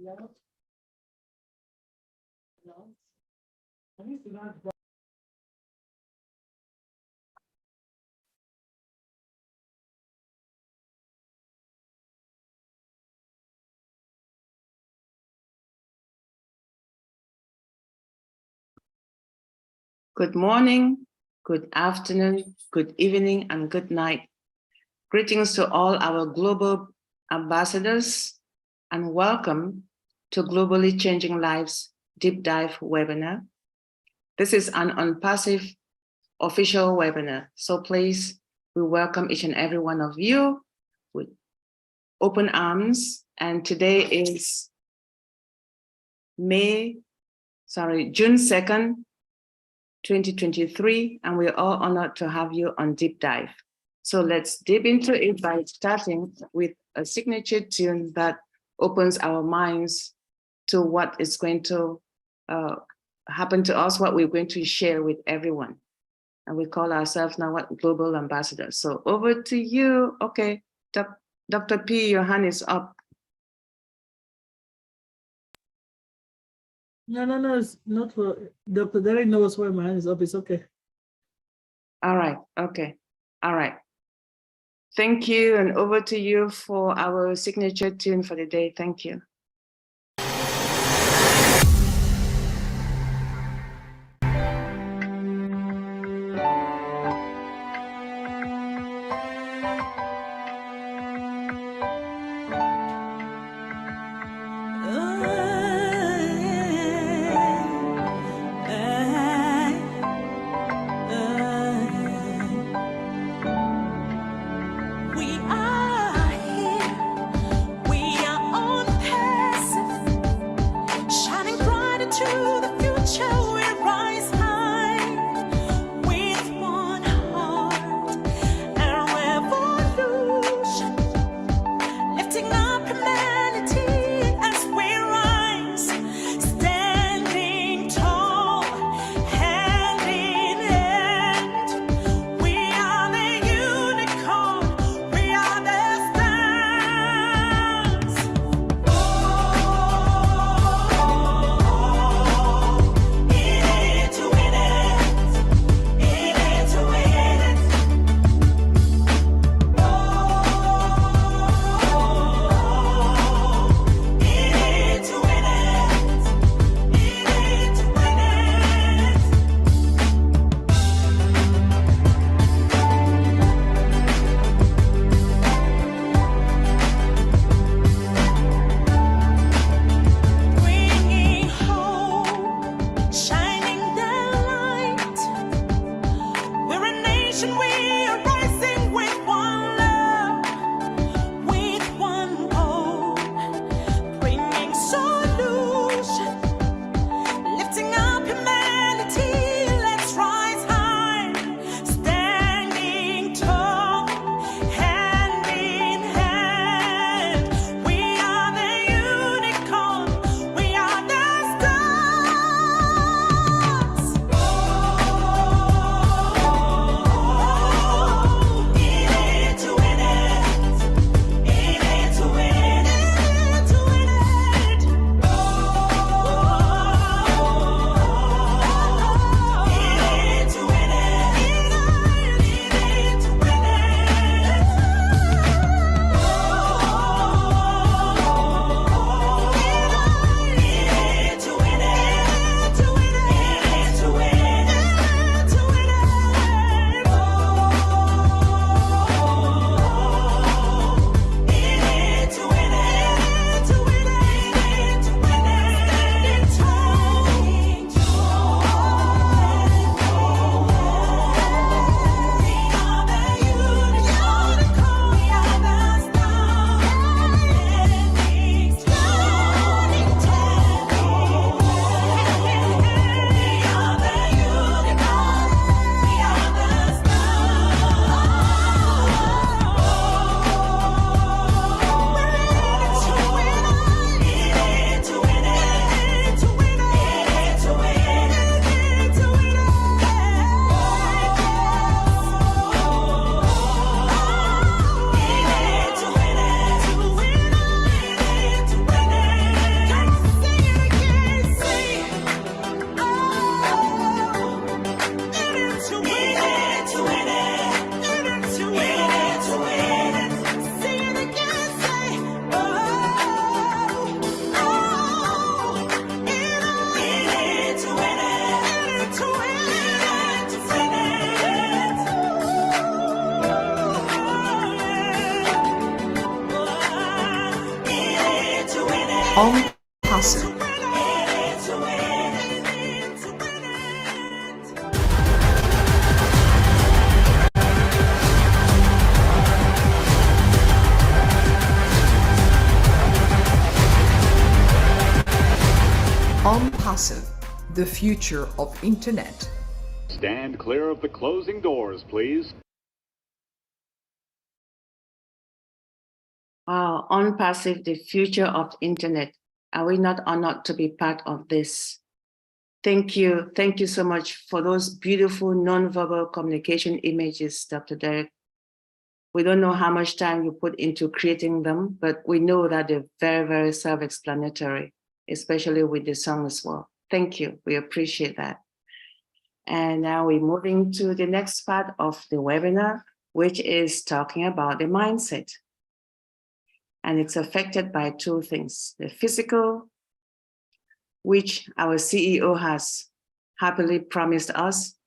Hello? Hello? Good morning, good afternoon, good evening, and good night. Greetings to all our global ambassadors, and welcome to Globally Changing Lives Deep Dive webinar. This is an ONPASSIVE official webinar, so please, we welcome each and every one of you with open arms. And today is June 2nd, 2023, and we're all honored to have you on Deep Dive. So let's dip into it by starting with a signature tune that opens our minds to what is going to happen to us, what we're going to share with everyone. And we call ourselves now what Global Ambassadors. So over to you. Okay, Dr. P, your hand is up. No, it's not for Dr. Derek knows why my hand is up. It's okay. All right, okay, all right. Thank you, and over to you for our signature tune for the day. Thank you. We are here, we are on path. ONPASSIVE. ONPASSIVE, the future of internet. Stand clear of the closing doors, please. Wow, ONPASSIVE, the future of internet. Are we not honored to be part of this? Thank you. Thank you so much for those beautiful nonverbal communication images, Dr. Derek. We don't know how much time you put into creating them, but we know that they're very, very self-explanatory, especially with the song as well. Thank you. We appreciate that. And now we're moving to the next part of the webinar, which is talking about the mindset. And it's affected by two things: the physical, which our CEO has happily promised us,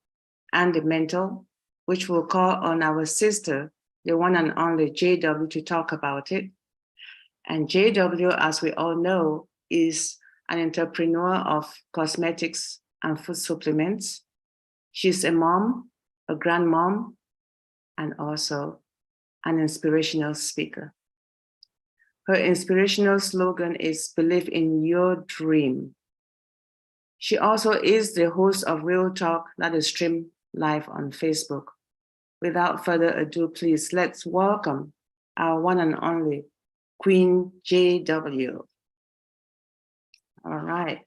and the mental, which we'll call on our sister, the one and only JW, to talk about it. And JW, as we all know, is an entrepreneur of cosmetics and food supplements. She's a mom, a grandmom, and also an inspirational speaker. Her inspirational slogan is "Believe in your dream." She also is the host of Real Talk that is streamed live on Facebook. Without further ado, please let's welcome our one and only Queen JW. All right.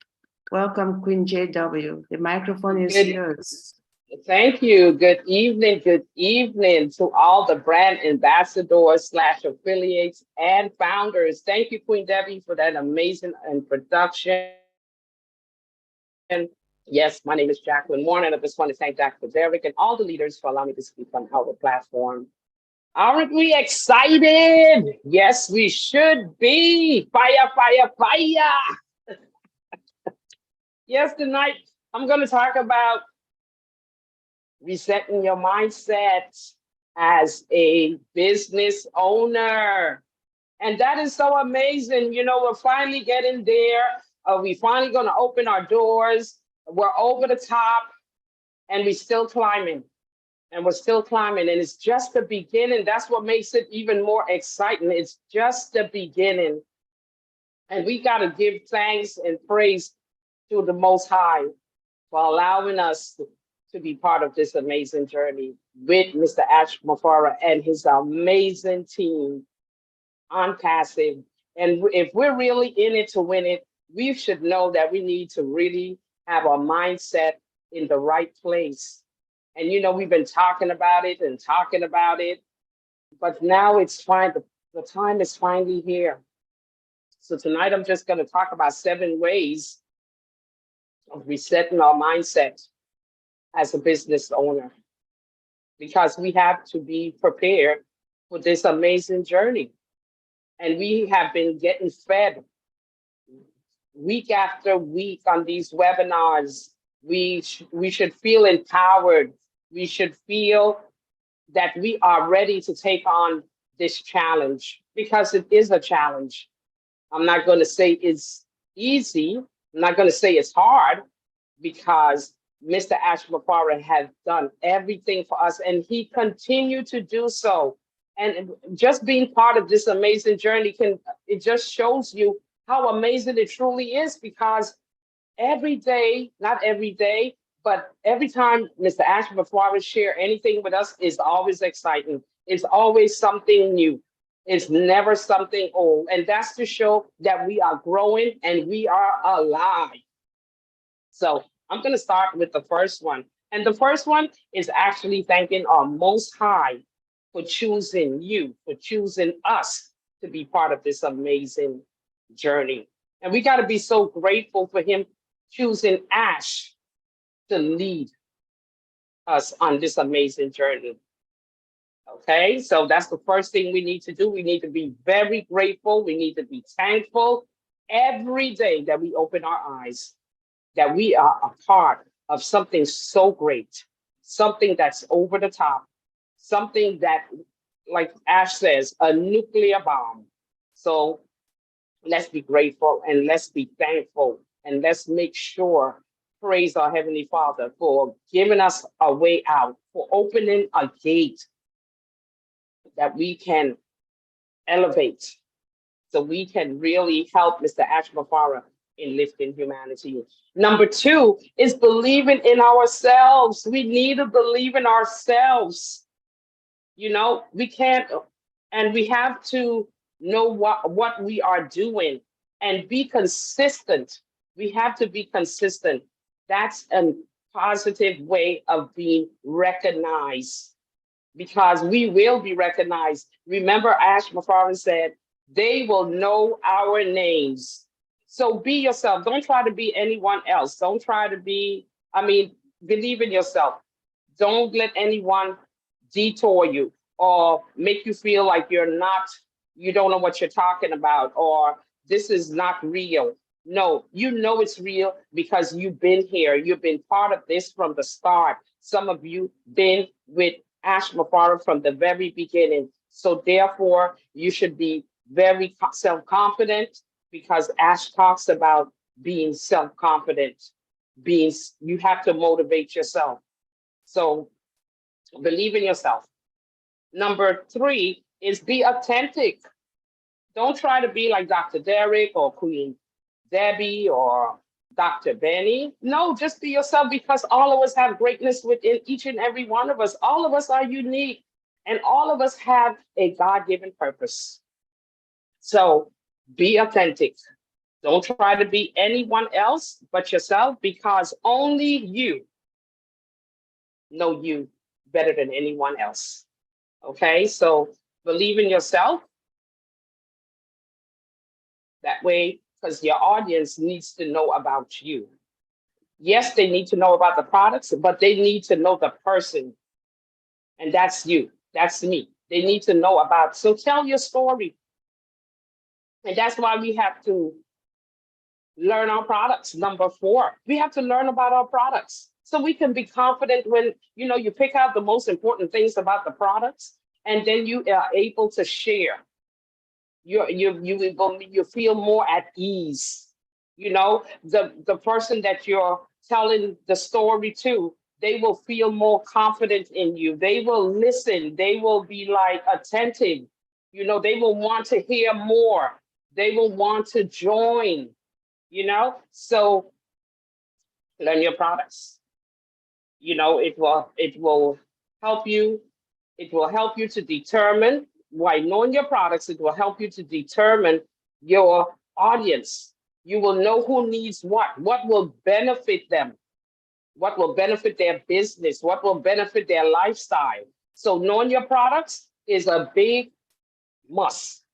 Welcome, Queen JW. The microphone is yours. Thank you. Good evening to all the brand ambassadors / affiliates and founders. Thank you, Queen Debbie, for that amazing introduction. Yes, my name is Jacqueline Warren, and I just want to thank Dr. Derek and all the leaders for allowing me to speak on our platform. Aren't we excited? Yes, we should be. Fire, fire, fire. Yes, tonight I'm going to talk about resetting your mindset as a business owner. And that is so amazing. You know, we're finally getting there. We finally going to open our doors. We're over the top and we're still climbing. And we're still climbing. And it's just the beginning. That's what makes it even more exciting. It's just the beginning. And we got to give thanks and praise to the Most High for allowing us to be part of this amazing journey with Mr. Ash Mafara and his amazing team ONPASSIVE. And if we're really in it to win it, we should know that we need to really have our mindset in the right place. And, you know, we've been talking about it, but now it's fine. The time is finally here. So tonight, I'm just going to talk about 7 ways of resetting our mindset as a business owner, because we have to be prepared for this amazing journey. And we have been getting fed week after week on these webinars. We should feel empowered. We should feel that we are ready to take on this challenge, because it is a challenge. I'm not going to say it's easy. I'm not going to say it's hard, because Mr. Ash Mafara has done everything for us, and he continued to do so. And just being part of this amazing journey it just shows you how amazing it truly is, because every day, not every day, but every time Mr. Ash Mafara share anything with us is always exciting. It's always something new. It's never something old. And that's to show that we are growing and we are alive. So I'm going to start with the first one. And the first one is actually thanking our Most High for choosing you, for choosing us to be part of this amazing journey. And we got to be so grateful for him choosing Ash to lead us on this amazing journey. Okay, so that's the first thing we need to do. We need to be very grateful. We need to be thankful every day that we open our eyes, that we are a part of something so great, something that's over the top, something that, like Ash says, a nuclear bomb. So Let's be grateful and let's be thankful and let's make sure, praise our Heavenly Father for giving us a way out, for opening a gate that we can elevate so we can really help Mr. Ashmafara in lifting humanity. Number 2 is believing in ourselves. We need to believe in ourselves. You know, we can't, and we have to know what we are doing and be consistent. We have to be consistent. That's a positive way of being recognized, because we will be recognized. Remember, Ash McFarland said, they will know our names. So be yourself. Don't try to be anyone else. Don't try to be, believe in yourself. Don't let anyone detour you or make you feel like you don't know what you're talking about, or this is not real. No, you know it's real because you've been here. You've been part of this from the start. Some of you been with Ash Mafara from the very beginning. So therefore, you should be very self-confident, because Ash talks about being self-confident. You have to motivate yourself. So believe in yourself. Number 3 is be authentic. Don't try to be like Dr. Derek or Queen Debbie or Dr. Benny. No, just be yourself, because all of us have greatness within each and every one of us. All of us are unique and all of us have a God-given purpose. So be authentic. Don't try to be anyone else but yourself, because only you know you better than anyone else. Okay, so believe in yourself. That way, because your audience needs to know about you. Yes, they need to know about the products, but they need to know the person. And that's you. That's me. They need to know about. So tell your story. And that's why we have to learn our products. Number 4, we have to learn about our products so we can be confident when, you pick out the most important things about the products, and then you are able to share. You feel more at ease. The person that you're telling the story to, they will feel more confident in you. They will listen. They will be like attentive. They will want to hear more. They will want to join. So learn your products. It will help you. It will help you to determine, by knowing your products, it will help you to determine your audience. You will know who needs what will benefit them, what will benefit their business, what will benefit their lifestyle. So knowing your products is a big must.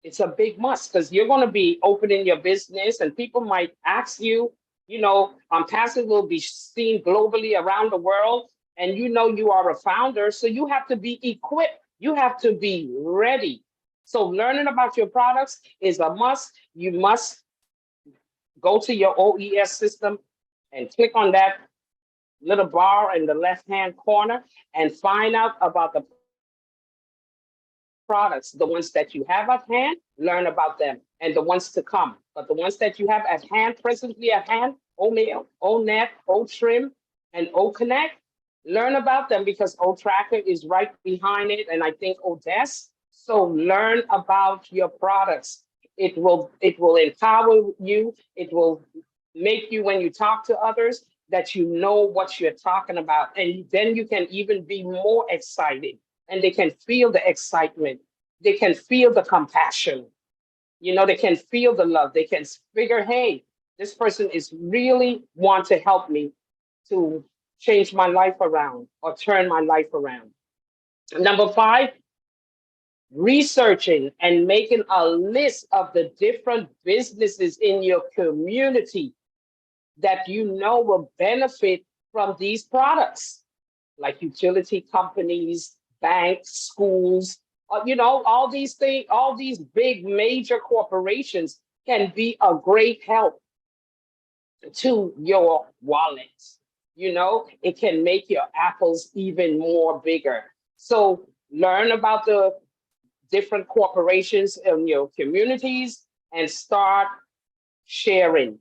It's a big must, because you're going to be opening your business and people might ask you, ONPASSIVE will be seen globally around the world, and you are a founder, so you have to be equipped. You have to be ready. So learning about your products is a must. You must go to your OES system and click on that little bar in the left-hand corner and find out about the products, the ones that you have at hand, learn about them, and the ones to come. But the ones that you have at hand, presently at hand, OMail, ONet, OTrim, and OConnect, learn about them, because OTracker is right behind it, and I think ODS. So learn about your products. It will empower you. It will make you, when you talk to others, that you know what you're talking about. And then you can even be more excited, and they can feel the excitement. They can feel the compassion. They can feel the love. They can figure, hey, this person is really want to help me to change my life around or turn my life around. Number 5, researching and making a list of the different businesses in your community that will benefit from these products, like utility companies, banks, schools, all these things, all these big major corporations can be a great help to your wallet. It can make your apples even more bigger. So learn about the different corporations in your communities, and start sharing.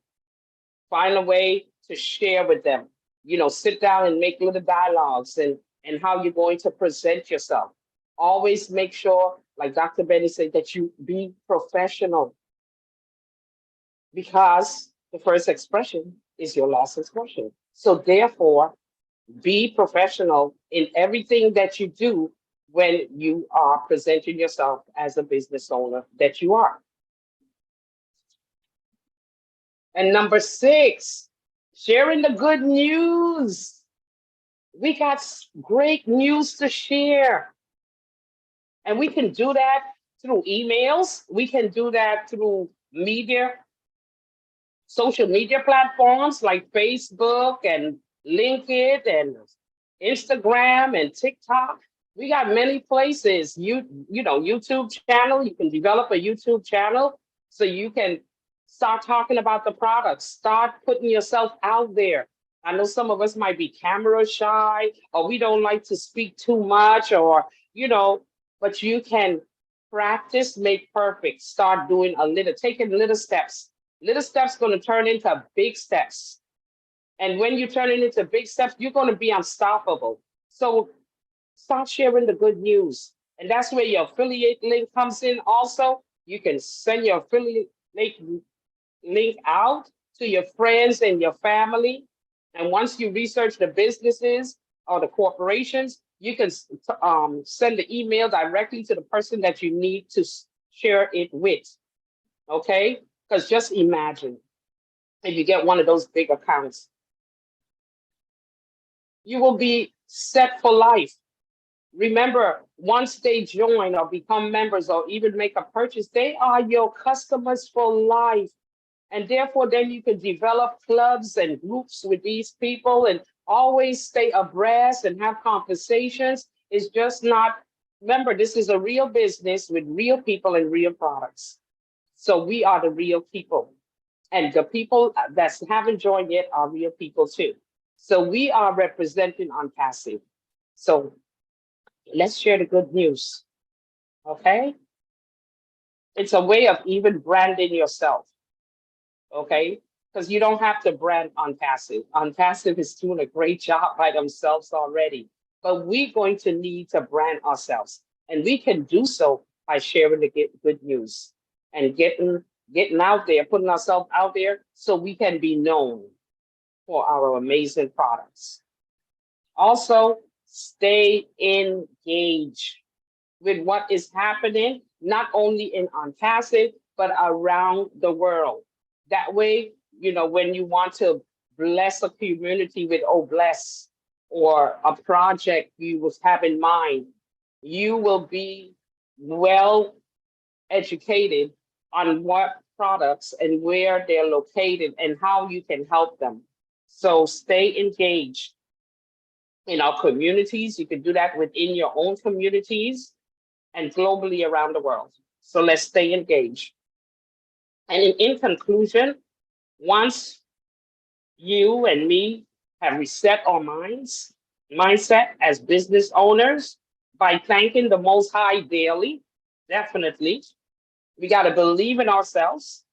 Find a way to share with them. Sit down and make little dialogues and how you're going to present yourself. Always make sure, like Dr. Benny said, that you be professional, because the first expression is your last expression. So therefore, be professional in everything that you do when you are presenting yourself as a business owner that you are. And number 6, sharing the good news. We got great news to share. And we can do that through emails. We can do that through social media platforms like Facebook and LinkedIn and Instagram and TikTok. We got many places. YouTube channel. You can develop a YouTube channel so you can start talking about the products. Start putting yourself out there. I know some of us might be camera shy, or we don't like to speak too much, or but you can practice, make perfect. Start doing taking little steps. Little steps going to turn into big steps. And when you turn it into big steps, you're going to be unstoppable. So start sharing the good news. And that's where your affiliate link comes in also. You can send your affiliate link out to your friends and your family. And once you research the businesses or the corporations, you can send the email directly to the person that you need to share it with. Okay? Because just imagine if you get one of those big accounts, you will be set for life. Remember, once they join or become members or even make a purchase, they are your customers for life. And therefore, then you can develop clubs and groups with these people and always stay abreast and have conversations. It's just not, remember, this is a real business with real people and real products. So we are the real people. And the people that haven't joined yet are real people too. So we are representing ONPASSIVE. So let's share the good news. Okay? It's a way of even branding yourself. Okay? Because you don't have to brand ONPASSIVE. ONPASSIVE is doing a great job by themselves already. But we're going to need to brand ourselves. And we can do so by sharing the good news and getting out there, putting ourselves out there so we can be known for our amazing products. Also, stay engaged with what is happening, not only in ONPASSIVE, but around the world. That way, when you want to bless a community with Bless or a project you have in mind, you will be well educated on what products and where they're located and how you can help them. So stay engaged in our communities. You can do that within your own communities and globally around the world. So let's stay engaged. And in conclusion, once you and me have reset our mindset as business owners by thanking the Most High daily, definitely, we got to believe in ourselves.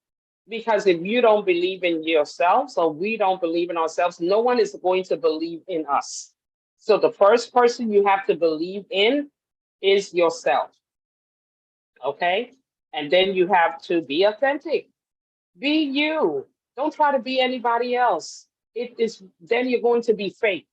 Because if you don't believe in yourselves or we don't believe in ourselves, no one is going to believe in us. So the first person you have to believe in is yourself. Okay? And then you have to be authentic. Be you. Don't try to be anybody else. Then you're going to be fake.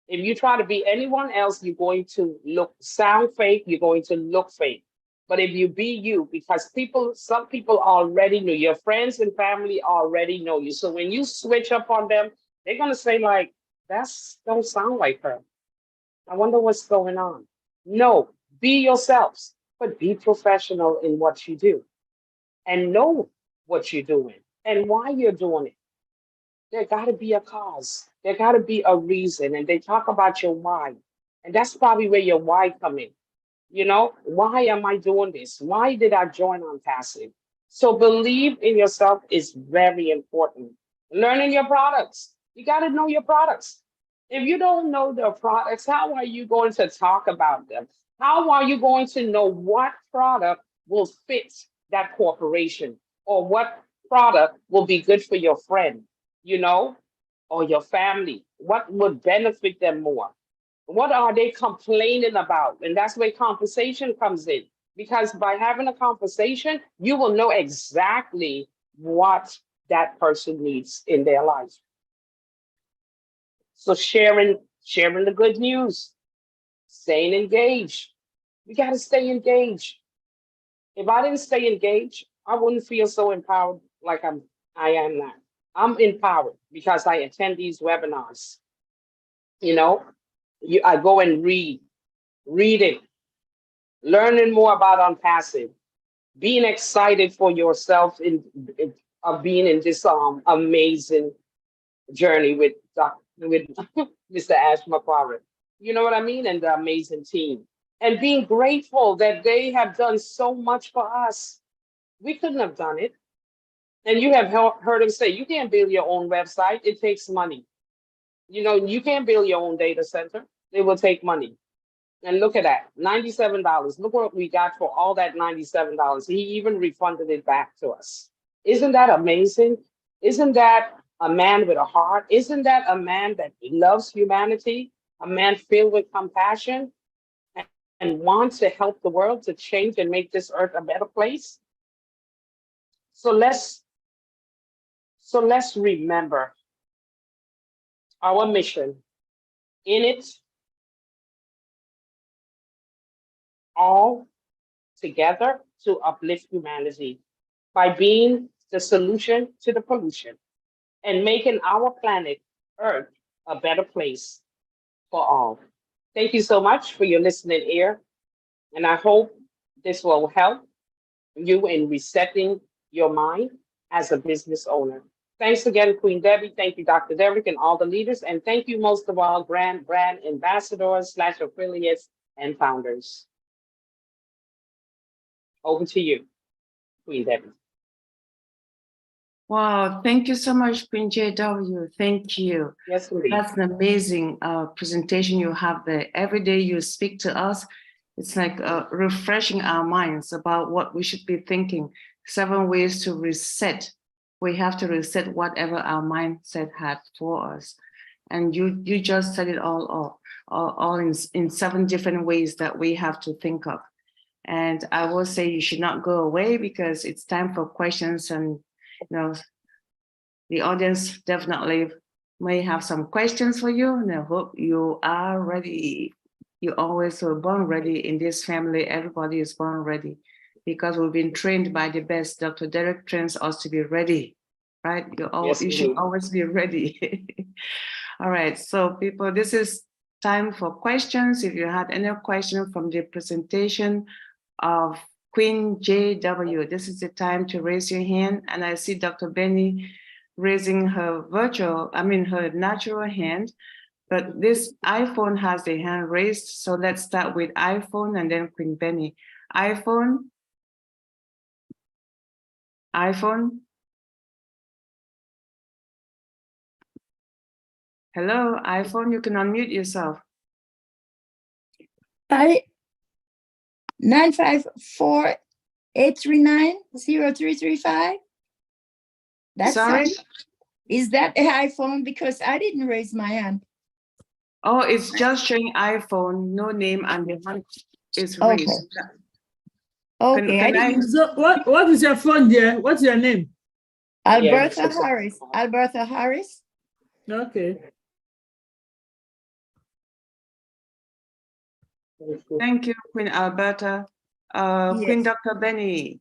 If you try to be anyone else, you're going to sound fake, you're going to look fake. But if you be you, because some people already know, your friends and family already know you. So when you switch up on them, they're going to say like, that don't sound like her. I wonder what's going on. No, be yourselves, but be professional in what you do and know what you're doing and why you're doing it. There got to be a cause. There got to be a reason. And they talk about your why. And that's probably where your why come in. Why am I doing this? Why did I join ONPASSIVE? So believe in yourself is very important. Learning your products. You got to know your products. If you don't know the products, how are you going to talk about them? How are you going to know what product will fit that corporation or what product will be good for your friend, or your family? What would benefit them more? What are they complaining about? And that's where conversation comes in. Because by having a conversation, you will know exactly what that person needs in their life. So sharing the good news, staying engaged. We got to stay engaged. If I didn't stay engaged, I wouldn't feel so empowered like I am now. I'm empowered because I attend these webinars. I go and reading, learning more about ONPASSIVE, being excited for yourself of being in this amazing journey with Mr. Ash McQuarrie. You know what I mean? And the amazing team. And being grateful that they have done so much for us. We couldn't have done it. And you have heard him say, you can't build your own website. It takes money. You can't build your own data center. It will take money. And look at that, $97. Look what we got for all that $97. He even refunded it back to us. Isn't that amazing? Isn't that a man with a heart? Isn't that a man that loves humanity? A man filled with compassion and wants to help the world to change and make this earth a better place? So let's remember our mission. In it, all together to uplift humanity by being the solution to the pollution and making our planet Earth a better place for all. Thank you so much for your listening ear. And I hope this will help you in resetting your mind as a business owner. Thanks again, Queen Debbie. Thank you, Dr. Derrick, and all the leaders. And thank you most of all, brand ambassadors / affiliates and founders. Over to you, Queen Debbie. Wow, thank you so much, Queen JW. Thank you. Yes, indeed. That's an amazing presentation you have there. Every day you speak to us, it's like refreshing our minds about what we should be thinking. 7 ways to reset. We have to reset whatever our mindset had for us. And you just said it all in 7 different ways that we have to think of. And I will say you should not go away because it's time for questions, and the audience definitely may have some questions for you, and I hope you are ready. You always were born ready in this family. Everybody is born ready because we've been trained by the best. Dr. Derrick trains us to be ready, right? You should always be ready. All right, so people, this is time for questions. If you had any question from the presentation of Queen JW, this is the time to raise your hand. And I see Dr. Benny raising her her natural hand, but this iPhone has a hand raised. So let's start with iPhone and then Queen Benny. iPhone. Hello, iPhone, you can unmute yourself. 954-839-0335. That's Sorry? Is that the iPhone? Because I didn't raise my hand. Oh, it's just showing iPhone, no name, and the hand is raised. Okay. So what is your phone there? What's your name? Alberta Harris. Alberta Harris. Okay. Thank you, Queen Alberta. Queen Yes. Dr. Benny.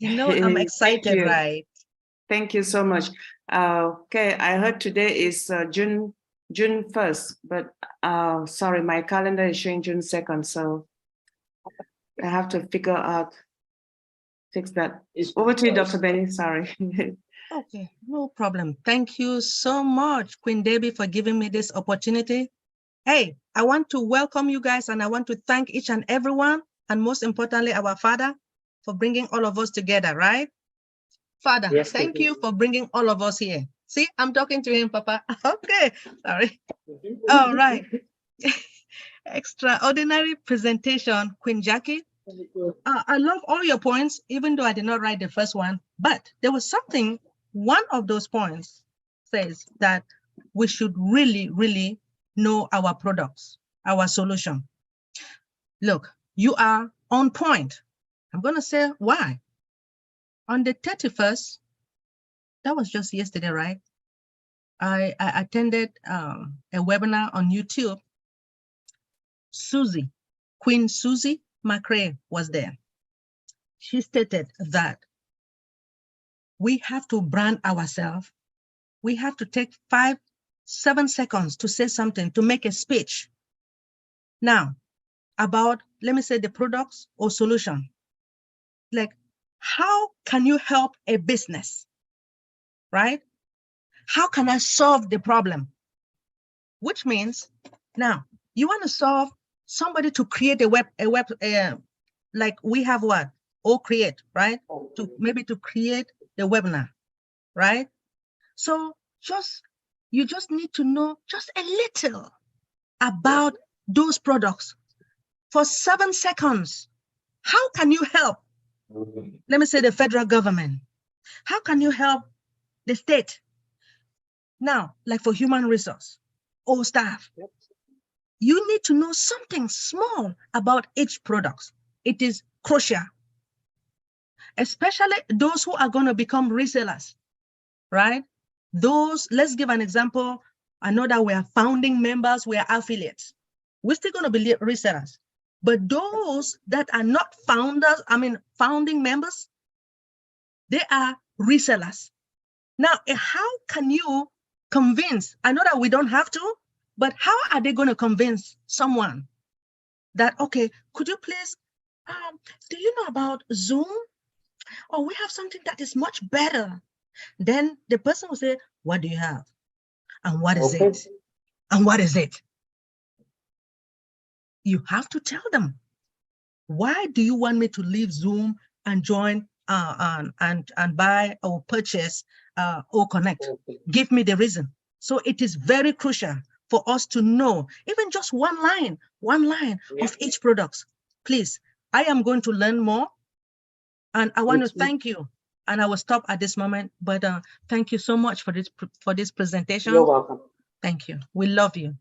I'm excited, right? Thank you so much. Okay, I heard today is June 1st, but sorry, my calendar is showing June 2nd, so I have to fix that. Over to you, Dr. Benny, sorry. Okay, no problem. Thank you so much, Queen Debbie, for giving me this opportunity. Hey, I want to welcome you guys, and I want to thank each and everyone, and most importantly, our Father, for bringing all of us together, right? Father, Yes, thank you for bringing all of us here. See, I'm talking to him, Papa. Okay, sorry. All right. Extraordinary presentation, Queen Jackie. I love all your points, even though I did not write the first one, but there was something, one of those points says that we should really, really know our products, our solution. Look, you are on point. I'm going to say why. On the 31st, that was just yesterday, right? I attended a webinar on YouTube. Queen Susie McRae was there. She stated that we have to brand ourselves. We have to take 5-7 seconds to say something, to make a speech. Now, about, let me say, the products or solution. Like, how can you help a business, right? How can I solve the problem? Which means, now, you want to solve somebody to create a web, like we have what? Or create, right? To create the webinar, right? So you just need to know just a little about those products for 7 seconds. How can you help? Let me say the federal government. How can you help the state? Now, like for human resource or staff, you need to know something small about each product. It is crucial, especially those who are going to become resellers, right? Those, let's give an example. I know that we are founding members, we are affiliates. We're still going to be resellers. But those that are not founding members, they are resellers. Now, how can you convince? I know that we don't have to, but how are they going to convince someone that, okay, could you please, do you know about Zoom? Or we have something that is much better. Then the person will say, what do you have? And what is it? And what is it? You have to tell them, why do you want me to leave Zoom and join and buy or purchase or connect? Give me the reason. So it is very crucial for us to know, even just one line of each product. Please, I am going to learn more. And I want to thank you. And I will stop at this moment, but thank you so much for this presentation. You're welcome. Thank you. We love you.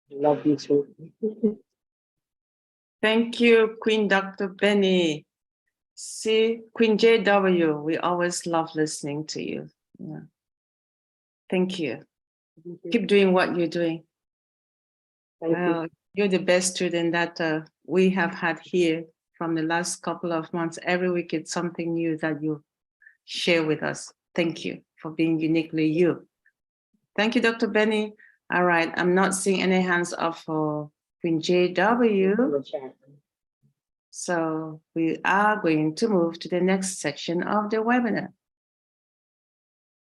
Love you too. Thank you, Queen Dr. Benny. See, Queen JW, we always love listening to you. Yeah. Thank you. Keep doing what you're doing. Thank you. You're the best student that we have had here from the last couple of months. Every week it's something new that you share with us. Thank you for being uniquely you. Thank you, Dr. Benny. All right, I'm not seeing any hands up for Queen JW. So we are going to move to the next section of the webinar.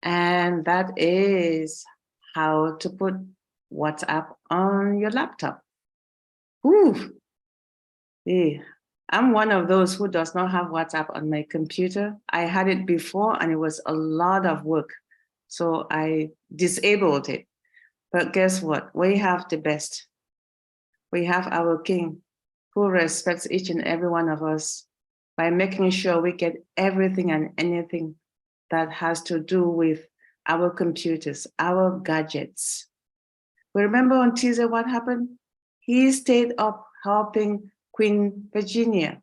And that is how to put WhatsApp on your laptop. Ooh. Yeah. I'm one of those who does not have WhatsApp on my computer. I had it before and it was a lot of work. So I disabled it. But guess what? We have the best. We have our King who respects each and every one of us by making sure we get everything and anything that has to do with our computers, our gadgets. We remember on Tuesday what happened? He stayed up helping Queen Virginia.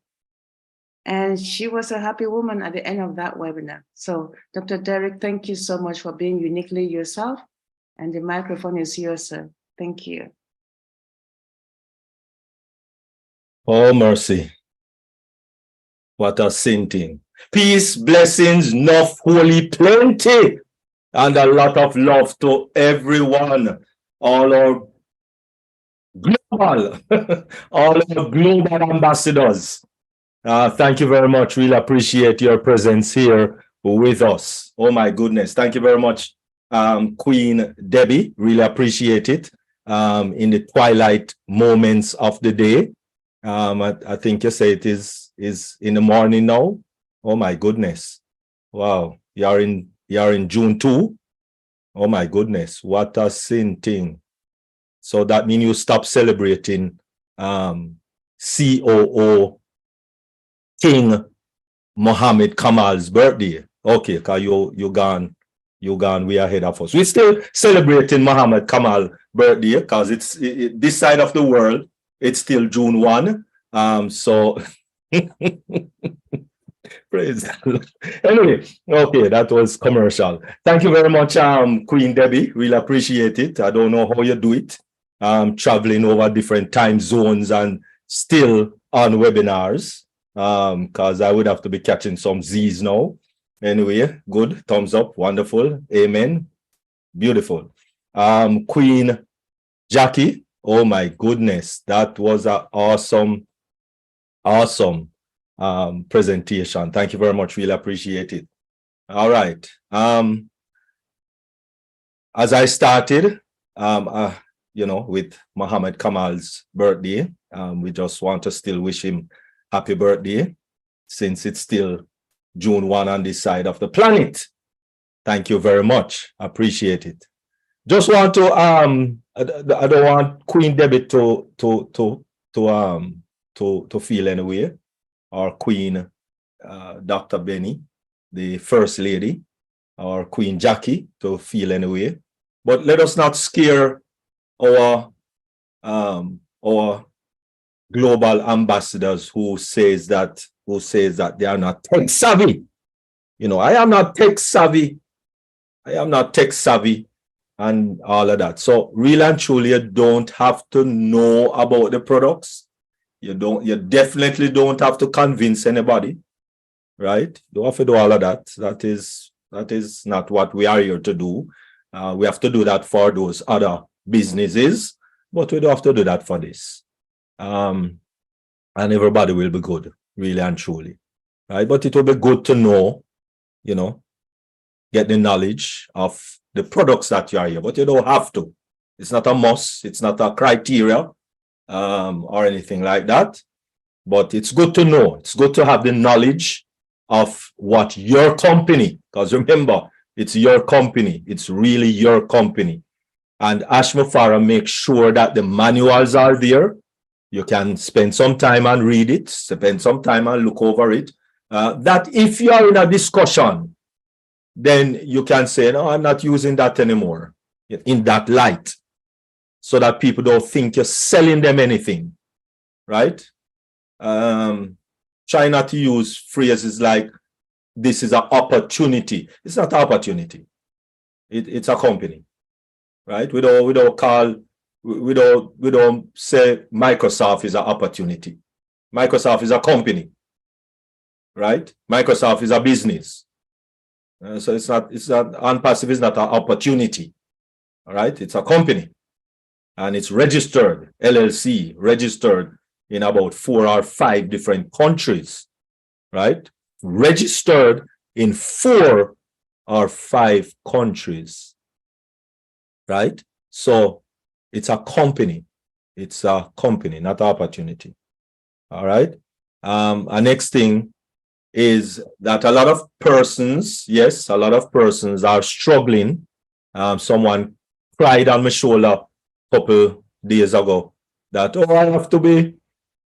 And she was a happy woman at the end of that webinar. So Dr. Derek, thank you so much for being uniquely yourself. And the microphone is yours, sir. Thank you. Oh, mercy. What a sinting. Peace, blessings, enough, holy, plenty, and a lot of love to everyone. All our global, all our global ambassadors. Thank you very much. Really appreciate your presence here with us. Oh my goodness. Thank you very much, Queen Debbie. Really appreciate it. In the twilight moments of the day. I think you say it is in the morning now. Oh my goodness. Wow. You're in June 2. Oh my goodness. What a sin thing. So that means you stop celebrating COO King Mohammed Kamal's birthday. Okay, because you gone way ahead of us. We're still celebrating Mohammed Kamal birthday because it's this side of the world, it's still June 1. So praise the Lord. Anyway, okay, that was commercial. Thank you very much, Queen Debbie. Really appreciate it. I don't know how you do it. Traveling over different time zones and still on webinars. Because I would have to be catching some Z's now. Anyway, good. Thumbs up. Wonderful. Amen. Beautiful. Queen Jackie. Oh my goodness. That was an awesome presentation. Thank you very much. Really appreciate it. All right. As I started, with Mohammed Kamal's birthday, we just want to still wish him happy birthday, since it's still June 1 on this side of the planet. Thank you very much. Appreciate it. Just want to I don't want Queen Debbie to feel any way, or Queen Dr. Benny, the First Lady, or Queen Jackie to feel any way. But let us not scare our global ambassadors who says that they are not tech savvy. I am not tech savvy. And all of that. So really and truly, you don't have to know about the products. You definitely don't have to convince anybody, right? You don't have to do all of that. That is not what we are here to do. We have to do that for those other businesses, but we don't have to do that for this. And everybody will be good, really and truly, right? But it will be good to know, get the knowledge of the products that you are here, but you don't have to. It's not a must. It's not a criteria or anything like that. But it's good to know. It's good to have the knowledge of what your company, because remember, it's your company. It's really your company. And Ashmafara makes sure that the manuals are there. You can spend some time and read it, spend some time and look over it. That if you are in a discussion, then you can say, no, I'm not using that anymore, in that light, so that people don't think you're selling them anything, right? Try not to use phrases like, this is an opportunity. It's not an opportunity. It's a company, right? We don't say Microsoft is an opportunity. Microsoft is a company, right? Microsoft is a business. So it's not ONPASSIVE is not an opportunity. All right, it's a company, and it's registered, LLC, registered in about 4 or 5 different countries, right? Registered in 4 or 5 countries, right? So it's a company. It's a company, not an opportunity. All right. And next thing is that a lot of persons, yes, a lot of persons are struggling. Someone cried on my shoulder a couple days ago that, oh, I have to be,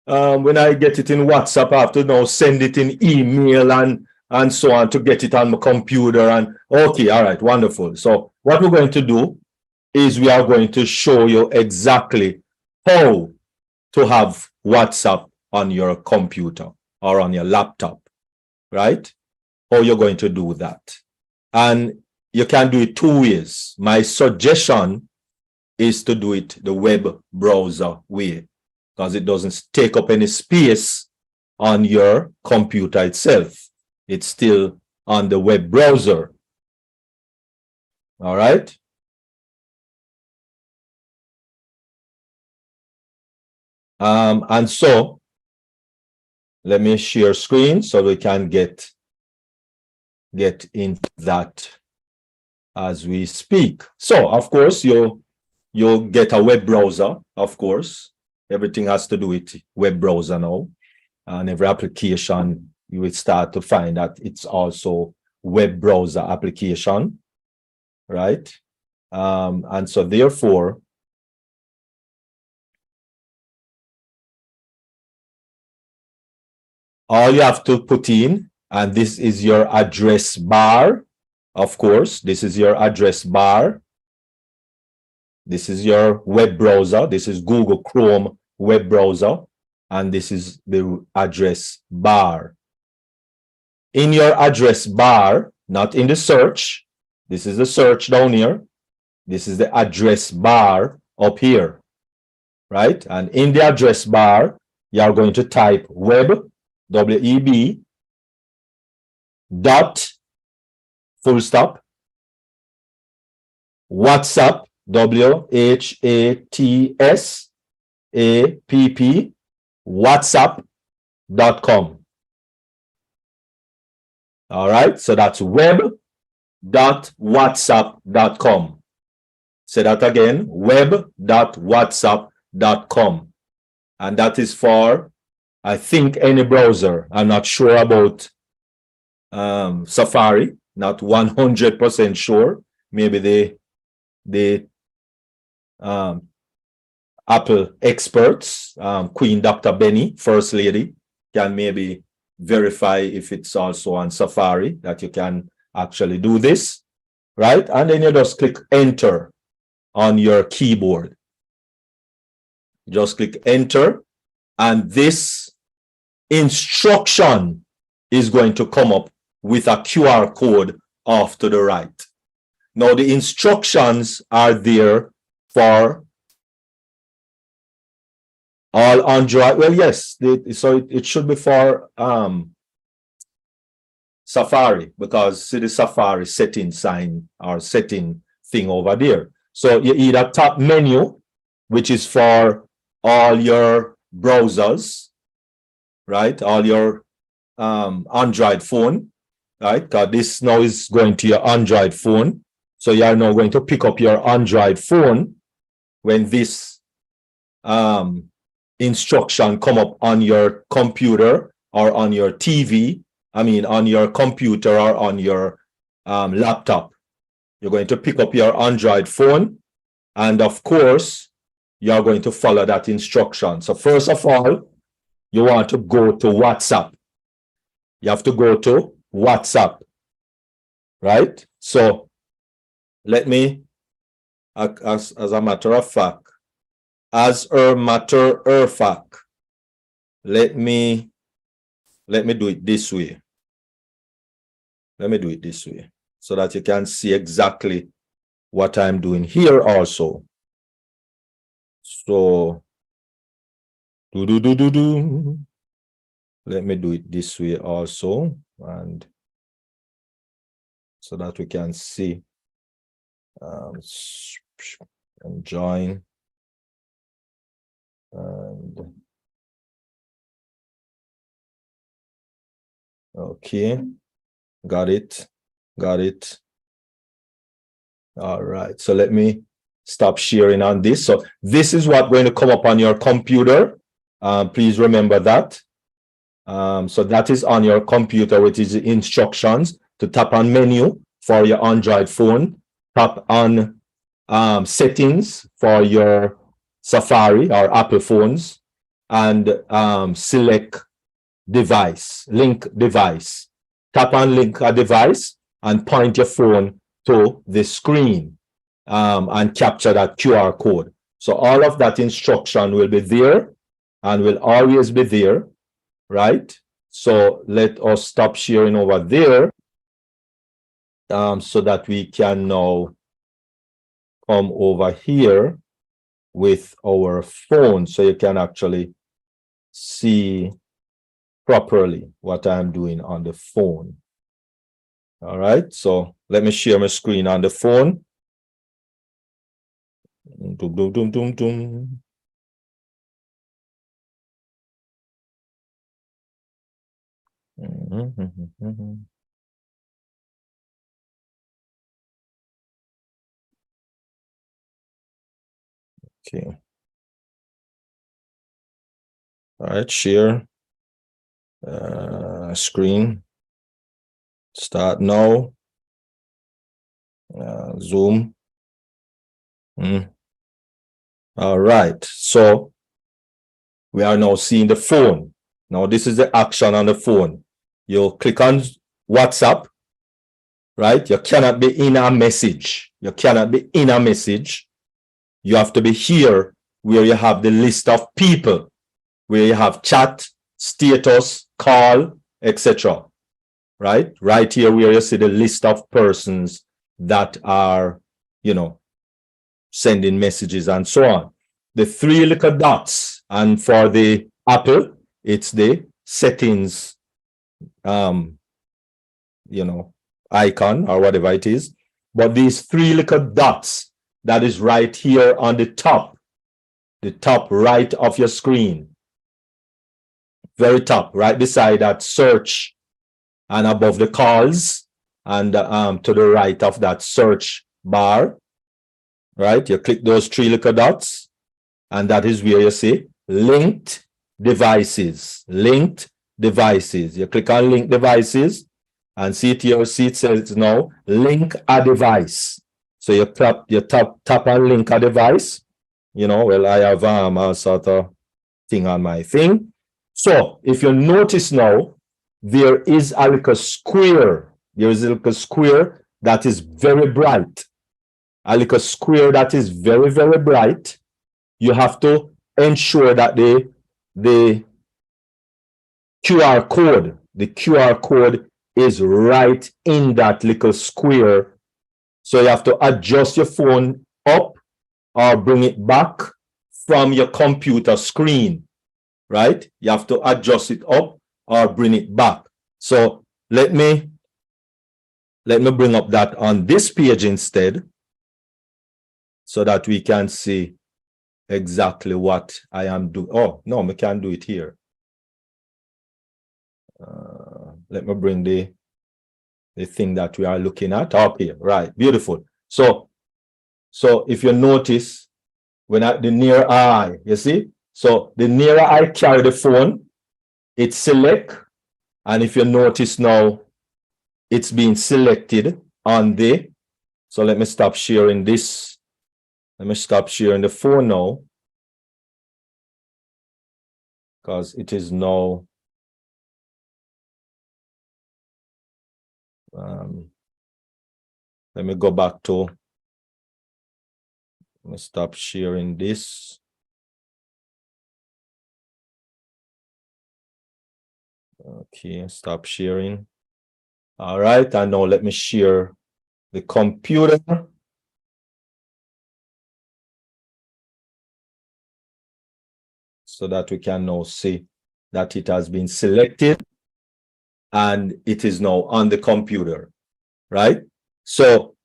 when I get it in WhatsApp, I have to now send it in email and so on to get it on my computer. And okay, all right, wonderful. So what we're going to do is we are going to show you exactly how to have WhatsApp on your computer or on your laptop, right? How you're going to do that. And you can do it 2 ways. My suggestion is to do it the web browser way, because it doesn't take up any space on your computer itself. It's still on the web browser. All right. And so let me share screen so we can get into that as we speak. So of course you'll get a web browser. Of course, everything has to do with web browser now, and every application you will start to find that it's also web browser application, right? And so therefore, all you have to put in, and this is your address bar. Of course, this is your address bar. This is your web browser. This is Google Chrome web browser. And this is the address bar. In your address bar, not in the search, this is the search down here. This is the address bar up here, right? And in the address bar, you are going to type web, W-E-B, dot, full stop, WhatsApp, W-H-A-T-S-A-P-P, WhatsApp.com. All right, so that's web.whatsapp.com. Say that again, web.whatsapp.com. And that is for, I think, any browser. I'm not sure about Safari, not 100% sure. Maybe the Apple experts, Queen Dr. Benny, First Lady, can maybe verify if it's also on Safari that you can actually do this, right? And then you just click enter on your keyboard. Just click enter, and this instruction is going to come up with a QR code off to the right. Now, the instructions are there for all Android. Well, yes, so it should be for Safari, because see the Safari setting sign or setting thing over there. So you either top menu, which is for all your browsers, right? All your Android phone, right? Because this now is going to your Android phone. So you are now going to pick up your Android phone when this instruction come up on your computer or on your TV. I mean, on your computer or on your laptop. You're going to pick up your Android phone, and of course, you're going to follow that instruction. So first of all, you want to go to WhatsApp. You have to go to WhatsApp, right? So let me, as a matter of fact, let me do it this way. Let me do it this way so that you can see exactly what I'm doing here also. So, let me do it this way also, and so that we can see and join. And okay, got it. All right, so let me stop sharing on this. So this is what's going to come up on your computer. Please remember that. So that is on your computer, which is the instructions to tap on menu for your Android phone, tap on settings for your Safari or Apple phones, and select device, link device. Tap on link a device and point your phone to the screen and capture that QR code. So all of that instruction will be there and will always be there, right? So let us stop sharing over there so that we can now come over here with our phone so you can actually see properly what I'm doing on the phone. All right, so let me share my screen on the phone. Okay. All right, share screen. Start now. Zoom. All right, so we are now seeing the phone. Now, this is the action on the phone. You click on WhatsApp, right? You cannot be in a message. You cannot be in a message. You have to be here where you have the list of people, where you have chat, status, call, etc. Right? Right here where you see the list of persons that are, you know, sending messages and so on. The three little dots, and for the Apple, it's the settings, you know, icon or whatever it is. But these three little dots, that is right here on the top right of your screen, very top, right beside that search and above the calls, and to the right of that search bar, right? You click those three little dots, and that is where you see linked devices. Linked devices. You click on linked devices, and see it here. See it says now link a device. So you tap on link a device. You know, well, I have a sort of thing on my thing. So if you notice now, there is a little square. There is a little square that is very bright. A little square that is very, very bright. You have to ensure that the QR code is right in that little square. So you have to adjust your phone up or bring it back from your computer screen, right? You have to adjust it up or bring it back. So let me bring up that on this page instead, so that we can see exactly what I am doing. Oh, no, we can't do it here. Let me bring the thing that we are looking at up here. Right, beautiful. So if you notice, when at the near eye, you see? So the nearer I carry the phone, it's select. And if you notice now, it's being selected on the, so let me stop sharing this. Let me stop sharing the phone now, because it is now let me go back to, let me stop sharing this. Okay, stop sharing. All right, and now let me share the computer. So that we can now see that it has been selected and it is now on the computer, right? So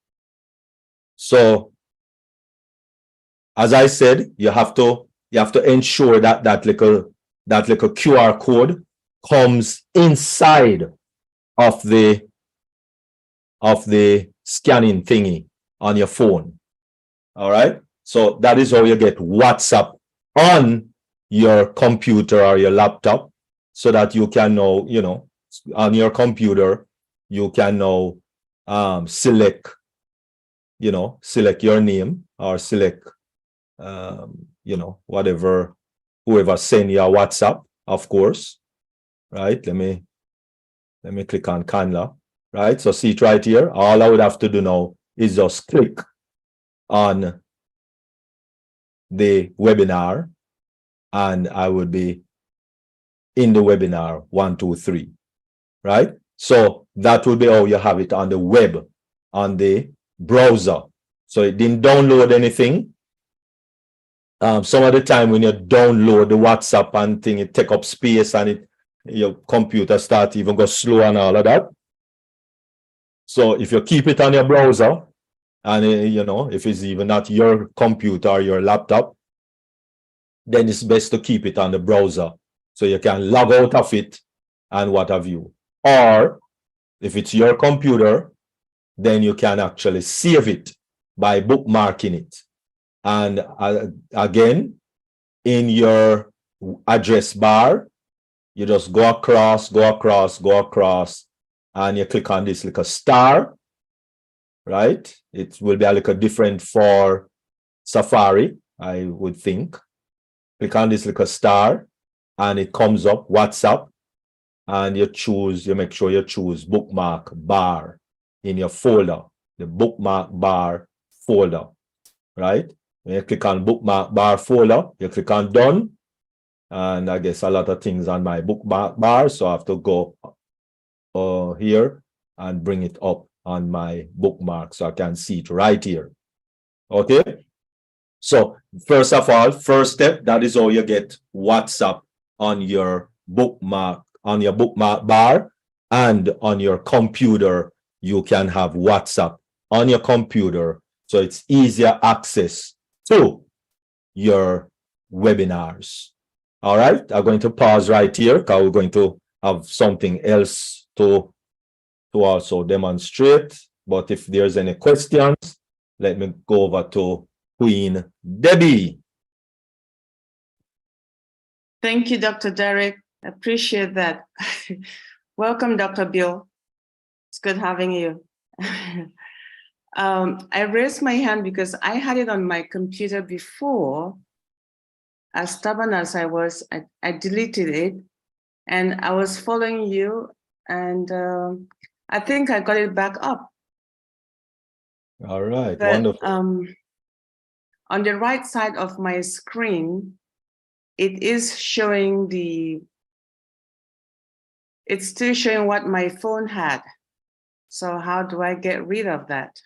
as I said, you have to ensure that that little QR code comes inside of the scanning thingy on your phone. All right, so that is how you get WhatsApp on your computer or your laptop, so that you can now, you know, on your computer, you can now select, you know, select your name or select, you know, whatever, whoever send you a WhatsApp, of course, right? Let me click on Canva, right? So see it right here. All I would have to do now is just click on the webinar, and I would be in the webinar 1, 2, 3, right? So that will be how you have it on the web, on the browser. So it didn't download anything. Some of the time when you download the WhatsApp and thing, it take up space and your computer start even go slow and all of that. So if you keep it on your browser, and you know, if it's even not your computer or your laptop, then it's best to keep it on the browser, so you can log out of it and what have you. Or if it's your computer, then you can actually save it by bookmarking it. And again, in your address bar, you just go across, and you click on this little star, right? It will be a little different for Safari, I would think. Click on this little star, and it comes up WhatsApp, and you make sure you choose bookmark bar in your folder, the bookmark bar folder, right? When you click on bookmark bar folder, you click on done, and I guess a lot of things on my bookmark bar, so I have to go here and bring it up on my bookmark so I can see it right here. Okay, so first of all, first step, that is how you get WhatsApp on your bookmark bar, and on your computer you can have WhatsApp on your computer, so it's easier access to your webinars. All right, I'm going to pause right here because we're going to have something else to also demonstrate. But if there's any questions, let me go over to Queen Debbie. Thank you, Dr. Derek. I appreciate that. Welcome, Dr. Bill. It's good having you. I raised my hand because I had it on my computer before. As stubborn as I was, I deleted it, and I was following you, and I think I got it back up. All right, But, wonderful. On the right side of my screen, it is showing it's still showing what my phone had. So how do I get rid of that?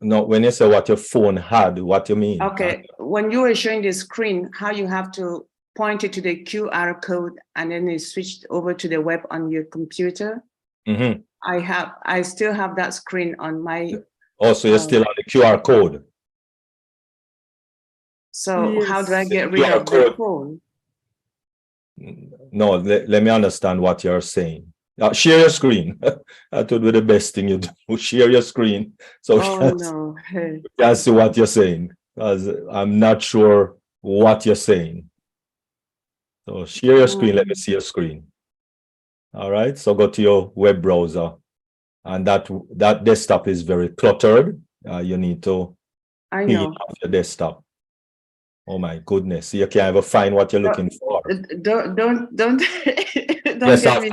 No, when you say what your phone had, what you mean? Okay, when you were showing the screen, how you have to point it to the QR code and then it switched over to the web on your computer. Mm-hmm. I still have that screen on my. Also, you're still on the QR code. So how do I Yes. get rid QR of the code. phone? No, let me understand what you're saying. Share your screen. That would be the best thing you do. Share your screen so Oh no. we can see what you're saying, because I'm not sure what you're saying. So share your screen. Let me see your screen. All right. So go to your web browser, and that desktop is very cluttered. You need to I clean know. up your desktop. Oh my goodness! You can't even find what you're looking for. Don't don't Yes, get I me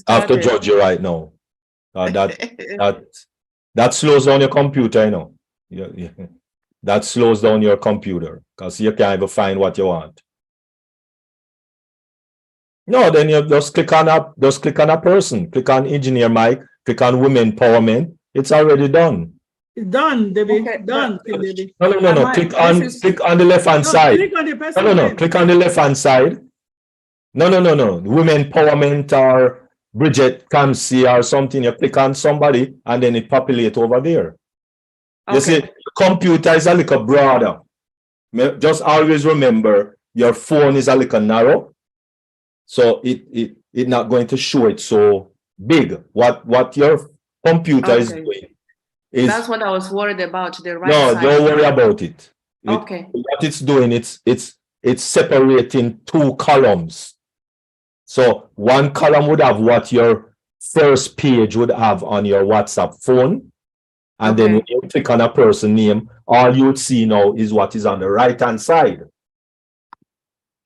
have to started. judge you right now. That slows down your computer, you know. That slows down your computer because you can't even find what you want. No, then you just click on a person, click on Engineer Mike, click on Women Empowerment. It's already done. It's done, Debbie. Okay, Done, Queen Debbie. No. Click on the left hand No, side. click on the person No. name. Click on the left hand side. No. Women Empowerment or Bridget Kamsi or something. You click on somebody and then it populates over there. You see, the computer is a little broader. Just always remember your phone is a little narrow, so it's not going to show it so big. What your computer is doing is that's what I was worried about. The right no, side. don't worry about it. Okay. What it's doing, it's separating two columns. So one column would have what your first page would have on your WhatsApp phone. And then when you click on a person name, all you would see now is what is on the right-hand side.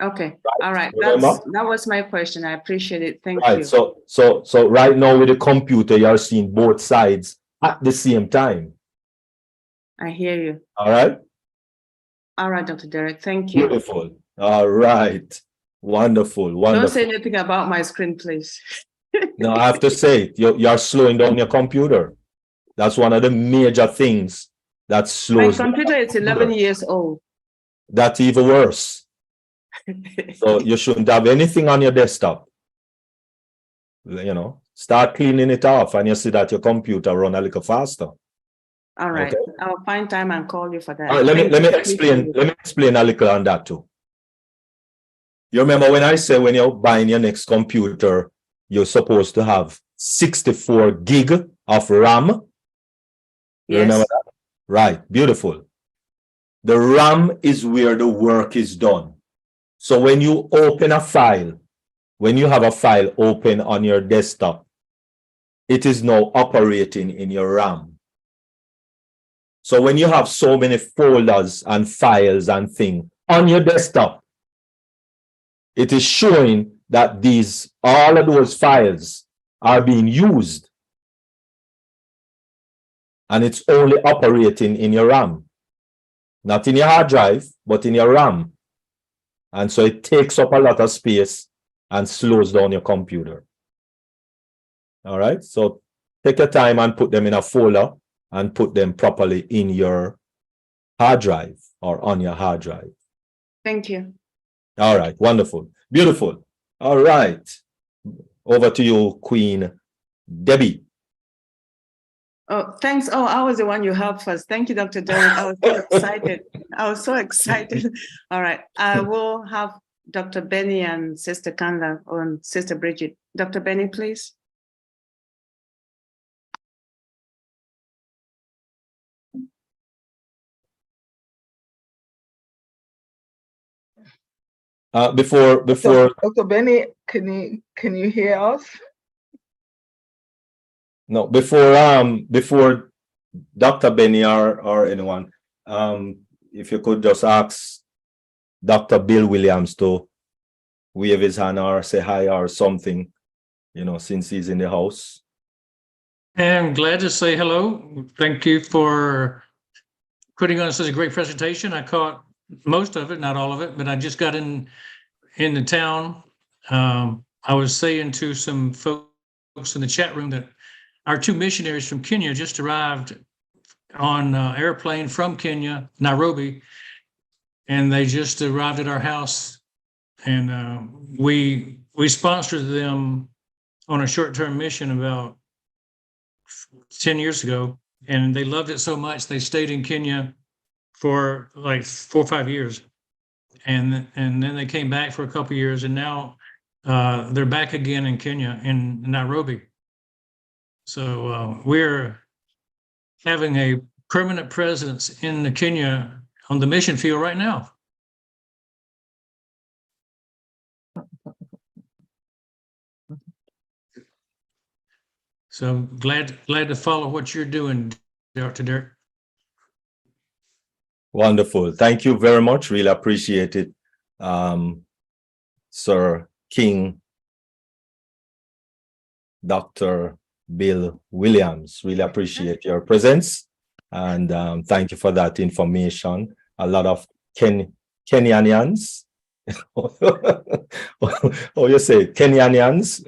Okay. Right. All right. Remember? That was my question. I appreciate it. Thank Right. you. So right now with the computer, you're seeing both sides at the same time. I hear you. All right. All right, Dr. Derek. Thank you. Beautiful. All right. Wonderful. Don't say Wonderful. anything about my screen, please. No, I have to say it. You're slowing down your computer. That's one of the major things that slows My computer is 11 years old. That's even worse. So you shouldn't have anything on your desktop. You know, start cleaning it off and you see that your computer run a little faster. All right. Okay. I'll find time and call you for that. All right, let me explain a little on that too. You remember when I said when you're buying your next computer, you're supposed to have 64 gig of RAM? You remember that? Right, beautiful. The RAM is where the work is done. So when you open a file, when you have a file open on your desktop, it is now operating in your RAM. So when you have so many folders and files and things on your desktop, it is showing that all of those files are being used, and it's only operating in your RAM, not in your hard drive, but in your RAM. And so it takes up a lot of space and slows down your computer. All right, so take your time and put them in a folder and put them properly in your hard drive or on your hard drive. Thank you. All right, wonderful, beautiful. All right, over to you, Queen Debbie. Oh, thanks. Oh, I was the one you helped first. Thank you, Dr. Derek. I was so excited. I was so excited. All right, I will have Dr. Benny and Sister Kanda or Sister Bridget. Dr. Benny, please. Before Dr. Benny, can you hear us? No, before Dr. Benny or anyone, if you could just ask Dr. Bill Williams to wave his hand or say hi or something, you know, since he's in the house. I'm glad to say hello. Thank you for putting on such a great presentation. I caught most of it, not all of it, but I just got in the town. I was saying to some folks in the chat room that our two missionaries from Kenya just arrived on an airplane from Kenya, Nairobi, and they just arrived at our house. And we sponsored them on a short-term mission about 10 years ago, and they loved it so much they stayed in Kenya for like 4 or 5 years, and then they came back for a couple of years, and now they're back again in Kenya, in Nairobi. So we're having a permanent presence in Kenya on the mission field right now. So I'm glad to follow what you're doing, Dr. Derek. Wonderful. Thank you very much. Really appreciate it. Sir King, Dr. Bill Williams, really appreciate your presence. And thank you for that information. A lot of Kenyanians. Oh, you say Kenyanians?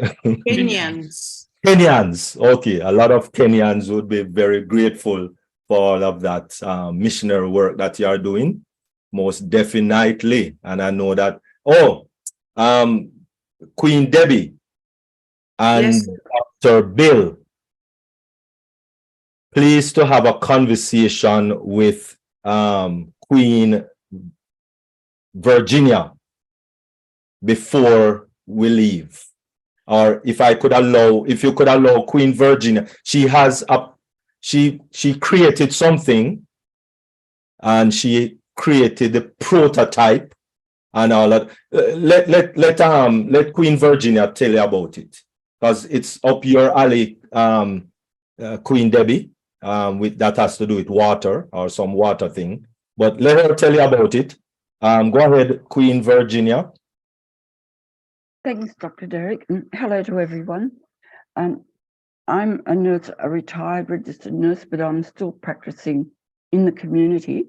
Kenyans. Kenyans. Okay. A lot of Kenyans would be very grateful for all of that missionary work that you are doing. Most definitely. And I know that, Queen Debbie and Yes. Dr. Bill, please to have a conversation with Queen Virginia before we leave. Or if you could allow Queen Virginia, she created something, and she created the prototype and all that. Let Queen Virginia tell you about it, because it's up your alley, Queen Debbie. With that has to do with water or some water thing. But let her tell you about it. Go ahead, Queen Virginia. Thanks, Dr. Derek. And hello to everyone. I'm a nurse, a retired registered nurse, but I'm still practicing in the community.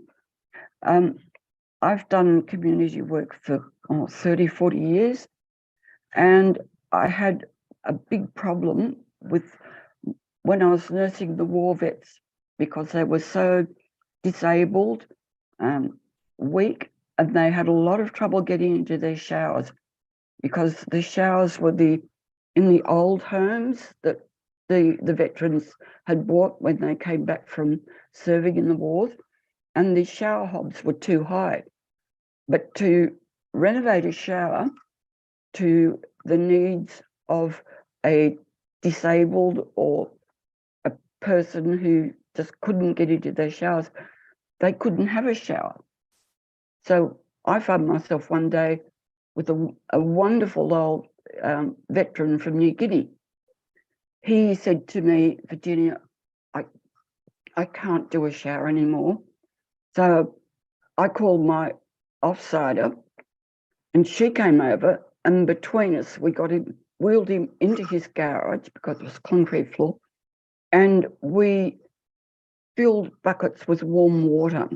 I've done community work for 30, 40 years, and I had a big problem with when I was nursing the war vets, because they were so disabled, weak, and they had a lot of trouble getting into their showers, because the showers were in the old homes that the veterans had bought when they came back from serving in the wars, and the shower hobs were too high. But to renovate a shower to the needs of a disabled or a person who just couldn't get into their showers, they couldn't have a shower. So I found myself one day with a wonderful old veteran from New Guinea. He said to me, Virginia, I can't do a shower anymore. So I called my offsider, And she came over, and between us, we got him, wheeled him into his garage because it was concrete floor, and we filled buckets with warm water.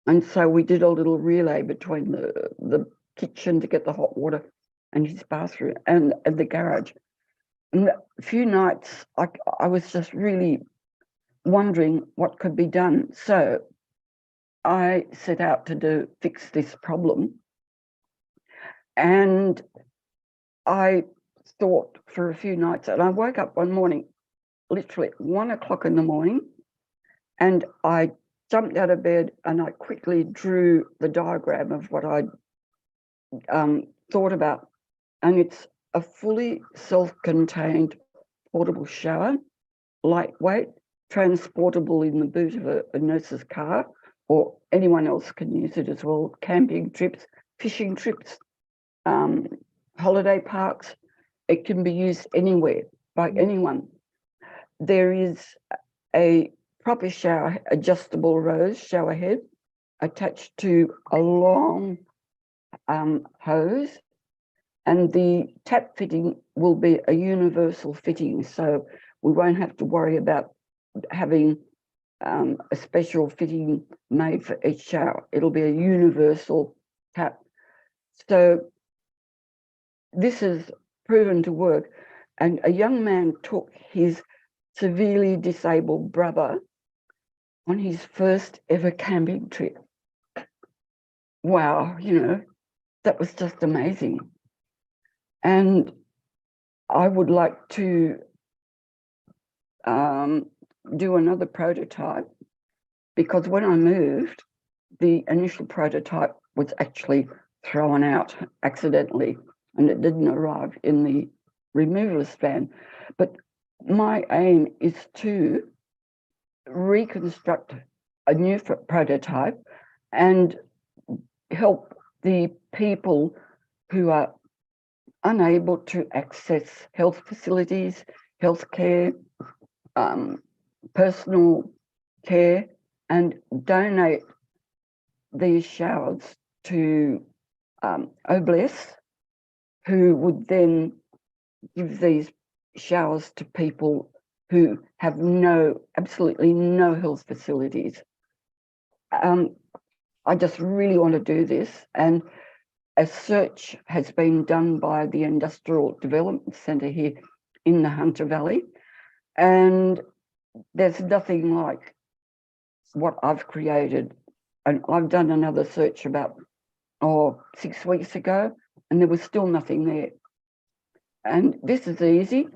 And so we did a little relay between the kitchen to get the hot water and his bathroom and the garage. And a few nights, I was just really wondering what could be done. So I set out to fix this problem. And I thought for a few nights, and I woke up one morning, literally at 1 o'clock in the morning, and I jumped out of bed and I quickly drew the diagram of what I'd thought about. And it's a fully self-contained portable shower, lightweight, transportable in the boot of a nurse's car, or anyone else can use it as well. Camping trips, fishing trips, holiday parks. It can be used anywhere by anyone. There is a proper shower, adjustable rose shower head attached to a long hose, and the tap fitting will be a universal fitting, so we won't have to worry about having a special fitting made for each shower. It'll be a universal tap. So this is proven to work. And a young man took his severely disabled brother on his first ever camping trip. Wow, you know, that was just amazing. And I would like to do another prototype, because when I moved, the initial prototype was actually thrown out accidentally and it didn't arrive in the removalist van. But my aim is to reconstruct a new prototype and help the people who are unable to access health facilities, healthcare, personal care, and donate these showers to Obless, who would then give these showers to people who have absolutely no health facilities. I just really want to do this, and a search has been done by the Industrial Development Centre here in the Hunter Valley, and there's nothing like what I've created. And I've done another search about 6 weeks ago, and there was still nothing there. And this is easy.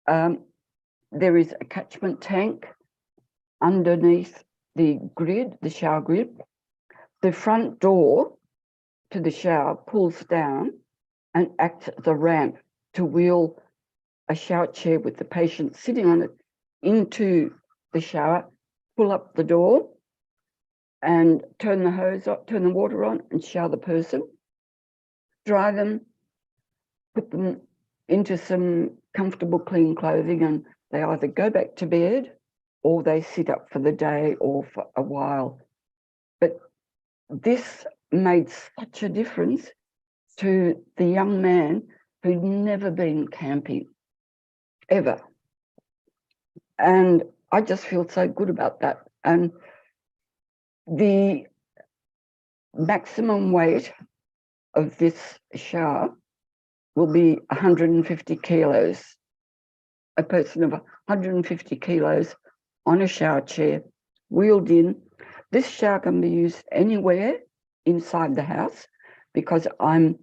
There is a catchment tank underneath the grid, the shower grid. The front door to the shower pulls down and acts as a ramp to wheel a shower chair with the patient sitting on it into the shower, pull up the door and turn the hose on, turn the water on and shower the person, dry them, put them into some comfortable, clean clothing, and they either go back to bed or they sit up for the day or for a while. But this made such a difference to the young man who'd never been camping, ever. And I just feel so good about that. And the maximum weight of this shower will be 150 kilos. A person of 150 kilos on a shower chair, wheeled in. This shower can be used anywhere inside the house, because I'm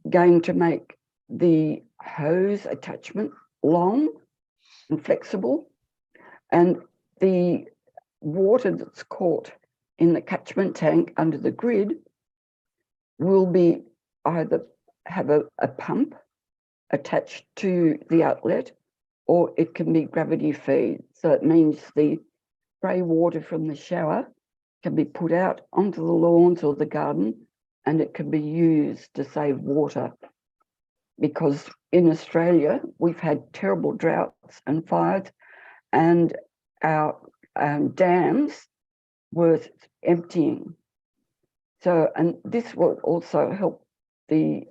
going to make the hose attachment long and flexible, and the water that's caught in the catchment tank under the grid will be either have a pump attached to the outlet, or it can be gravity feed. So it means the spray water from the shower can be put out onto the lawns or the garden, and it can be used to save water. Because in Australia, we've had terrible droughts and fires, and our dams were emptying. So, and this will also help the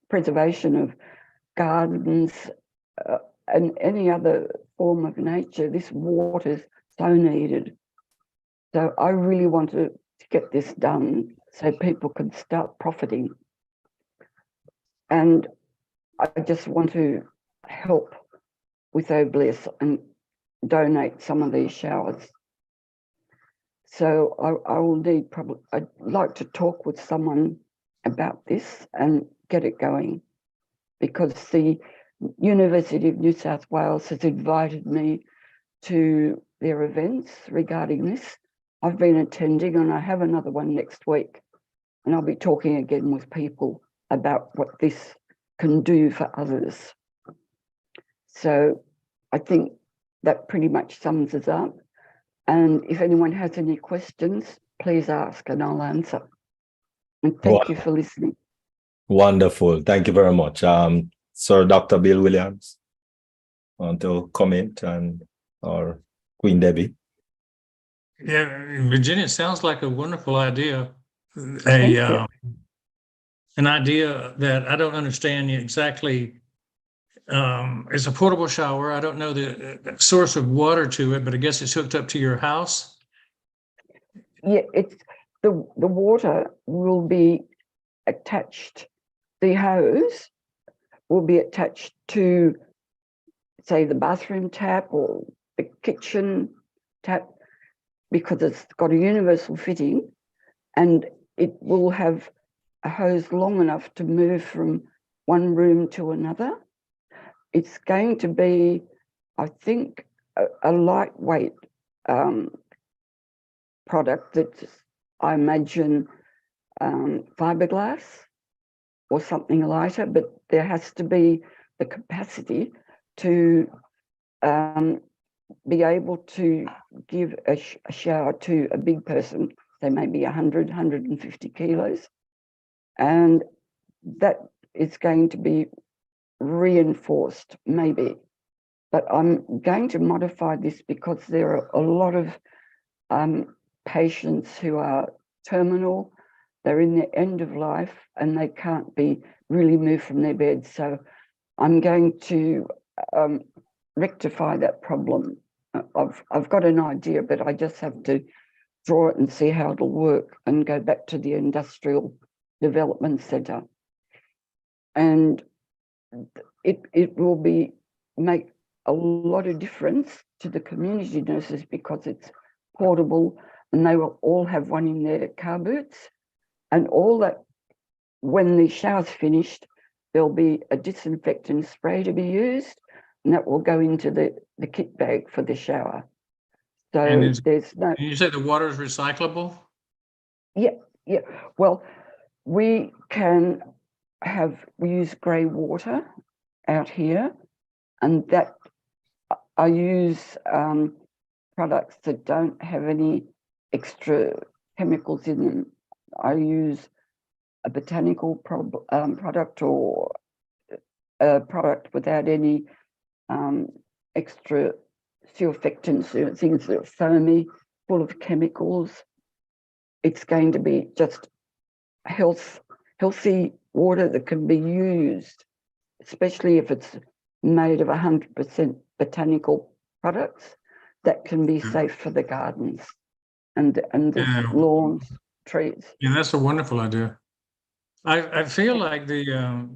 preservation of gardens and any other form of nature, this water is so needed. So I really want to get this done so people can start profiting. And I just want to help with Obliss and donate some of these showers. So I will need probably, I'd like to talk with someone about this and get it going, because the University of New South Wales has invited me to their events regarding this. I've been attending and I have another one next week, and I'll be talking again with people about what this can do for others. So I think that pretty much sums us up. And if anyone has any questions, please ask and I'll answer. And thank you for listening. Wonderful. Thank you very much. Sir Dr. Bill Williams, want to comment, and or Queen Debbie? Yeah, Virginia, sounds like a wonderful idea. An idea that I don't understand exactly. It's a portable shower. I don't know the source of water to it, but I guess it's hooked up to your house. Yeah, it's the water will be attached. The hose will be attached to, say, the bathroom tap or the kitchen tap, because it's got a universal fitting, and it will have a hose long enough to move from one room to another. It's going to be, I think, a lightweight product that's, I imagine, fiberglass or something lighter, but there has to be the capacity to be able to give a shower to a big person, say maybe 100, 150 kilos. And that is going to be reinforced, maybe. But I'm going to modify this because there are a lot of patients who are terminal. They're in the end of life and they can't be really moved from their beds. So I'm going to rectify that problem. I've got an idea, but I just have to draw it and see how it'll work and go back to the Industrial Development Centre. And it will make a lot of difference to the community nurses because it's portable and they will all have one in their car boots, and all that. When the shower's finished, there'll be a disinfectant spray to be used, and that will go into the kit bag for the shower. So there's no. You say the water is recyclable? Yeah. Well, we use grey water out here, and that I use products that don't have any extra chemicals in them. I use a botanical product or a product without any extra surfactants, things that are foamy, full of chemicals. It's going to be just healthy water that can be used, especially if it's made of 100% botanical products that can be safe for the gardens and the lawns, trees. Yeah, that's a wonderful idea. I feel like the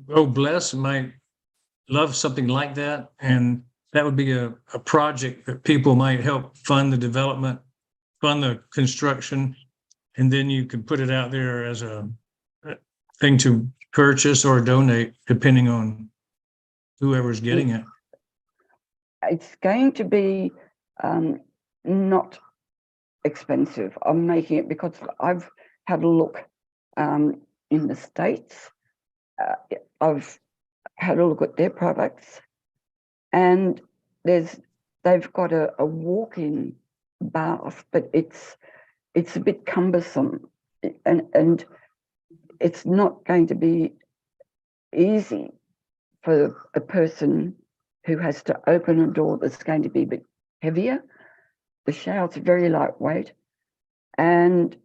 Obliss might love something like that, and that would be a project that people might help fund the development, fund the construction, and then you can put it out there as a thing to purchase or donate, depending on whoever's getting it. It's going to be not expensive. I'm making it because I've had a look in the States. I've had a look at their products, and they've got a walk-in bath, but it's a bit cumbersome, and it's not going to be easy for a person who has to open a door that's going to be a bit heavier. The shower's very lightweight, and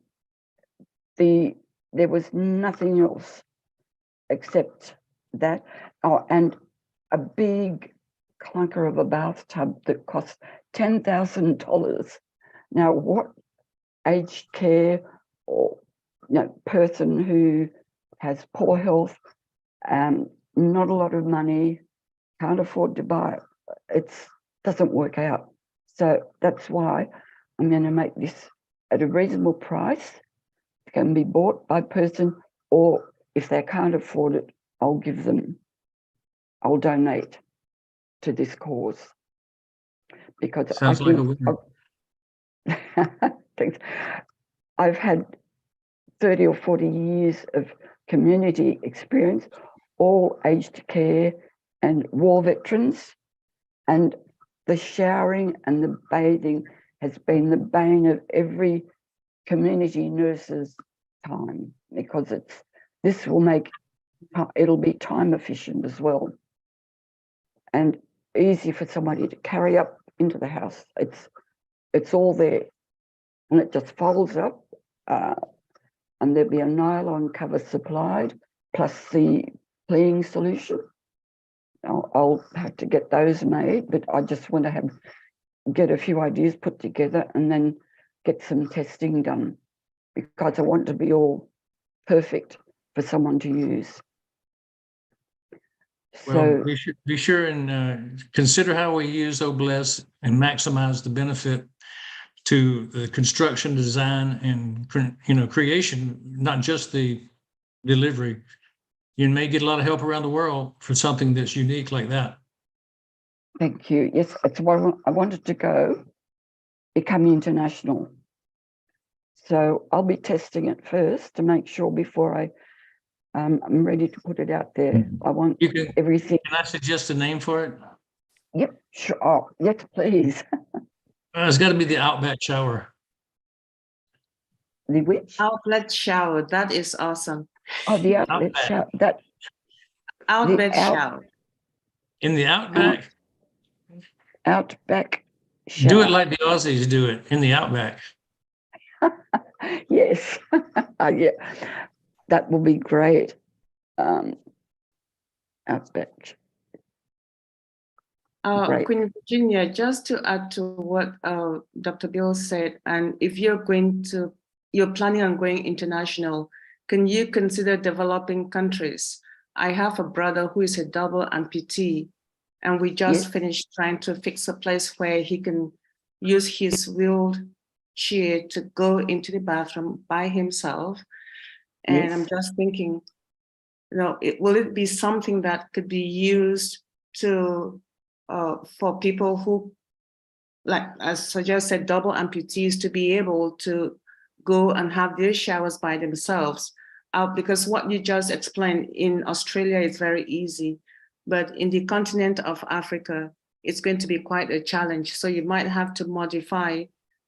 there was nothing else accept that. Oh, and a big clunker of a bathtub that costs $10,000. Now, what aged care or person who has poor health, not a lot of money, can't afford to buy it, doesn't work out. So that's why I'm going to make this at a reasonable price. It can be bought by person, or if they can't afford it, I'll donate to this cause. Because Sounds like a winner. Thanks. I've had 30 or 40 years of community experience, all aged care and war veterans, and the showering and the bathing has been the bane of every community nurse's time, because this will make, it'll be time efficient as well, and easy for somebody to carry up into the house. It's all there, and it just folds up, and there'll be a nylon cover supplied, plus the cleaning solution. I'll have to get those made, but I just want to get a few ideas put together and then get some testing done, because I want to be all perfect for someone to use. Well, So be sure and consider how we use OBLES and maximize the benefit to the construction, design, and creation, not just the delivery. You may get a lot of help around the world for something that's unique like that. thank you. Yes, it's what I wanted to go, become international. So I'll be testing it first to make sure before I'm ready to put it out there. I want everything. Can I suggest a name for it? Yep, sure. Oh, yes, please. It's got to be the Outback Shower. The which? Outlet shower. That is awesome. Oh, the outlet shower. That Outlet shower. In the Outback? Outback shower. Do it like the Aussies do it, in the Outback. Yes. Yeah, that will be great. Outback. Great. Queen Virginia, just to add to what Dr. Bill said, and if you're planning on going international, can you consider developing countries? I have a brother who is a double amputee, and we just finished trying to fix a place where he can use his wheelchair to go into the bathroom by himself. And I'm just thinking, will it be something that could be used to for people who, like as Sajja said, double amputees, to be able to go and have their showers by themselves? Because what you just explained in Australia is very easy, but in the continent of Africa, it's going to be quite a challenge. So you might have to modify,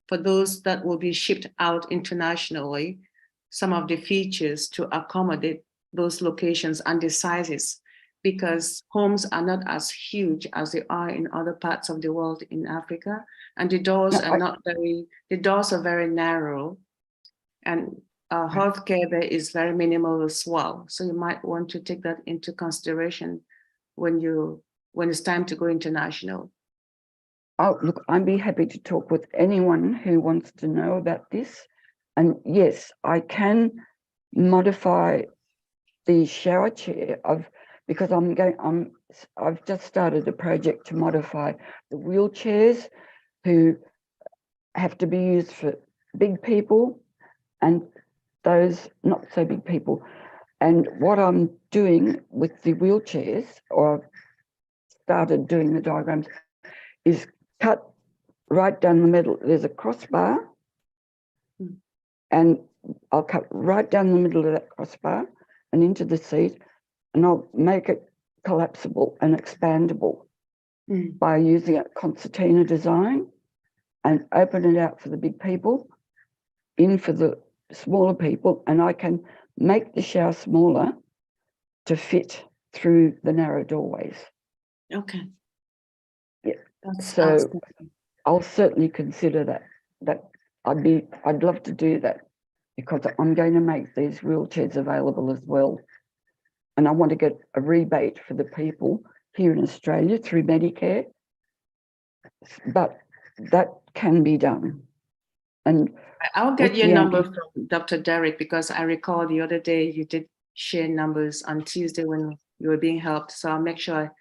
for those that will be shipped out internationally, some of the features to accommodate those locations and the sizes, because homes are not as huge as they are in other parts of the world in Africa, and the doors are very narrow, and healthcare there is very minimal as well. So you might want to take that into consideration when it's time to go international. Oh, look, I'd be happy to talk with anyone who wants to know about this. And yes, I can modify the shower chair because I've just started a project to modify the wheelchairs who have to be used for big people and those not so big people. And what I'm doing with the wheelchairs, or I've started doing the diagrams, is cut right down the middle. There's a crossbar, and I'll cut right down the middle of that crossbar and into the seat, and I'll make it collapsible and expandable by using a concertina design, and open it out for the big people, in for the smaller people, and I can make the shower smaller to fit through the narrow doorways. Okay. Yeah. That's I'll certainly consider that. I'd love to do that, because I'm going to make these wheelchairs available as well. and I want to get a rebate for the people here in Australia through Medicare, but that can be done. And I'll get with your the number anti- from Dr. Derek, because I recall the other day you did share numbers on Tuesday when you were being helped. So I'll make sure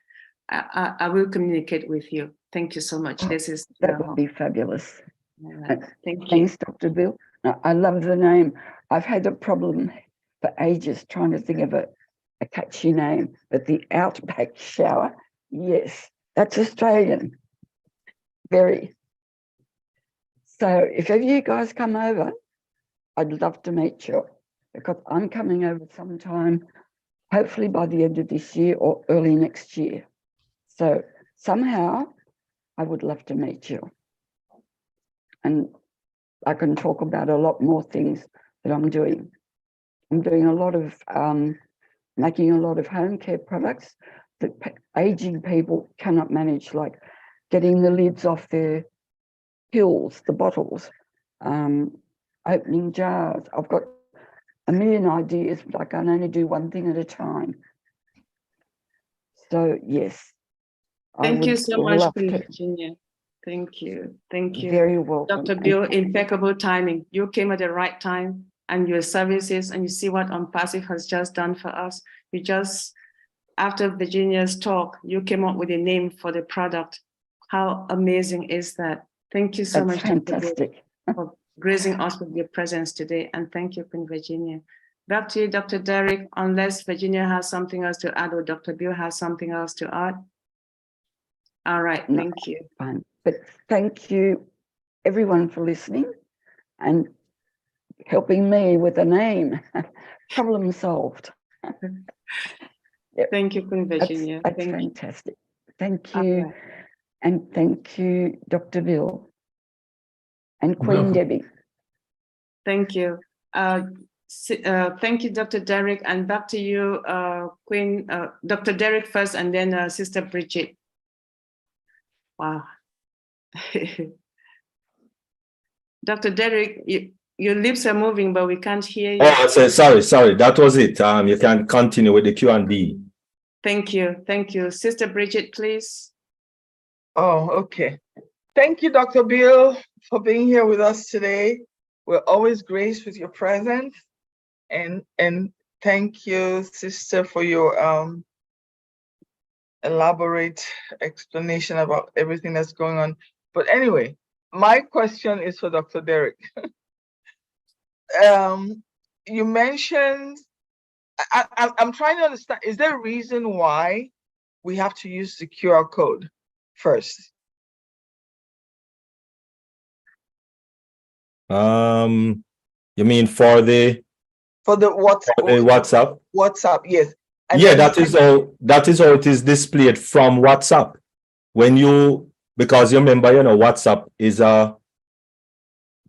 I will communicate with you. Thank you so much. This is that would be fabulous. thank you. Thanks, Dr. Bill. I love the name. I've had a problem for ages trying to think of a catchy name, but the Outback Shower, yes, that's Australian. Very. So if ever you guys come over, I'd love to meet you, because I'm coming over sometime, hopefully by the end of this year or early next year. So somehow I would love to meet you. And I can talk about a lot more things that I'm doing. I'm doing a lot of, making a lot of home care products that aging people cannot manage, like getting the lids off their pills, the bottles, opening jars. I've got a million ideas, but I can only do one thing at a time. So yes. Thank you so much, Virginia. Thank you. Thank you. Very welcome. Dr. Bill, impeccable timing. You came at the right time, and your services, and you see what ONPASSIVE has just done for us. You just, after Virginia's talk, you came up with a name for the product. How amazing is that? Thank you so much, fantastic, for gracing us with your presence today. And thank you, Queen Virginia. Back to you, Dr. Derek, unless Virginia has something else to add or Dr. Bill has something else to add. All right, thank you. Fine. But thank you, everyone, for listening and helping me with a name. Problem solved. Yep. Thank you, Queen Virginia. That's fantastic. Thank you. Right. And thank you, Dr. Bill and Queen Debbie. Thank you. Thank you, Dr. Derek. And back to you, Queen, Dr. Derek first, and then Sister Bridget. Wow. Dr. Derek, your lips are moving, but we can't hear you. Oh, sorry. That was it. You can continue with the Q&D. Thank you. Thank you. Sister Bridget, please. Oh, okay. Thank you, Dr. Bill, for being here with us today. We're always graced with your presence. And thank you, Sister, for your elaborate explanation about everything that's going on. But anyway, my question is for Dr. Derek. You mentioned, I'm trying to understand, is there a reason why we have to use the QR code first? You mean for the WhatsApp? WhatsApp, yes. And yeah, that is how it is displayed from WhatsApp. Because you remember, WhatsApp is a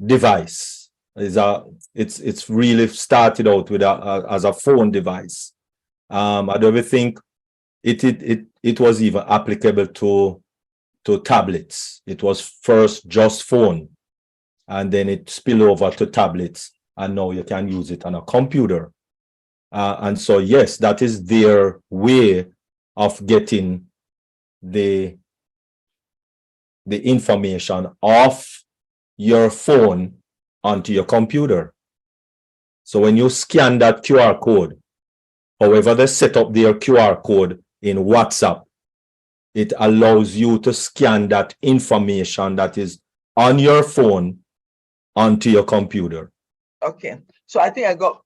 device. It's really started out with as a phone device. I don't think it was even applicable to tablets. It was first just phone, and then it spilled over to tablets, and now you can use it on a computer. And so, yes, that is their way of getting the information off your phone onto your computer. So when you scan that QR code, however they set up their QR code in WhatsApp, it allows you to scan that information that is on your phone onto your computer. Okay. So I think I got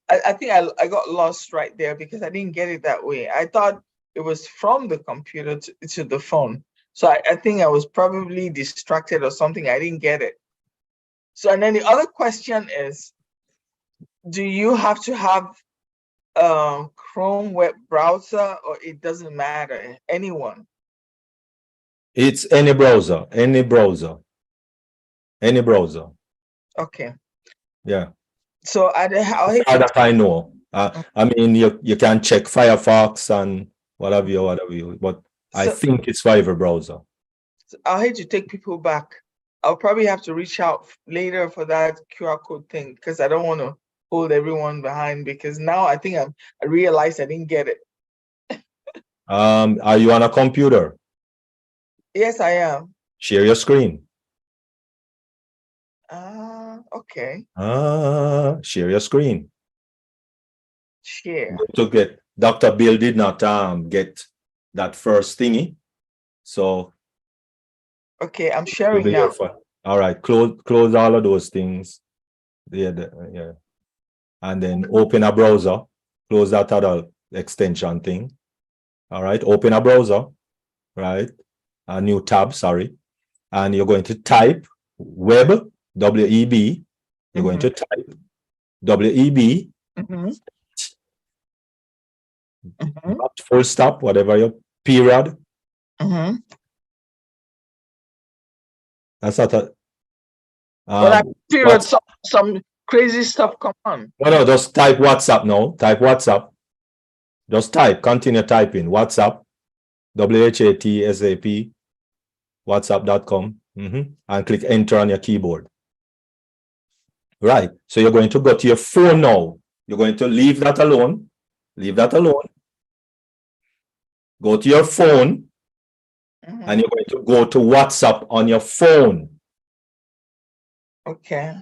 lost right there because I didn't get it that way. I thought it was from the computer to the phone. So I think I was probably distracted or something. I didn't get it. So, and then the other question is, do you have to have Chrome web browser, or it doesn't matter, anyone? It's any browser. Okay. Yeah. So how that I know. I mean, you can check Firefox and whatever, but I think it's Fiverr browser. So I'll hate to take people back. I'll probably have to reach out later for that QR code thing because I don't want to hold everyone behind, because now I think I realized I didn't get it. Are you on a computer? Yes, I am. Share your screen. Okay. Share your screen. Share. To get Dr. Bill did not get that first thingy. So Okay, I'm we'll sharing be now. here for, all right, close all of those things. Yeah, yeah. And then open a browser, close that other extension thing. All right, open a browser, right? A new tab, sorry. And you're going to type web, W-E-B. You're going to type W-E-B, not full stop, whatever your period. That's not a. When I period, What's- some crazy stuff come on. No, just type WhatsApp now. Type WhatsApp. Just type, continue typing. WhatsApp, WHATSAP, WhatsApp.com, and click enter on your keyboard. Right. So you're going to go to your phone now. You're going to leave that alone. Leave that alone. Go to your phone, and you're going to go to WhatsApp on your phone. Okay.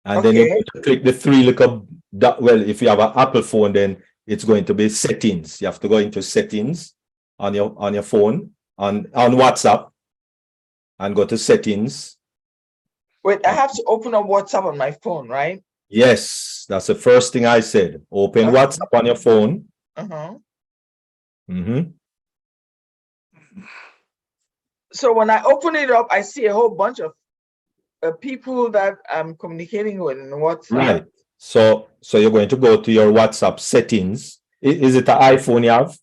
And then you're going to click the three little dot. Well, if you have an Apple phone, then it's going to be settings. You have to go into settings on your phone on WhatsApp and go to settings. Wait, I have to open up WhatsApp on my phone, right? Yes, that's the first thing I said. Open WhatsApp on your phone. So when I open it up, I see a whole bunch of people that I'm communicating with in WhatsApp. Right. So you're going to go to your WhatsApp settings. Is it an iPhone you have?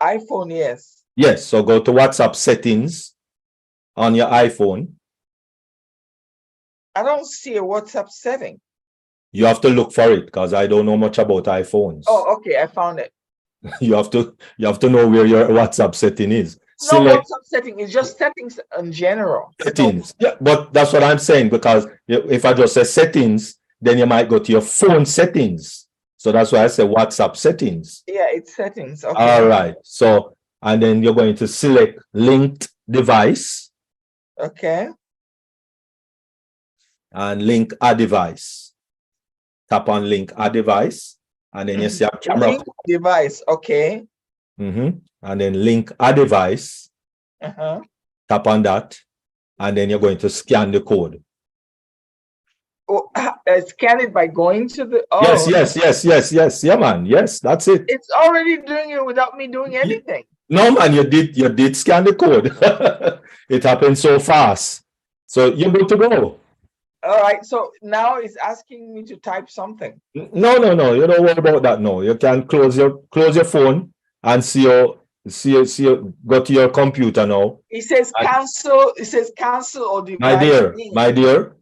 iPhone, yes. Yes. So go to WhatsApp settings on your iPhone. I don't see a WhatsApp setting. You have to look for it because I don't know much about iPhones. Oh, okay, I found it. You have to know where your WhatsApp setting is. No WhatsApp setting, it's just settings in general. Settings. Yeah, but that's what I'm saying, because if I just say settings, then you might go to your phone settings. So that's why I say WhatsApp settings. Yeah, it's settings. Okay. All right. So, and then you're going to select linked device. Okay. And link a device. Tap on link a device. And then you see a camera. Link device. Okay. And then link a device. Tap on that. And then you're going to scan the code. Oh, scan it by going to the. Oh. Yes. Yeah, man. Yes, that's it. It's already doing it without me doing anything. No, man, you did scan the code. It happened so fast. So you're good to go. All right. So now it's asking me to type something. No. You don't worry about that. No, you can close your phone and see your go to your computer now. It says cancel. It says cancel or device. My dear,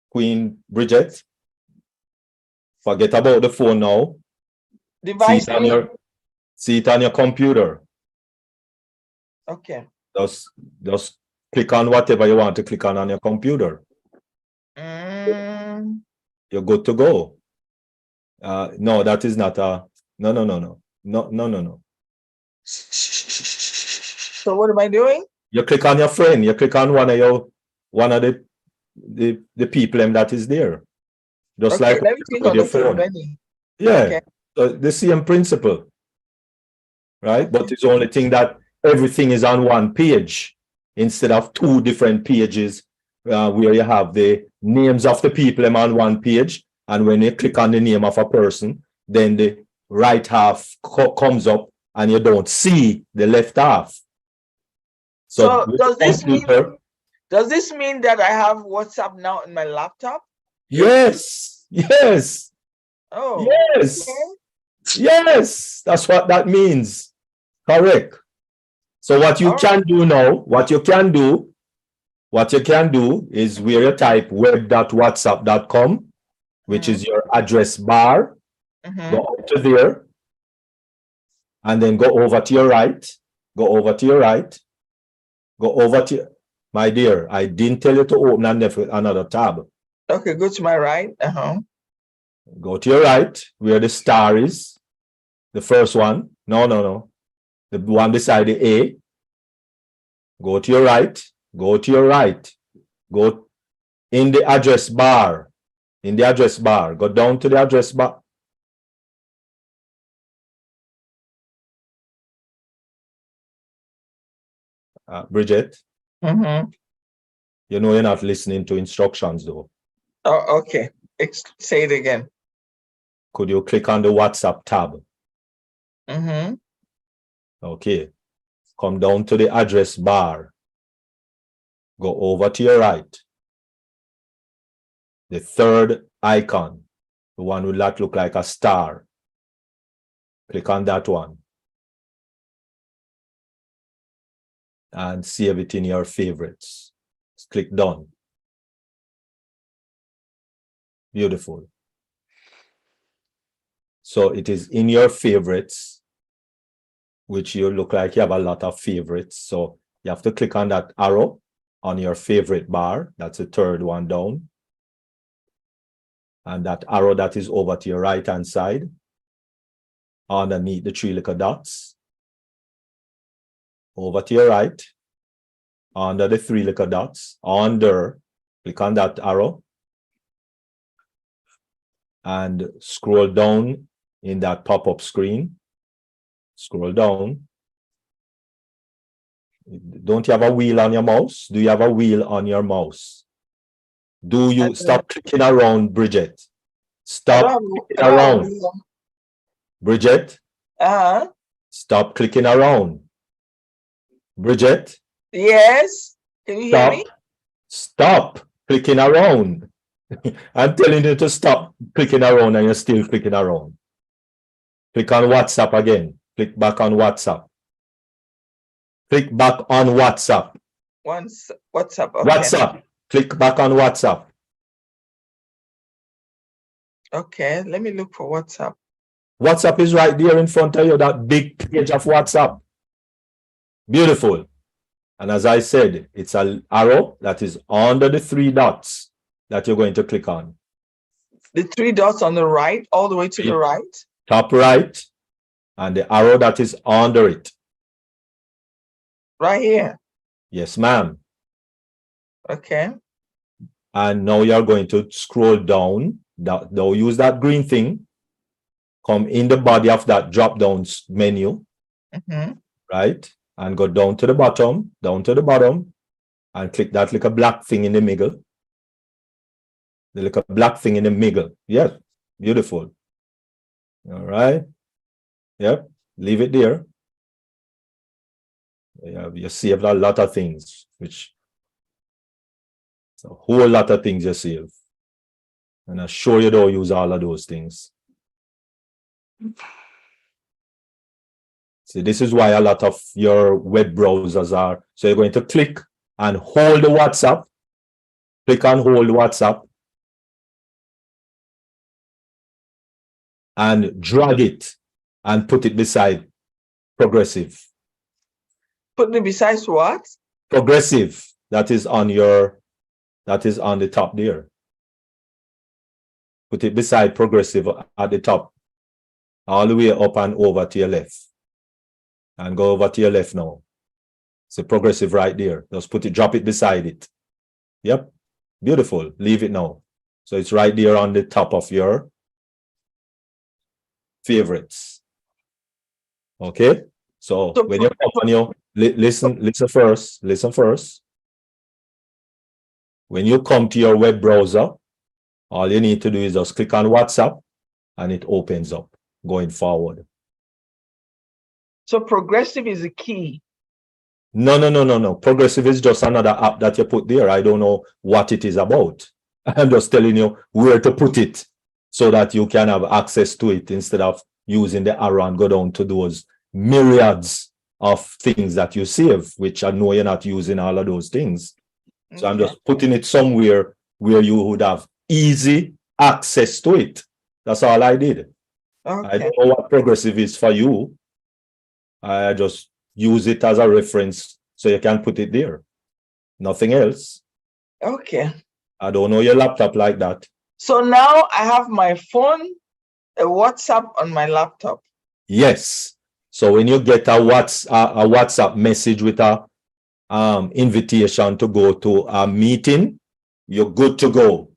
Queen Bridget. Forget about the phone now. Device. See it on your computer. Okay. Just click on whatever you want to click on your computer. You're good to go. No, that is not a no. So what am I doing? You click on your friend. You click on one of the people that is there. Just okay, like let me click on your the phone. phone. Yeah, okay. So the same principle, right? But it's the only thing that everything is on one page instead of two different pages, where you have the names of the people on one page, and when you click on the name of a person, then the right half comes up and you don't see the left half. So does this mean that I have WhatsApp now in my laptop? Yes. Oh. Yes. Okay. Yes. That's what that means. Correct. So what you can do now, what you can do is where you type web.whatsapp.com, which is your address bar. Go up to there, and then go over to your right. My dear, I didn't tell you to open another tab. Okay, go to my right. Go to your right where the star is. The first one. No. The one beside the A. Go to your right. Go to your right. Go in the address bar. In the address bar. Go down to the address bar. Bridget, Mm-hmm. you know you're not listening to instructions though. Oh, okay. Say it again. Could you click on the WhatsApp tab? Mm-hmm. Okay. Come down to the address bar. Go over to your right. The third icon, the one with that look like a star. Click on that one. And save it in your favorites. Click done. Beautiful. So it is in your favorites, which you look like you have a lot of favorites. So you have to click on that arrow on your favorite bar. That's the third one down. And that arrow that is over to your right hand side, underneath the three little dots. Over to your right, under the three little dots, under, click on that arrow. And scroll down in that pop-up screen. Scroll down. Don't you have a wheel on your mouse? Do you have a wheel on your mouse? Do you stop clicking around, Bridget? Stop clicking around. Bridget? Stop clicking around. Bridget? Yes. Can you hear me? Stop clicking around. I'm telling you to stop clicking around and you're still clicking around. Click on WhatsApp again. Click back on WhatsApp. Click back on WhatsApp. WhatsApp. Okay. WhatsApp. Click back on WhatsApp. Okay, let me look for WhatsApp. WhatsApp is right there in front of you, that big page of WhatsApp. Beautiful. And as I said, it's an arrow that is under the three dots that you're going to click on. The three dots on the right, all the way to the right? Top right, and the arrow that is under it. Right here? Yes, ma'am. Okay. And now you're going to scroll down. Now use that green thing. Come in the body of that drop-down menu. Mm-hmm. Right? And go down to the bottom, and click that little black thing in the middle. The little black thing in the middle. Yes, beautiful. All right. Yep, leave it there. You saved a lot of things, which it's a whole lot of things you save. And I'm sure you don't use all of those things. See, this is why a lot of your web browsers are. So you're going to click and hold the WhatsApp. Click and hold WhatsApp. And drag it and put it beside Progressive. Put it beside what? Progressive. That is on the top there. Put it beside Progressive at the top. All the way up and over to your left. And go over to your left now. It's a Progressive right there. Just drop it beside it. Yep. Beautiful. Leave it now. So it's right there on the top of your favorites. Okay. So when you come on your listen first. When you come to your web browser, all you need to do is just click on WhatsApp and it opens up going forward. So Progressive is the key. No. Progressive is just another app that you put there. I don't know what it is about. I'm just telling you where to put it so that you can have access to it instead of using the arrow and go down to those myriads of things that you save, which I know you're not using all of those things. So I'm just putting it somewhere where you would have easy access to it. That's all I did. Okay. I don't know what Progressive is for you. I just use it as a reference so you can put it there. Nothing else. Okay. I don't know your laptop like that. So now I have my phone, a WhatsApp on my laptop. Yes. So when you get a WhatsApp message with a invitation to go to a meeting, you're good to go.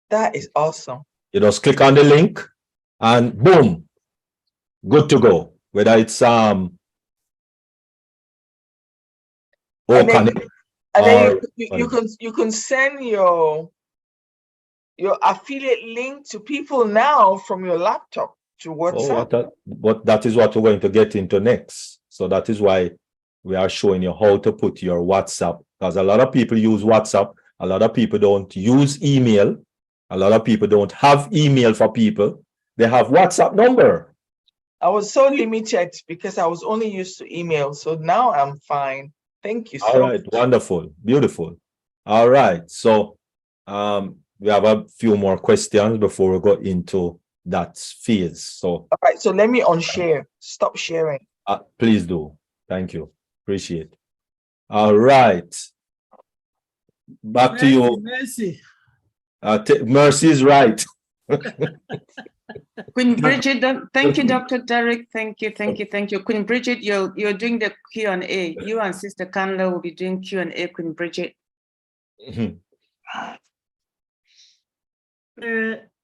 That is awesome. You just click on the link and boom, good to go. Whether it's And then you can send your affiliate link to people now from your laptop to WhatsApp. But that is what we're going to get into next. So that is why we are showing you how to put your WhatsApp, because a lot of people use WhatsApp. A lot of people don't use email. A lot of people don't have email for people. They have WhatsApp number. I was so limited because I was only used to email. So now I'm fine. Thank you so All right, much. wonderful, beautiful. All right, so we have a few more questions before we go into that phase. So all right, so let me unshare. Stop sharing. Please do. Thank you. Appreciate. All right. Back to you. Mercy. Mercy is right. Queen Bridget, thank you, Dr. Derek. Thank you. Queen Bridget, you're doing the Q&A. You and Sister Kanla will be doing Q&A, Queen Bridget.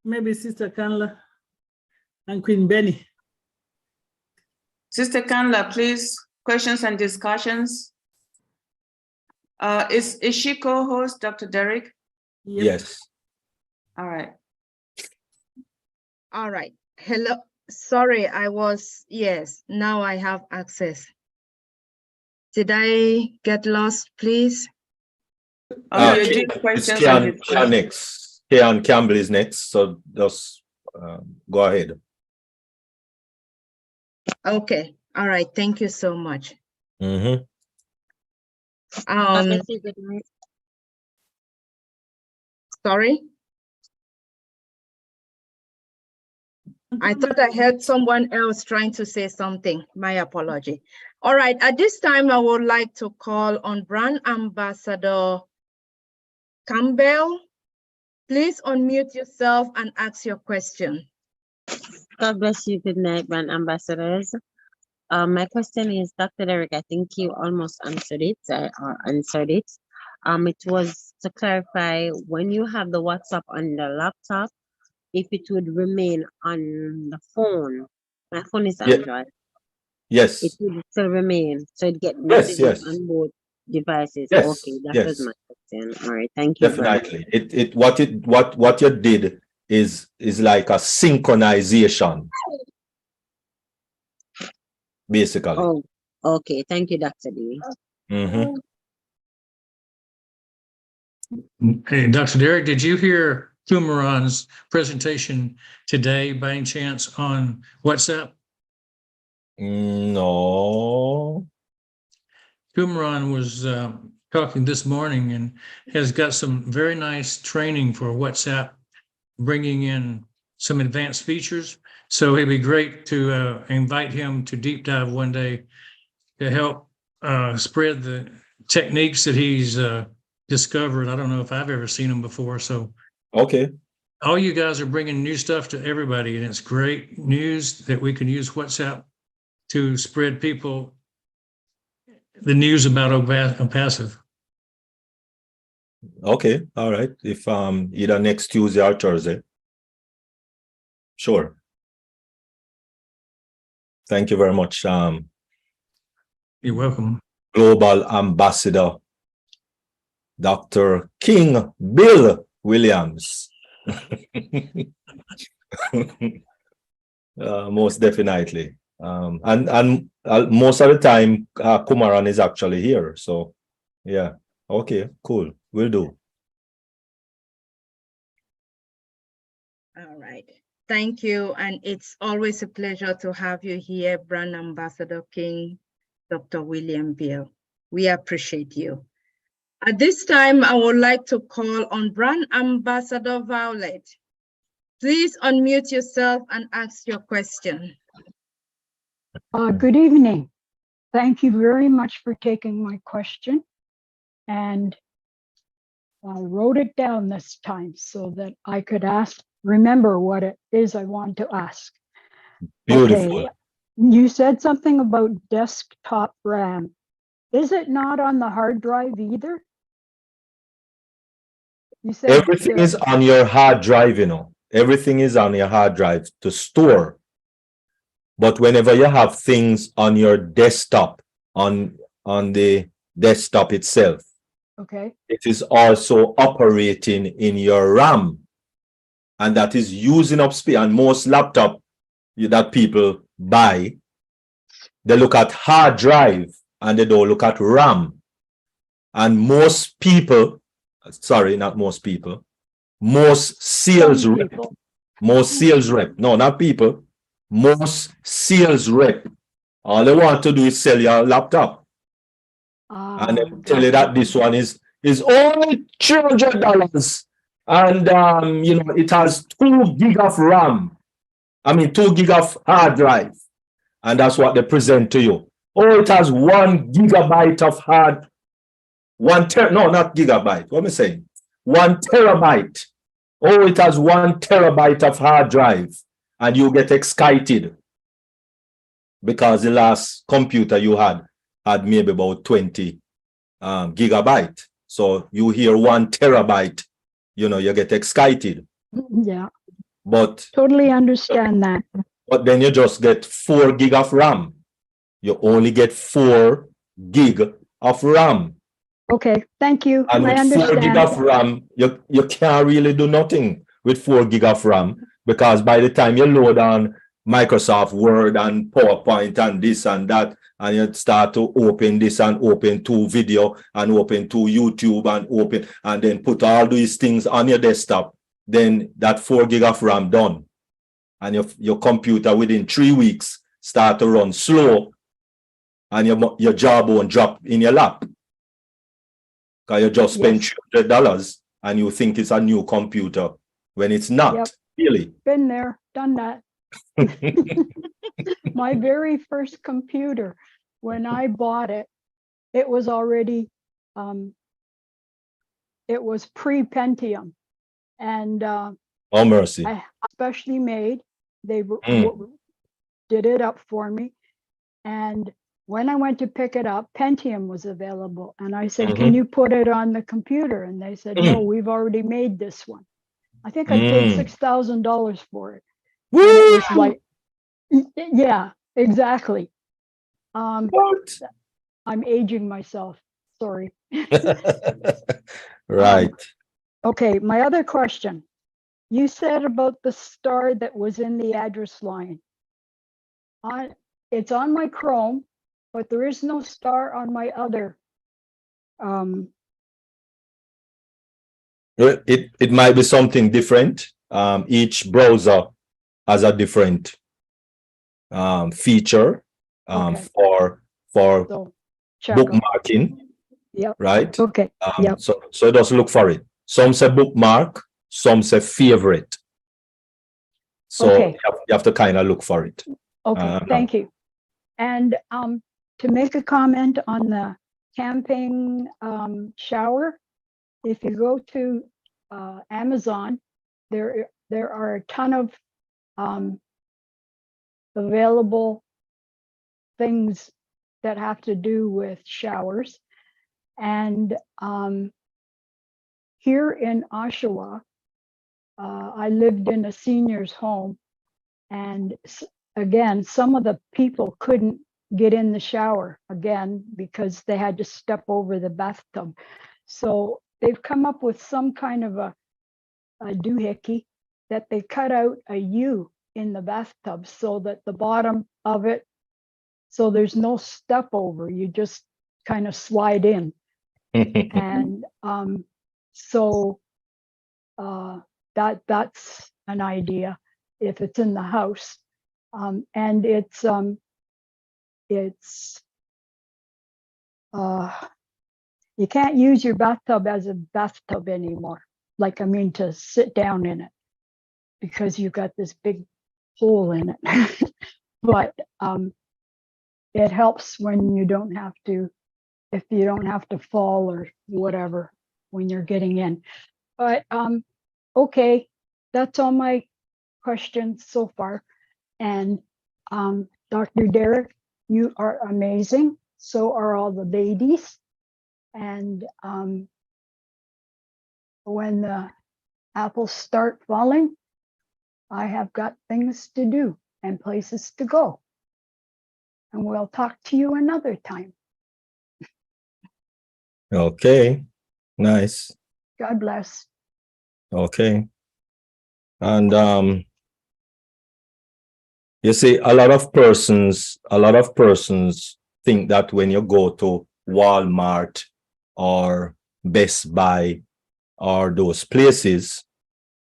Maybe Sister Kanla and Queen Benny. Sister Kanla, please, questions and discussions. Is she co-host, Dr. Derek? Yes. All right. All right. Hello. Sorry, yes, now I have access. Did I get lost, please? You're doing questions and discussions. Next. Kean Campbell is next, so just go ahead. Okay. All right. Thank you so much. Sorry. I thought I heard someone else trying to say something. My apology. All right. At this time, I would like to call on Brand Ambassador Campbell. Please unmute yourself and ask your question. God bless you. Good night, Brand Ambassadors. My question is, Dr. Derek, I think you almost answered it. It was to clarify, when you have the WhatsApp on the laptop, if it would remain on the phone. My phone is Android. Yes. It would still remain. So it get messages on both devices. Yes. Okay, that was my question. All right, thank you. Definitely. What you did is like a synchronization. Basically. Oh, okay. Thank you, Dr. D. Okay, Dr. Derek, did you hear Kumaran's presentation today by any chance on WhatsApp? No. Kumaran was talking this morning and has got some very nice training for WhatsApp, bringing in some advanced features. So it'd be great to invite him to deep dive one day to help spread the techniques that he's discovered. I don't know if I've ever seen them before. So okay, all you guys are bringing new stuff to everybody, and it's great news that we can use WhatsApp to spread people the news about ONPASSIVE. Okay, all right. If either next Tuesday or Thursday. Sure. Thank you very much. You're welcome. Global Ambassador, Dr. King Bill Williams. Most definitely. And most of the time, Kumaran is actually here. So, yeah. Okay, cool. Will do. All right. Thank you. And it's always a pleasure to have you here, Brand Ambassador King, Dr. William Bill. We appreciate you. At this time, I would like to call on Brand Ambassador Violet. Please unmute yourself and ask your question. Good evening. Thank you very much for taking my question. And I wrote it down this time so that I could remember what it is I want to ask. Beautiful. Okay. You said something about desktop RAM. Is it not on the hard drive either? You said Everything is on your hard drive, you know. Everything is on your hard drive to store. But whenever you have things on your desktop, on the desktop itself, okay. it is also operating in your RAM. And that is using up space. And most laptop that people buy, they look at hard drive and they don't look at RAM. And most people, sorry, not most people, most sales rep, no, not people, most sales rep, all they want to do is sell your laptop. And they tell you that this one is only $300. And you know, it has 2 gig of RAM. I mean 2 gig of hard drive. And that's what they present to you. Oh, it has 1 gigabyte of hard, no, not gigabyte. What am I saying? 1 terabyte. Oh, it has 1 terabyte of hard drive. And you get excited because the last computer you had maybe about 20 gigabyte. So you hear 1 terabyte, you know, you get excited. Yeah. But totally understand that. But then you just get 4 gig of RAM. You only get 4 gig of RAM. Okay, thank you. And I with 4 gig understand. of RAM, you can't really do nothing with 4 gig of RAM, because by the time you load on Microsoft Word and PowerPoint and this and that, and you start to open this and open to video and open to YouTube and open and then put all these things on your desktop, then that 4 gig of RAM done. And your computer within 3 weeks start to run slow, and your job won't drop in your lap. Because you just spent $300 and you think it's a new computer when it's not, really. Been there, done that. My very first computer, when I bought it, it was already, it was pre-Pentium. And oh, mercy. I specially made, they did it up for me. And when I went to pick it up, Pentium was available. And I said, can you put it on the computer? And they said, no, we've already made this one. I think I paid $6,000 for it. And it was like, yeah, exactly. I'm aging myself. Sorry. Right. Okay, my other question. You said about the star that was in the address line. It's on my Chrome, but there is no star on my other. It might be something different. Each browser has a different feature for bookmarking. Yep. Right. Okay. So just look for it. Some say bookmark, some say favorite. So you have to kind of look for it. Okay, thank you. And to make a comment on the camping shower, if you go to Amazon, there are a ton of available things that have to do with showers. And here in Oshawa, I lived in a senior's home, and again, some of the people couldn't get in the shower again because they had to step over the bathtub. So they've come up with some kind of a doohickey that they cut out a U in the bathtub so that the bottom of it, so there's no step over, you just kind of slide in. And so that's an idea if it's in the house. And it's you can't use your bathtub as a bathtub anymore. Like, I mean, to sit down in it because you've got this big hole in it. But it helps when you don't have to, if you don't have to fall or whatever when you're getting in. But okay, that's all my questions so far. And Dr. Derek, you are amazing. So are all the ladies. And when the apples start falling, I have got things to do and places to go. And we'll talk to you another time. Okay, nice. God bless. Okay. And you see, a lot of persons think that when you go to Walmart or Best Buy or those places,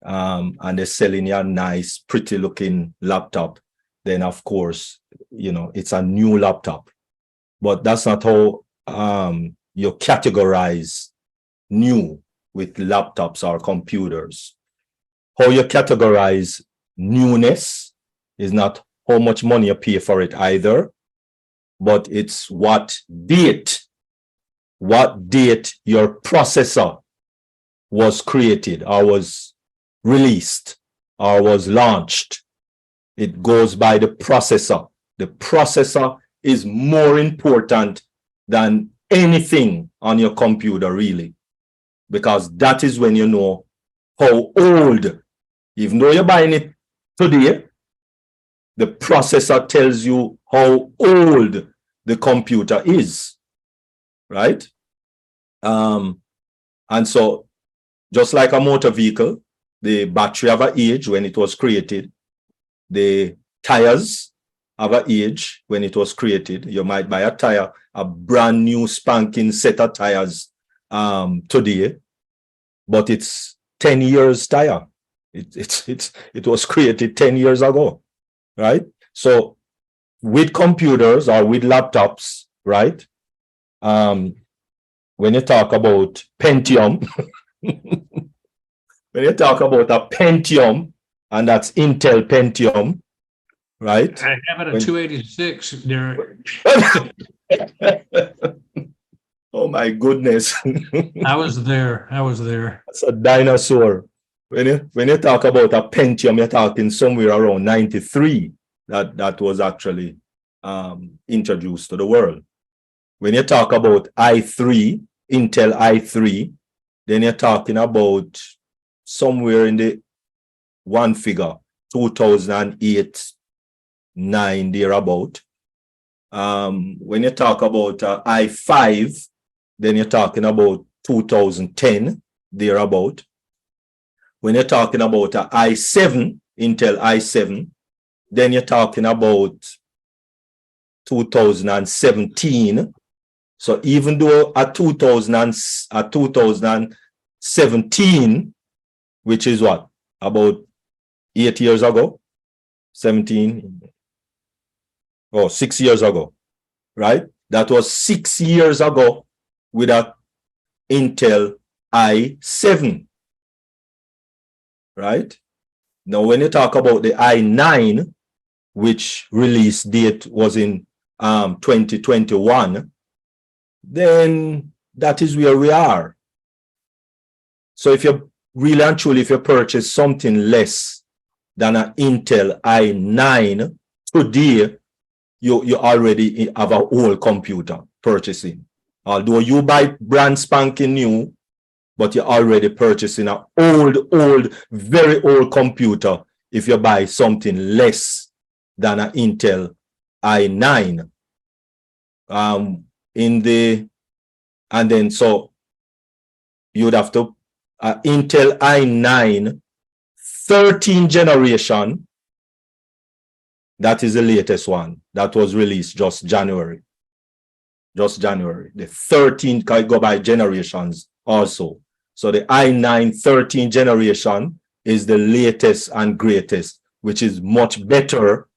and they're selling you a nice, pretty looking laptop, then of course, you know, it's a new laptop. But that's not how you categorize new with laptops or computers. How you categorize newness is not how much money you pay for it either, but it's what date your processor was created or was released or was launched. It goes by the processor. The processor is more important than anything on your computer, really, because that is when you know how old, even though you're buying it today, the processor tells you how old the computer is, right? And so just like a motor vehicle, the battery have an age when it was created. The tires have an age when it was created. You might buy a brand new spanking set of tires today, but it's 10 years tire. It was created 10 years ago, right? So with computers or with laptops, right? When you talk about Pentium, when you talk about a Pentium, and that's Intel Pentium, right? I have it at 286, Derek. Oh my goodness. I was there. That's a dinosaur. When you talk about a Pentium, you're talking somewhere around 93 that was actually introduced to the world. When you talk about i3, Intel i3, then you're talking about somewhere in the one figure, 2008, 9 thereabout. When you talk about i5, then you're talking about 2010 thereabout. When you're talking about i7, Intel i7, then you're talking about 2017. So even though a 2017, which is what, about 8 years ago, 17, or 6 years ago, right? That was 6 years ago with a Intel i7, right? Now, when you talk about the i9, which release date was in 2021, then that is where we are. So if you really and truly, if you purchase something less than an Intel i9 today, you already have a old computer purchasing. Although you buy brand spanking new, but you're already purchasing an old, very old computer if you buy something less than an Intel i9. And then so you would have to Intel i9 13 generation. That is the latest one that was released just January. The 13 can go by generations also. So the i9 13 generation is the latest and greatest, which is much better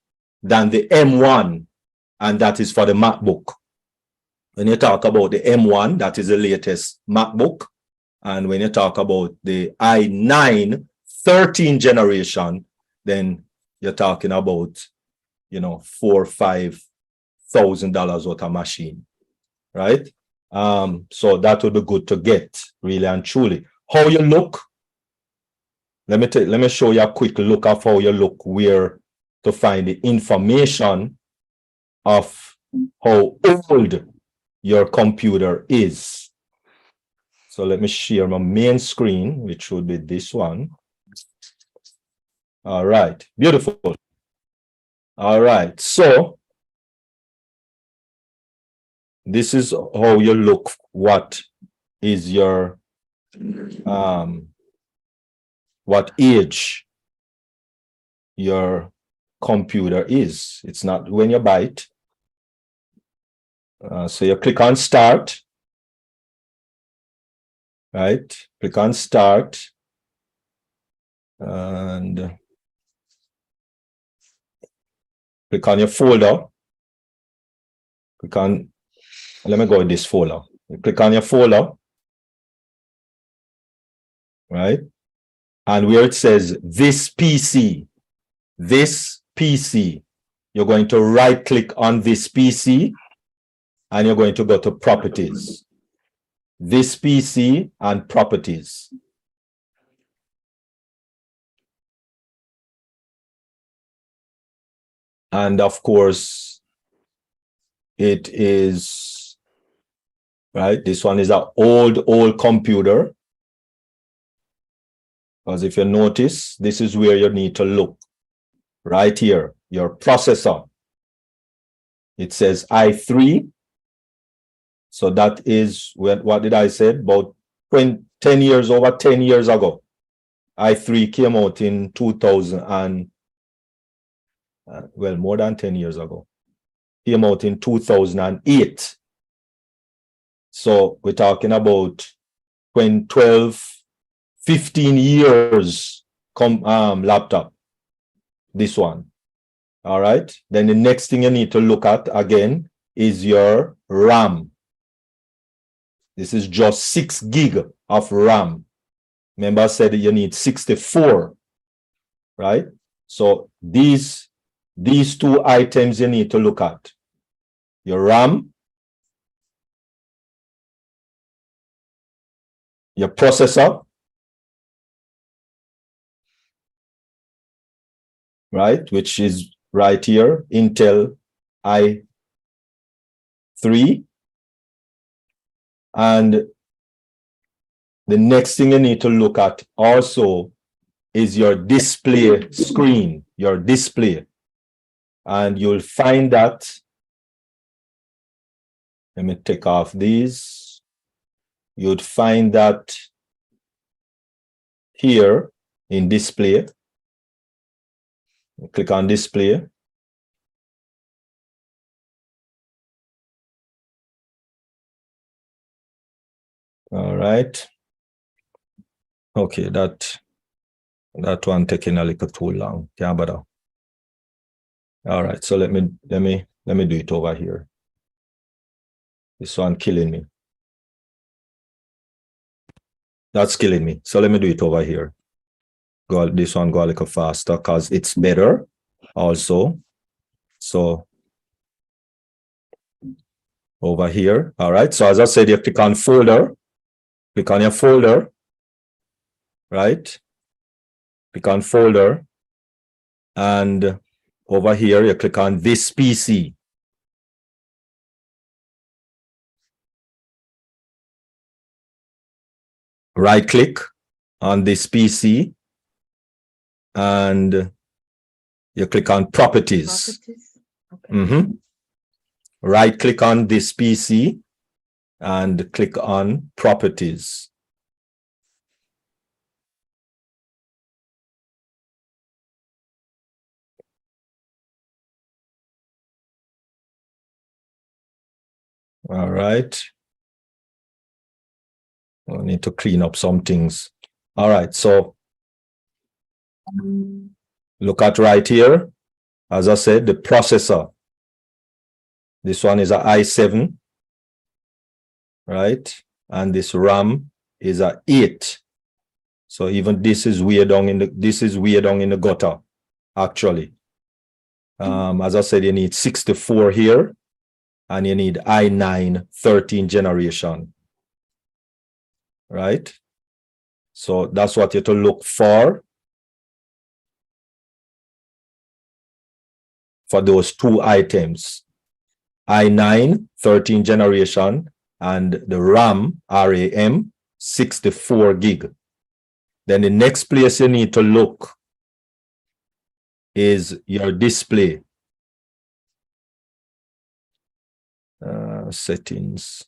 than the M1, and that is for the MacBook. When you talk about the M1, that is the latest MacBook. And when you talk about the i9 13 generation, then you're talking about, you know, $4,000 or $5,000 worth of machine, right? So that would be good to get, really and truly. How you look? Let me show you a quick look of how you look where to find the information of how old your computer is. So let me share my main screen, which would be this one. All right, beautiful. All right, so this is how you look. What is your what age your computer is. It's not when you buy it. So you click on start, right? Click on start and click on your folder. Click on, let me go in this folder. You click on your folder, right? And where it says this PC, you're going to right click on this PC and you're going to go to properties. This PC and properties. And of course, it is, right? This one is an old computer. Because if you notice, this is where you need to look. Right here, your processor. It says i3. So that is, what did I say? About 10 years, over 10 years ago. i3 came out in 2000 and, well, more than 10 years ago. Came out in 2008. So we're talking about 12, 15 years laptop. This one. All right. Then the next thing you need to look at again is your RAM. This is just 6 gig of RAM. Remember I said you need 64, right? So these two items you need to look at. Your RAM, your processor, right? Which is right here, Intel i3. And the next thing you need to look at also is your display screen, your display. And you'll find that, let me take off these. You'd find that here in display. Click on display. All right. Okay, that one taking a little too long. Can't bother. All right, so let me do it over here. This one killing me. That's killing me. So let me do it over here. This one go a little faster because it's better also. So over here. All right. So as I said, you click on folder. Click on your folder. Right. Click on folder. And over here, you click on this PC. Right click on this PC and you click on properties. Okay. Right click on this PC and click on properties. All right. I need to clean up some things. All right, so look at right here. As I said, the processor. This one is a i7, right? And this RAM is a 8. So even this is way down in the gutter, actually. As I said, you need 64 here, and you need i9 13 generation. Right? So that's what you have to look for. for those two items, i9 13th generation and the RAM 64 gig. Then the next place you need to look is your display. Settings.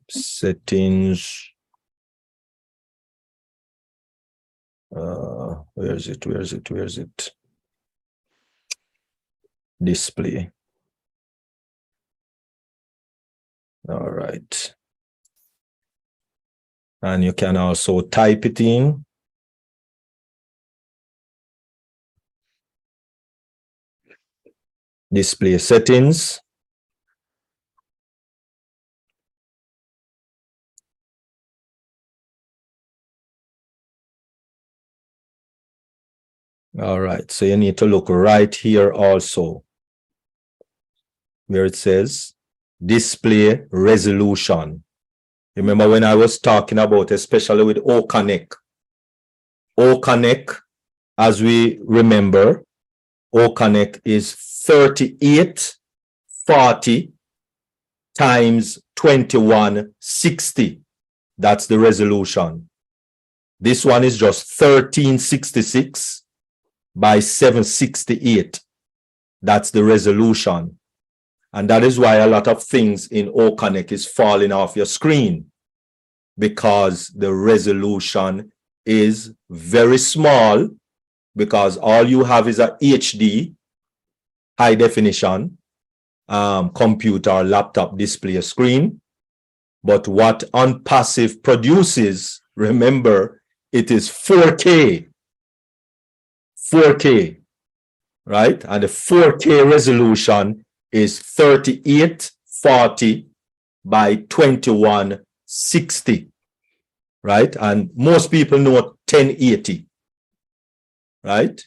Settings. Where is it? Where is it? Where is it? Display. All right. And you can also type it in. Display settings. All right, so you need to look right here also, where it says display resolution. Remember when I was talking about, especially with OConnect. OConnect, as we remember, OConnect is 3840 times 2160. That's the resolution. This one is just 1366 by 768. That's the resolution. And that is why a lot of things in OConnect is falling off your screen, because the resolution is very small, because all you have is a HD high definition computer or laptop display screen. But what ONPASSIVE produces, remember, it is 4K. 4K, right? And the 4K resolution is 3840 by 2160, right? And most people know 1080, right?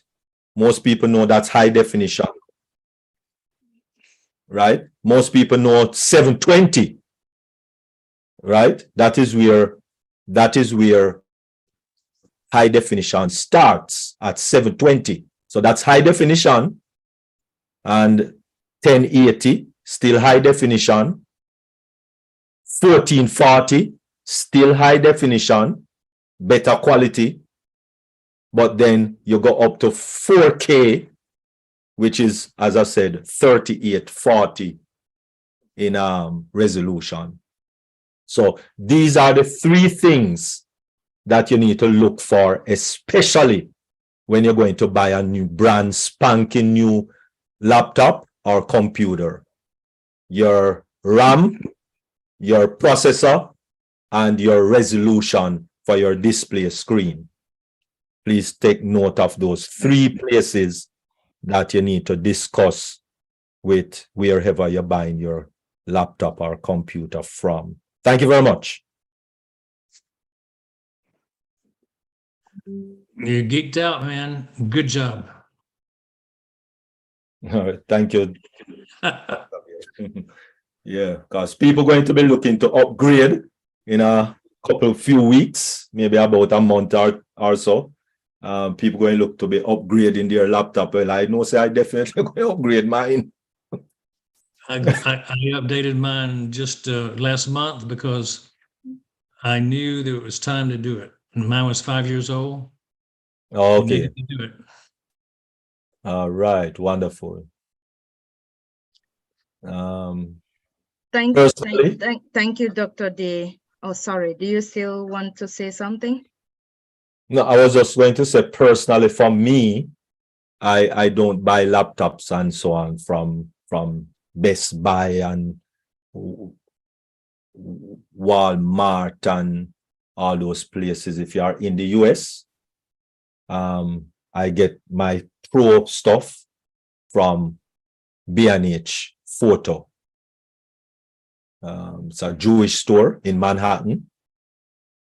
Most people know that's high definition, right? Most people know 720, right? That is where high definition starts at 720. So that's high definition, and 1080 still high definition, 1440 still high definition, better quality, but then you go up to 4K, which is, as I said, 3840 in resolution. So these are the three things that you need to look for, especially when you're going to buy a new brand spanking new laptop or computer. Your RAM, your processor, and your resolution for your display screen. Please take note of those three places that you need to discuss with wherever you're buying your laptop or computer from. Thank you very much. You geeked out, man. Good job. All right, thank you. Yeah, because people going to be looking to upgrade in a few weeks, maybe about a month or so. People going to look to be upgrading their laptop. Well, I know, say I definitely going to upgrade mine. I updated mine just last month because I knew that it was time to do it. And mine was 5 years old. Okay. To do it. All right, wonderful. Thank you, Dr. D. Oh, sorry. Do you still want to say something? No, I was just going to say, personally, for me, I don't buy laptops and so on from Best Buy and Walmart and all those places. If you are in the US, I get my pro stuff from B&H Photo. It's a Jewish store in Manhattan,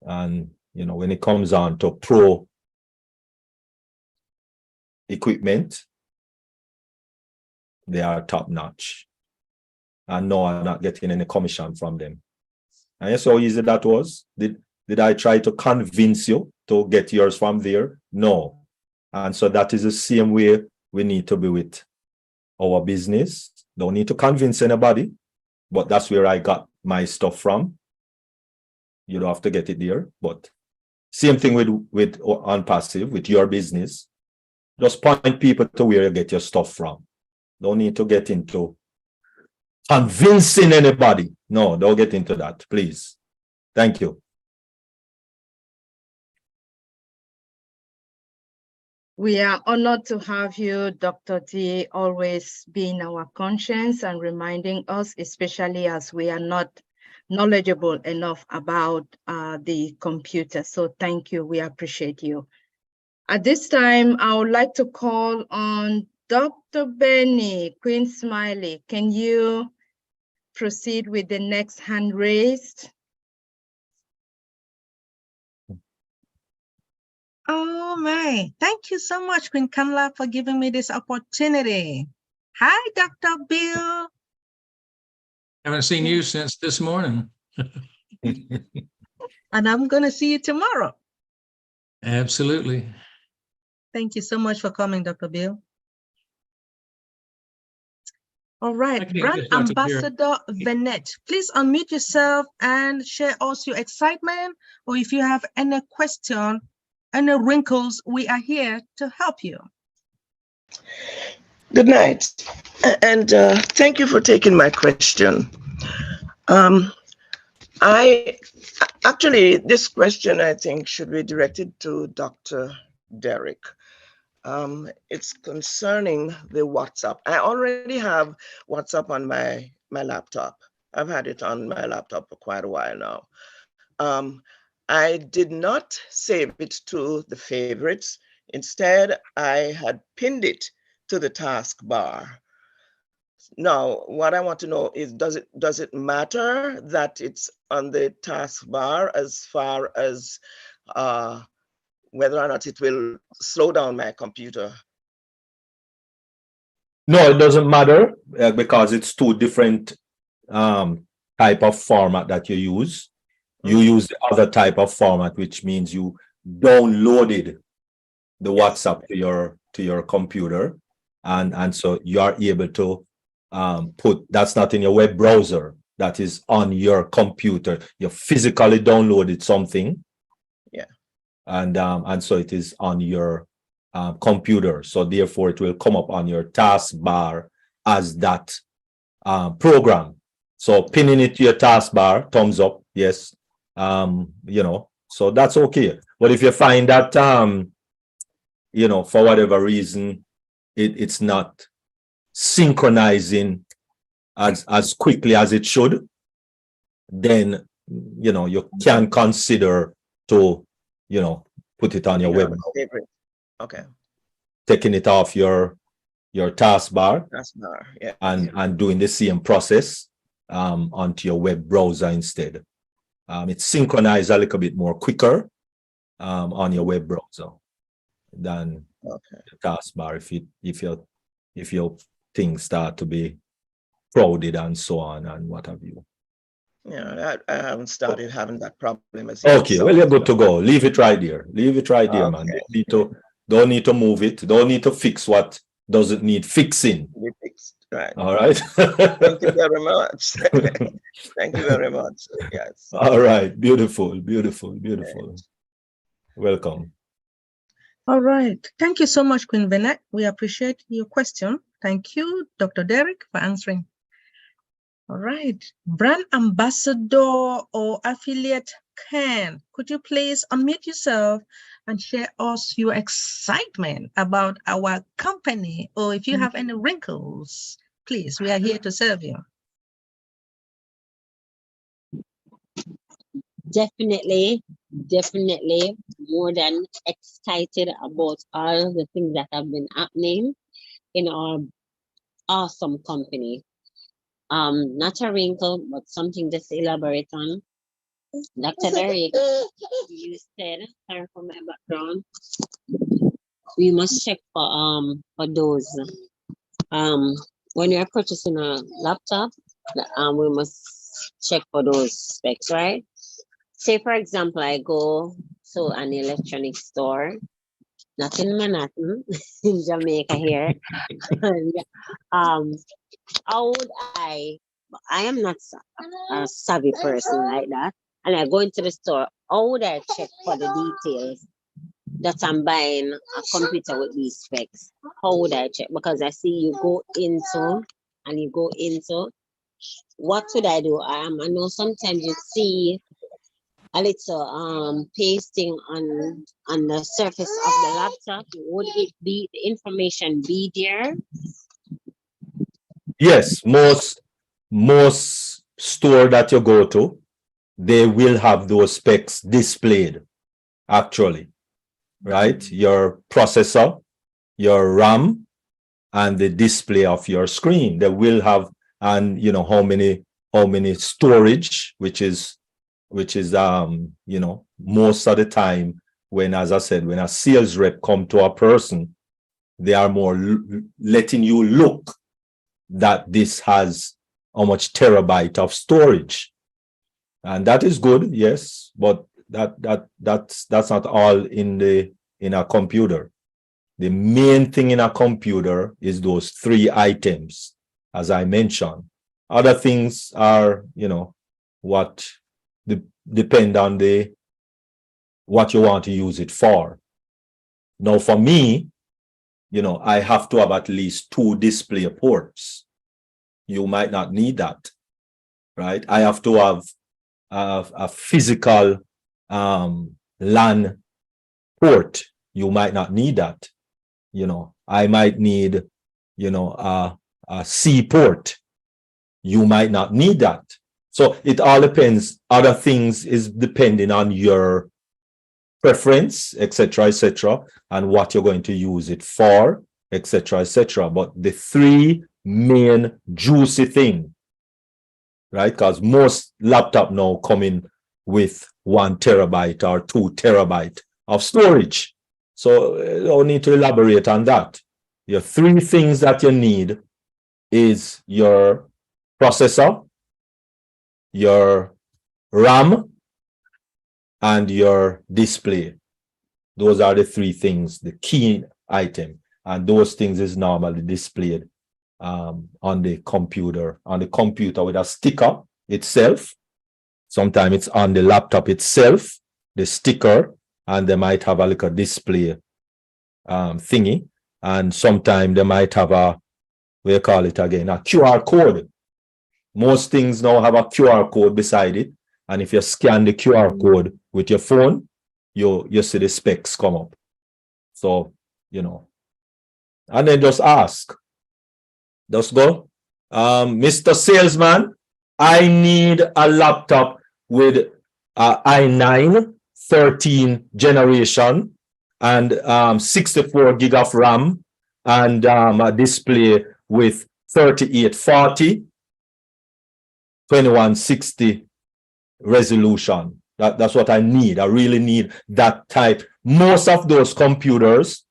and you know, when it comes on to pro equipment, they are top notch. And no, I'm not getting any commission from them. And you saw how easy that was. Did I try to convince you to get yours from there? No. And so that is the same way we need to be with our business. Don't need to convince anybody, but that's where I got my stuff from. You don't have to get it there, but same thing with ONPASSIVE, with your business. Just point people to where you get your stuff from. Don't need to get into convincing anybody. No, don't get into that, please. Thank you. We are honored to have you, Dr. D, always being our conscience and reminding us, especially as we are not knowledgeable enough about the computer. So thank you, we appreciate you. At this time, I would like to call on Dr. Benny, Queen Smiley. Can you proceed with the next hand raised? Oh my, thank you so much, Queen Kamla, for giving me this opportunity. Hi, Dr. Bill. Haven't seen you since this morning. And I'm gonna see you tomorrow. Absolutely. Thank you so much for coming, Dr. Bill. All right, Okay, Brand yes, Dr. Bill. Ambassador Venet, please unmute yourself and share us your excitement, or if you have any question, any wrinkles, we are here to help you. Good night, and thank you for taking my question. This question I think should be directed to Dr. Derek. It's concerning the WhatsApp. I already have WhatsApp on my laptop. I've had it on my laptop for quite a while now. I did not save it to the favorites. Instead, I had pinned it to the taskbar. Now, what I want to know is, does it matter that it's on the taskbar as far as whether or not it will slow down my computer? No, it doesn't matter because it's two different type of format that you use. You use the other type of format, which means you downloaded the WhatsApp to your computer, and so you are able to that's not in your web browser, that is on your computer. You physically downloaded something, and so it is on your computer. So therefore, it will come up on your taskbar as that program. So pinning it to your taskbar, thumbs up, yes. So that's okay. But if you find that for whatever reason it's not synchronizing as quickly as it should, then you can consider to put it on your web. Okay. Taking it off your taskbar, yeah. and doing the same process onto your web browser instead. It's synchronized a little bit more quicker on your web browser than the taskbar if your things start to be crowded and so on and what have you. Yeah, I haven't started having that problem as yet. Okay, well, you're good to go. Leave it right there. Leave it right there, man. Don't need to move it. Don't need to fix what doesn't need fixing. Be fixed, right? All right. Thank you very much. Thank you very much. Yes. All right. Beautiful, beautiful, beautiful. Welcome. All right. Thank you so much, Queen Venet. We appreciate your question. Thank you, Dr. Derek, for answering. All right. Brand ambassador or affiliate Ken, could you please unmute yourself and share us your excitement about our company, or if you have any wrinkles, please, we are here to serve you. Definitely more than excited about all the things that have been happening in our awesome company. Not a wrinkle, but something just to elaborate on. Dr. Derek, you said, sorry for my background, we must check for those. When you are purchasing a laptop, we must check for those specs, right? say for example, I go to an electronic store, not in Manhattan, in Jamaica here. And, how would I am not a savvy person like that. And I go into the store, how would I check for the details that I'm buying a computer with these specs? How would I check? Because I see you go into, what should I do? I know sometimes you see a little pasting on the surface of the laptop. Would it be the information be there? Yes, most store that you go to, they will have those specs displayed, actually, right? Your processor, your RAM, and the display of your screen. They will have, and you know how many storage, which is you know, most of the time when, as I said, when a sales rep come to a person, they are more letting you look that this has how much terabyte of storage, and that is good, yes, but that's not all in a computer. The main thing in a computer is those 3 items, as I mentioned. Other things are, you know, what depend on what you want to use it for. Now, for me, you know, I have to have at least 2 display ports. You might not need that, right? I have to have a physical LAN port. You might not need that. You know, I might need, you know, a C port. You might not need that. So it all depends. Other things is depending on your preference, etc., and what you're going to use it for, etc. But the 3 main juicy thing, right? Because most laptop now come in with 1 terabyte or 2 terabyte of storage. So I don't need to elaborate on that. Your 3 things that you need is your processor, your RAM, and your display. Those are the 3 things, the key item, and those things is normally displayed on the computer with a sticker itself. Sometimes it's on the laptop itself, the sticker, and they might have a little display thingy, and sometimes they might have a, what you call it again, a QR code. Most things now have a QR code beside it, and if you scan the QR code with your phone, you see the specs come up. So, you know, and then just ask. Just go, Mr. Salesman, I need a laptop with i9 13 generation and 64 gig of RAM and a display with 3840 2160 resolution. That's what I need. I really need that type. Most of those computers,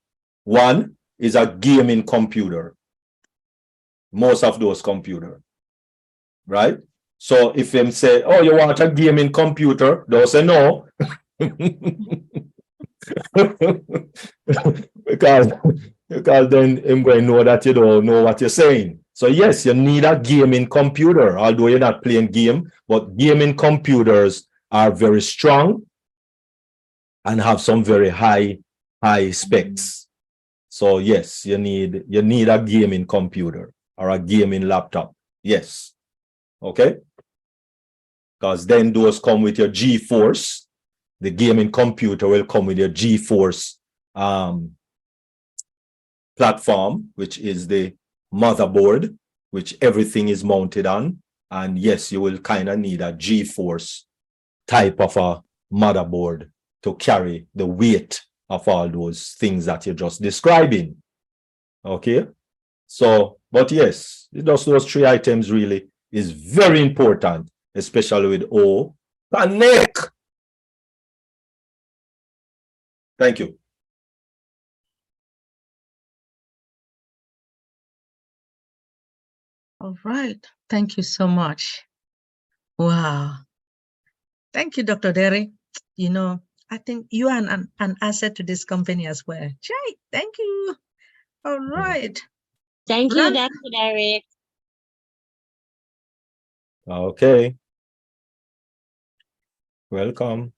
one is a gaming computer. Most of those computers, right? So if them say, oh, you want a gaming computer, they'll say no. because then I'm going to know that you don't know what you're saying. So yes, you need a gaming computer, although you're not playing game, but gaming computers are very strong and have some very high specs. So yes, you need a gaming computer or a gaming laptop. Yes. Okay. Because then those come with your GeForce. The gaming computer will come with your GeForce platform, which is the motherboard, which everything is mounted on. And yes, you will kind of need a GeForce type of a motherboard to carry the weight of all those things that you're just describing. Okay. So, but yes, those 3 items really is very important, especially with O. Connect. Thank you. All right. Thank you so much. Wow. Thank you, Dr. Derry. You know, I think you are an asset to this company as well. Jai, thank you. All right. Thank you, Dr. Derek. Okay. Welcome.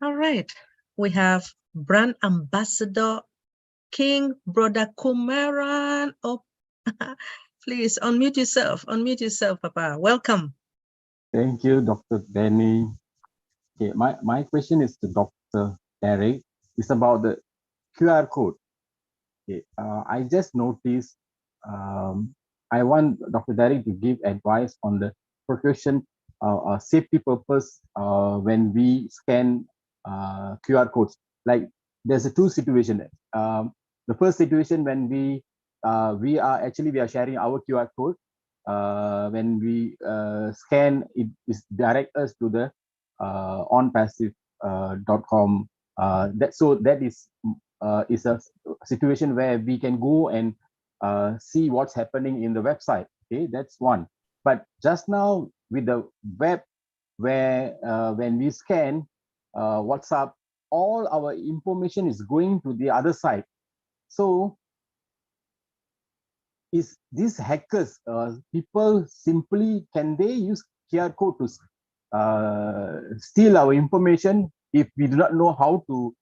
All right. We have brand ambassador King Brother Kumaran. Oh, please unmute yourself. Unmute yourself, Papa. Welcome. Thank you, Dr. Danny. Okay, my question is to Dr. Derek. It's about the QR code. Okay, I just noticed I want Dr. Derek to give advice on the precaution safety purpose when we scan QR codes. Like there's a two situations. The first situation when we are sharing our QR code. When we scan it direct us to the ONPASSIVE.com. That is a situation where we can go and see what's happening in the website. Okay, that's one. But just now with the web, where when we scan WhatsApp, all our information is going to the other side. So is these hackers, people simply, can they use QR code to steal our information if we do not know how to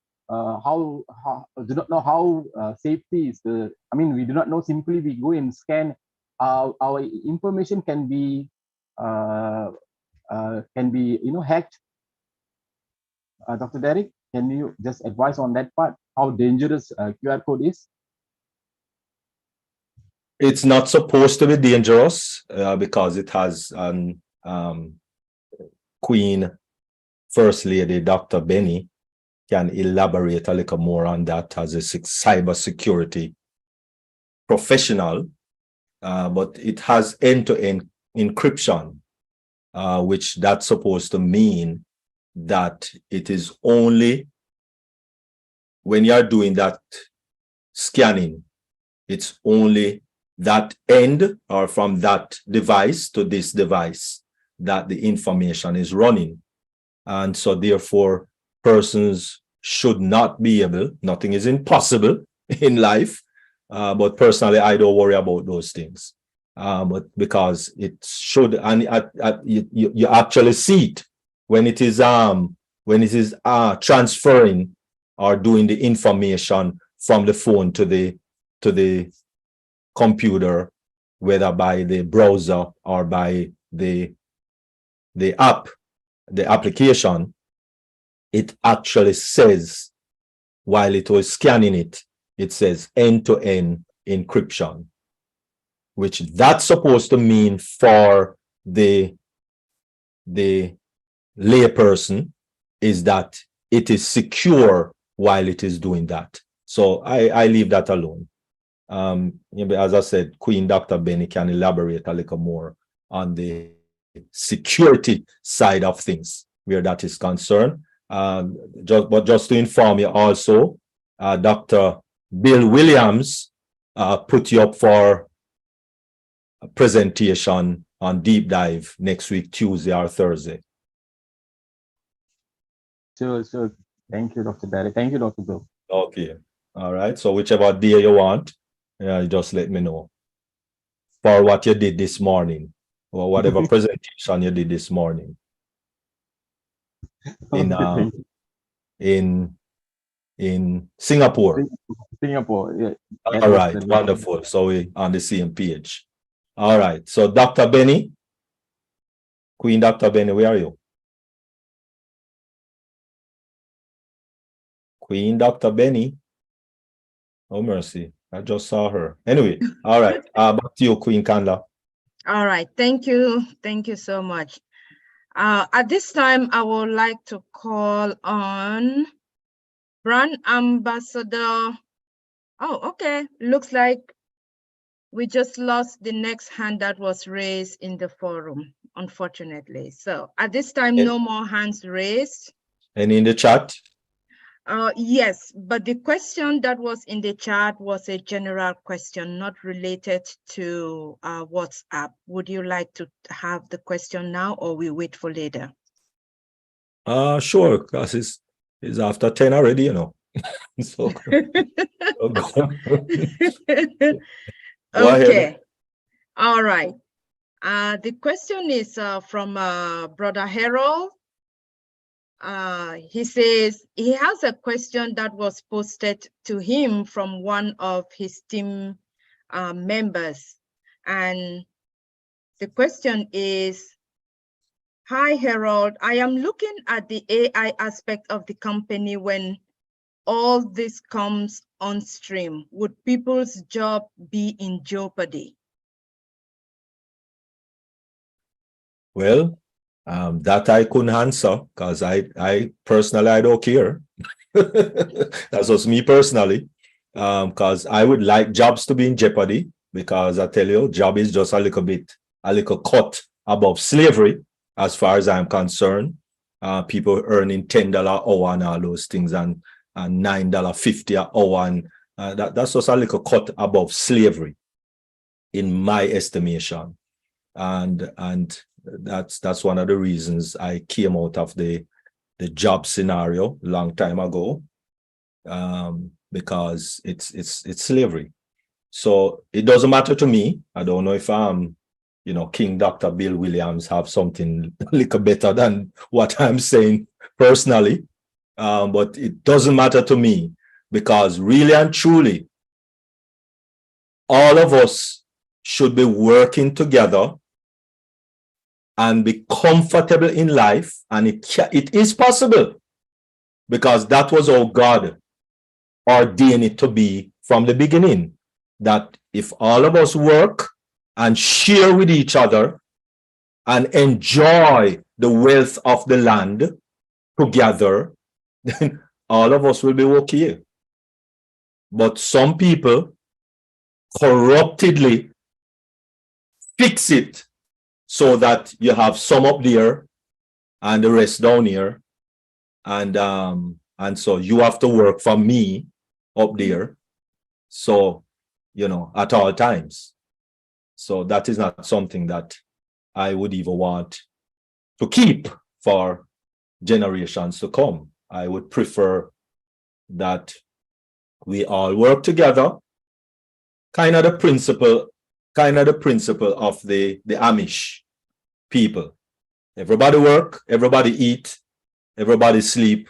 safety is the, I mean, we do not know, simply we go and scan, our information can be hacked. Dr. Derek, can you just advise on that part, how dangerous QR code is? It's not supposed to be dangerous because it has Queen First Lady Dr. Benny can elaborate a little more on that as a cyber security professional, but it has end-to-end encryption, which that's supposed to mean that it is only when you're doing that scanning, it's only that end or from that device to this device that the information is running. And so therefore persons should not be able, nothing is impossible in life, but personally I don't worry about those things, but because it should, and you actually see it when it is transferring or doing the information from the phone to the computer, whether by the browser or by the application. It actually says, while it was scanning it, it says end-to-end encryption, which that's supposed to mean for the layperson is that it is secure while it is doing that. So I leave that alone. As I said, Queen Dr. Benny can elaborate a little more on the security side of things where that is concerned. Just to inform you also, Dr. Bill Williams put you up for a presentation on Deep Dive next week, Tuesday or Thursday. Sure. Thank you, Dr. Derek. Thank you, Dr. Bill. Okay. All right. So whichever day you want, just let me know for what you did this morning or whatever presentation you did this morning in Singapore. Singapore, yeah. All right, wonderful. So we're on the same page. All right. So Dr. Benny, Queen Dr. Benny, where are you? Queen Dr. Benny. Oh, mercy. I just saw her. Anyway, all right. Back to you, Queen Kanda. All right. Thank you. Thank you so much. At this time, I would like to call on Brand Ambassador. Oh, okay. Looks like we just lost the next hand that was raised in the forum, unfortunately. So at this time, no more hands raised. Any in the chat? Yes, but the question that was in the chat was a general question, not related to WhatsApp. Would you like to have the question now, or we wait for later? Sure, because it's after 10 already, you know. So, okay. All right. The question is from Brother Harold. He says he has a question that was posted to him from one of his team members. And the question is, hi, Harold, I am looking at the AI aspect of the company when all this comes on stream. Would people's job be in jeopardy? well, that I couldn't answer because I personally, I don't care. That's just me personally, because I would like jobs to be in jeopardy, because I tell you, job is just a little cut above slavery as far as I'm concerned. People earning $10 an hour and all those things, and $9.50 an hour, and that's just a little cut above slavery in my estimation. And that's one of the reasons I came out of the job scenario a long time ago, because it's slavery. So it doesn't matter to me. I don't know if King Dr. Bill Williams have something a little better than what I'm saying personally, but it doesn't matter to me, because really and truly, all of us should be working together and be comfortable in life, and it is possible, because that was how God ordained it to be from the beginning, that if all of us work and share with each other and enjoy the wealth of the land together, then all of us will be okay. But some people corruptedly fix it so that you have some up there and the rest down here, and so you have to work for me up there, so at all times. So that is not something that I would even want to keep for generations to come. I would prefer that we all work together, kind of the principle of the Amish people. Everybody work, everybody eat, everybody sleep,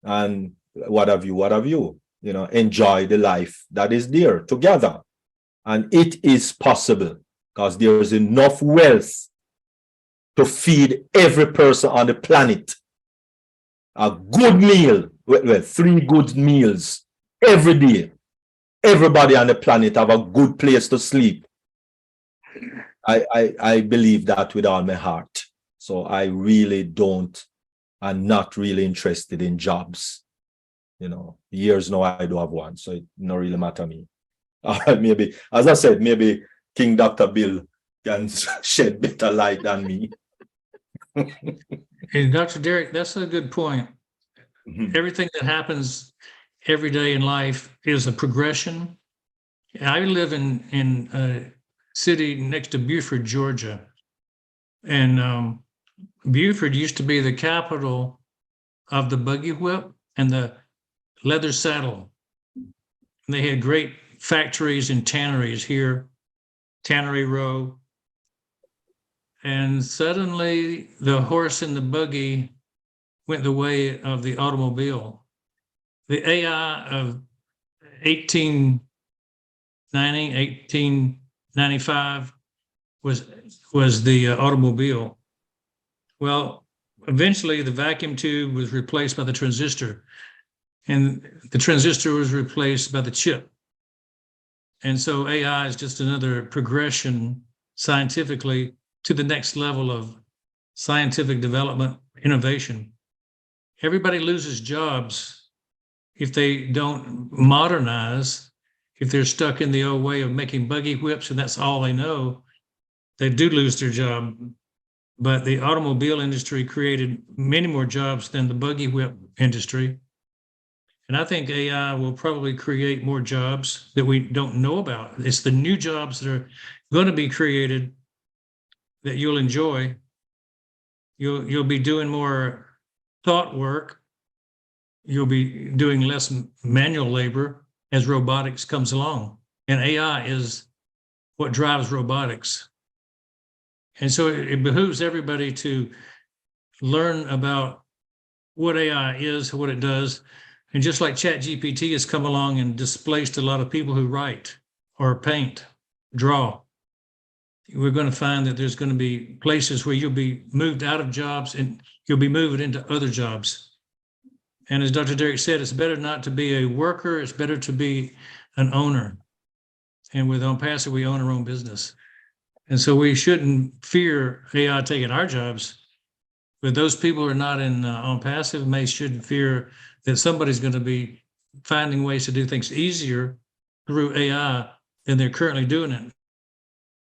and what have you, enjoy the life that is there together. And it is possible, because there is enough wealth to feed every person on the planet. A good meal, well, 3 good meals every day. Everybody on the planet have a good place to sleep. I believe that with all my heart. So I really I'm not really interested in jobs. Years now I do have one, so it not really matter to me. Maybe, as I said, maybe King Dr. Bill can shed better light than me. And Dr. Derek, that's a good point. Everything that happens every day in life is a progression. I live in a city next to Beaufort, Georgia. And Beaufort used to be the capital of the buggy whip and the leather saddle. And they had great factories and tanneries here, Tannery Row. And suddenly the horse and the buggy went the way of the automobile. The AI of 1895 was the automobile. Well, eventually the vacuum tube was replaced by the transistor, and the transistor was replaced by the chip. And so AI is just another progression scientifically to the next level of scientific development, innovation. Everybody loses jobs if they don't modernize. If they're stuck in the old way of making buggy whips and that's all they know, they do lose their job. But the automobile industry created many more jobs than the buggy whip industry. And I think AI will probably create more jobs that we don't know about. It's the new jobs that are going to be created that you'll enjoy. You'll be doing more thought work. You'll be doing less manual labor as robotics comes along. And AI is what drives robotics. And so it behooves everybody to learn about what AI is, what it does. And just like ChatGPT has come along and displaced a lot of people who write or paint, draw, we're going to find that there's going to be places where you'll be moved out of jobs and you'll be moved into other jobs. And as Dr. Derek said, it's better not to be a worker. It's better to be an owner. And with ONPASSIVE, we own our own business. And so we shouldn't fear AI taking our jobs. But those people who are not in ONPASSIVE shouldn't fear that somebody's going to be finding ways to do things easier through AI than they're currently doing it.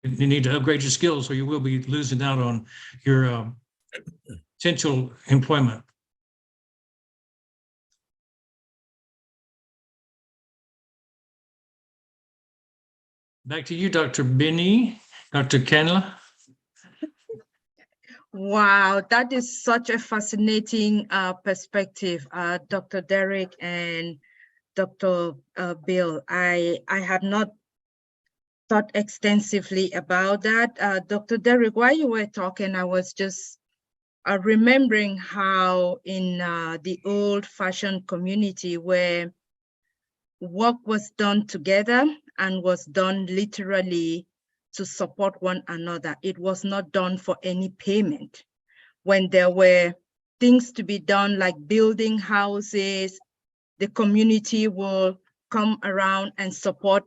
You need to upgrade your skills or you will be losing out on your potential employment. Back to you, Dr. Benny, Dr. Kenla. Wow, that is such a fascinating perspective, Dr. Derek and Dr. Bill. I have not thought extensively about that. Dr. Derek, while you were talking, I was just remembering how in the old-fashioned community where work was done together and was done literally to support one another. It was not done for any payment. When there were things to be done like building houses, the community will come around and support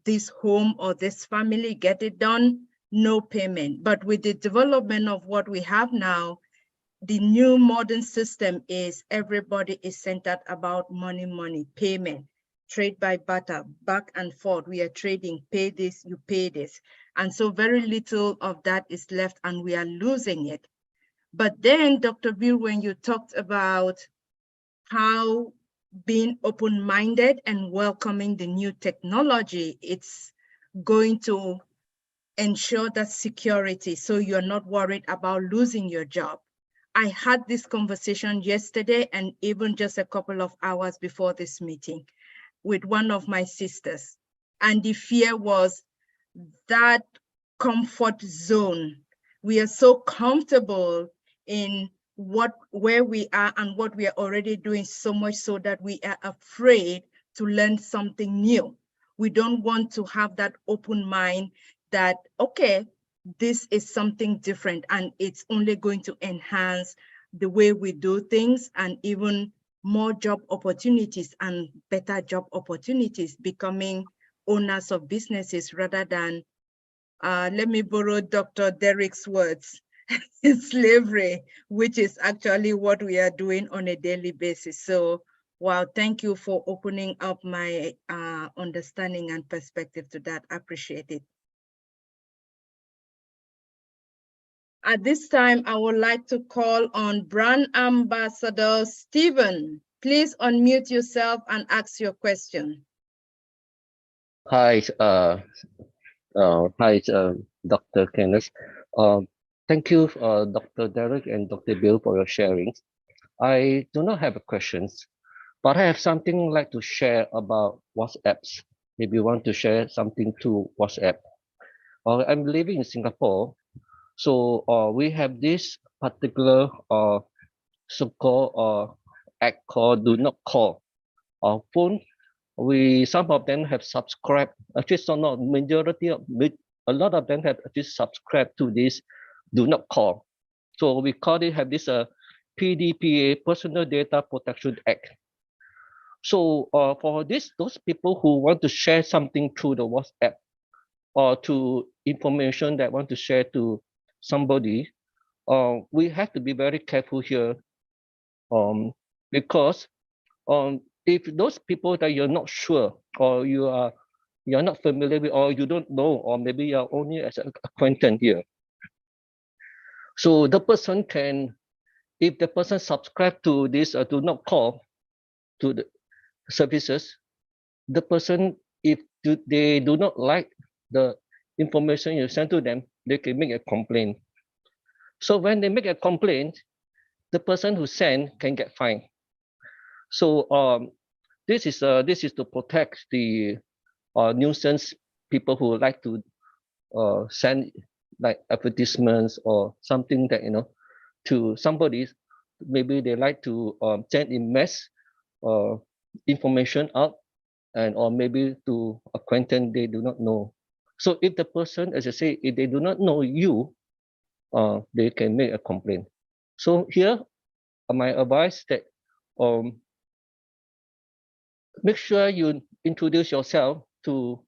this home or this family, get it done, no payment. But with the development of what we have now, the new modern system is everybody is centered about money, payment, trade by barter, back and forth. We are trading, pay this, you pay this. And so very little of that is left and we are losing it. But then, Dr. Bill, when you talked about how being open-minded and welcoming the new technology, it's going to ensure that security, so you're not worried about losing your job. I had this conversation yesterday and even just a couple of hours before this meeting with one of my sisters. And the fear was that comfort zone. We are so comfortable in where we are and what we are already doing, so much so that we are afraid to learn something new. We don't want to have that open mind that, okay, this is something different and it's only going to enhance the way we do things and even more job opportunities and better job opportunities, becoming owners of businesses rather than, let me borrow Dr. Derek's words, slavery, which is actually what we are doing on a daily basis. So, wow, thank you for opening up my understanding and perspective to that. I appreciate it. At this time, I would like to call on Brand Ambassador Stephen. Please unmute yourself and ask your question. Hi, Dr. Kenneth. Thank you, Dr. Derek and Dr. Bill, for your sharing. I do not have questions, but I have something like to share about WhatsApps. Maybe you want to share something to WhatsApp. I'm living in Singapore, so we have this particular so-called app called Do Not Call. Phone. Some of them have subscribed. Actually, so not majority of a lot of them have actually subscribed to this Do Not Call. So we call it, have this PDPA, Personal Data Protection Act. So for those people who want to share something through the WhatsApp or to information that want to share to somebody, we have to be very careful here, because if those people that you're not sure or you're not familiar with, or you don't know, or maybe you're only as an acquaintance here, so the person can, if the person subscribe to this Do Not Call, services, the person, if they do not like the information you send to them, they can make a complaint. So when they make a complaint, the person who sent can get fined. So this is to protect the nuisance people who like to send like advertisements or something that to somebody. Maybe they like to send in mass information out, and or maybe to acquaintance they do not know. So if the person, as I say, if they do not know you, they can make a complaint. So here, my advice that make sure you introduce yourself to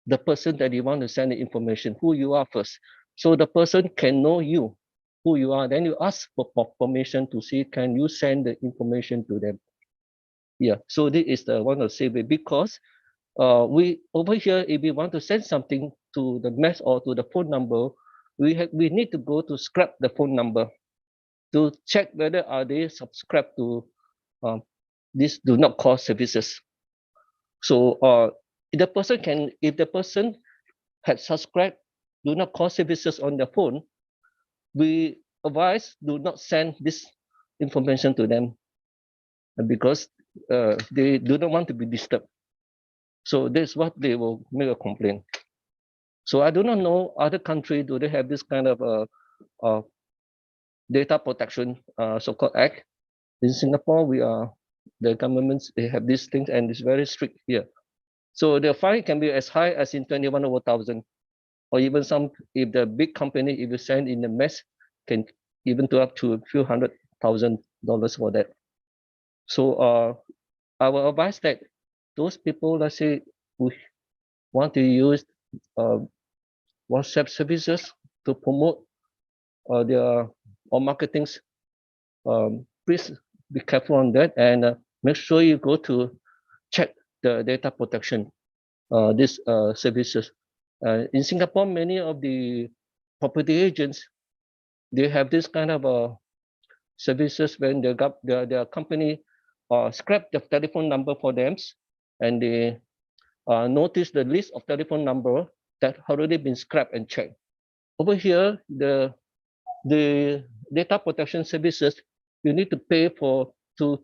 the person that you want to send the information, who you are first. So the person can know you, who you are. Then you ask for permission to see, can you send the information to them? Yeah, so this is the one of the same way, because we over here, if we want to send something to the mass or to the phone number, we need to go to scrap the phone number to check whether are they subscribed to this do not call services. So if the person had subscribed do not call services on their phone, we advise do not send this information to them, because they do not want to be disturbed. So that's what they will make a complaint. So I do not know other countries, do they have this kind of data protection so-called act. In Singapore, the governments, they have these things, and it's very strict here. So the fine can be as high as in 21 over 1,000, or even some, if the big company, if you send in the mass, can even to up to a few $100,000 for that. So I will advise that those people, let's say, who want to use WhatsApp services to promote their marketings, please be careful on that, and make sure you go to check the data protection, these services. In Singapore, many of the property agents, they have this kind of services when their company scrap the telephone number for them, and they notice the list of telephone number that already been scrapped and checked. Over here, the data protection services, you need to pay for to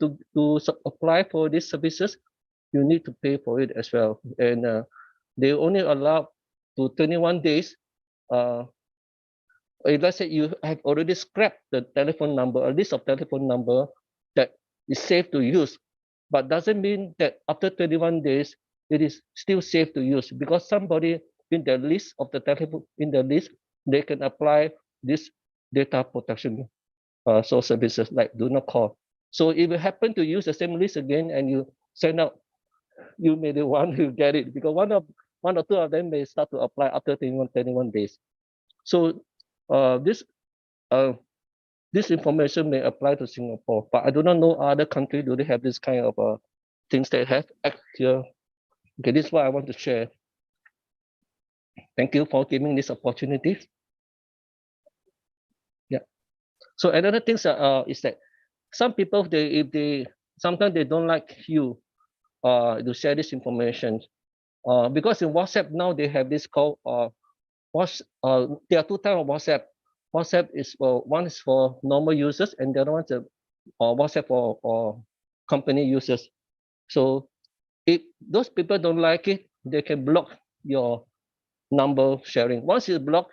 apply for these services. You need to pay for it as well, and they only allow to 21 days. If let's say you have already scrapped the telephone number, a list of telephone number that is safe to use, but doesn't mean that after 21 days it is still safe to use, because somebody in the list of the telephone they can apply this data protection services like do not call. So if you happen to use the same list again and you send out, you may be one who get it, because one or two of them may start to apply after 21 days. So this information may apply to Singapore, but I do not know other countries, do they have this kind of things that have act here. Okay, this is what I want to share. Thank you for giving this opportunity. Yeah. So another thing is that some people, sometimes they don't like you to share this information, because in WhatsApp now they have this called there are two types of WhatsApp. WhatsApp is one is for normal users, and the other one is WhatsApp for company users. So if those people don't like it, they can block your number sharing. Once you block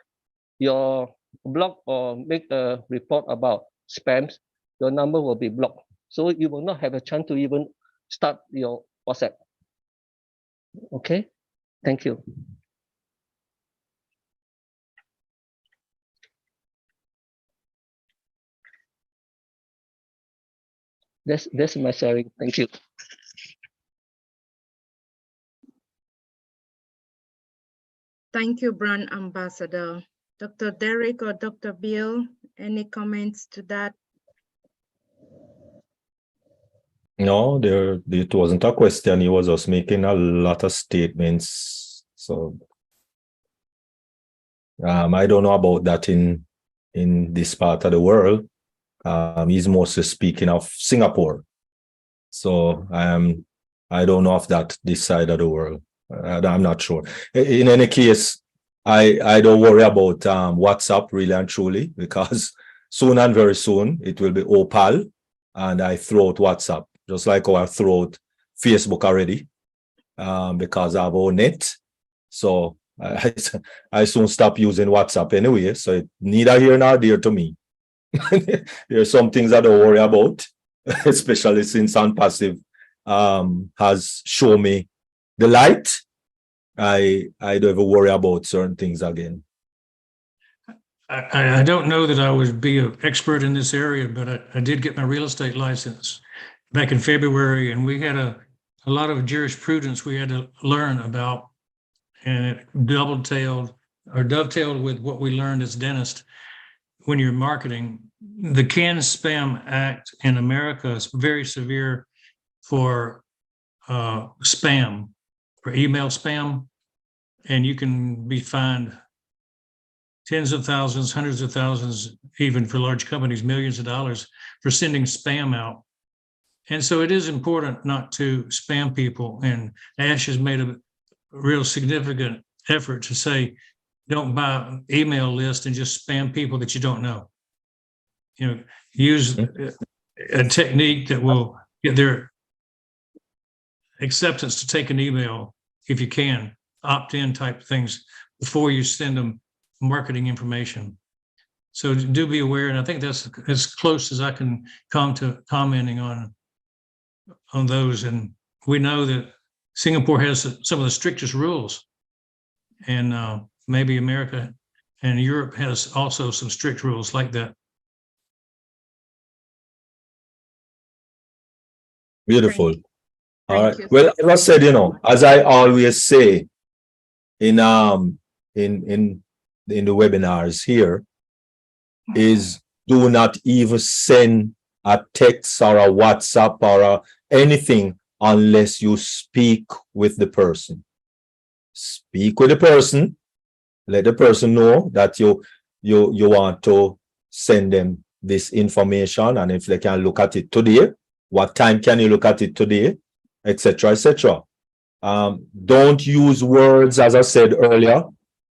or make a report about spams, your number will be blocked. So you will not have a chance to even start your WhatsApp. Okay, thank you. That's my sharing. Thank you. Thank you, Brand Ambassador. Dr. Derek or Dr. Bill, any comments to that? No, it wasn't a question. He was just making a lot of statements. So I don't know about that in this part of the world. He's mostly speaking of Singapore. So I don't know if that this side of the world. I'm not sure. In any case, I don't worry about WhatsApp really and truly, because soon and very soon it will be Opal, and I throw out WhatsApp, just like how I throw out Facebook already, because I have ONET. So I soon stop using WhatsApp anyway. So it neither here nor there to me. There are some things I don't worry about, especially since ONPASSIVE has shown me the light. I don't even worry about certain things again. I don't know that I would be an expert in this area, but I did get my real estate license back in February, and we had a lot of jurisprudence we had to learn about, and it dovetailed with what we learned as dentists. When you're marketing, the Can Spam Act in America is very severe for spam, for email spam, and you can be fined tens of thousands, hundreds of thousands, even for large companies, millions of dollars for sending spam out. And so it is important not to spam people. And Ash has made a real significant effort to say, don't buy an email list and just spam people that you don't know. You know, use a technique that will get their acceptance to take an email, if you can, opt-in type things before you send them marketing information. So do be aware, and I think that's as close as I can come to commenting on those. And we know that Singapore has some of the strictest rules, and maybe America and Europe has also some strict rules like that. Beautiful. All right. Well, as I said, you know, as I always say in the webinars here, is do not even send a text or a WhatsApp or anything unless you speak with the person. Speak with the person. Let the person know that you want to send them this information, and if they can look at it today, what time can you look at it today, etc., etc. Don't use words, as I said earlier.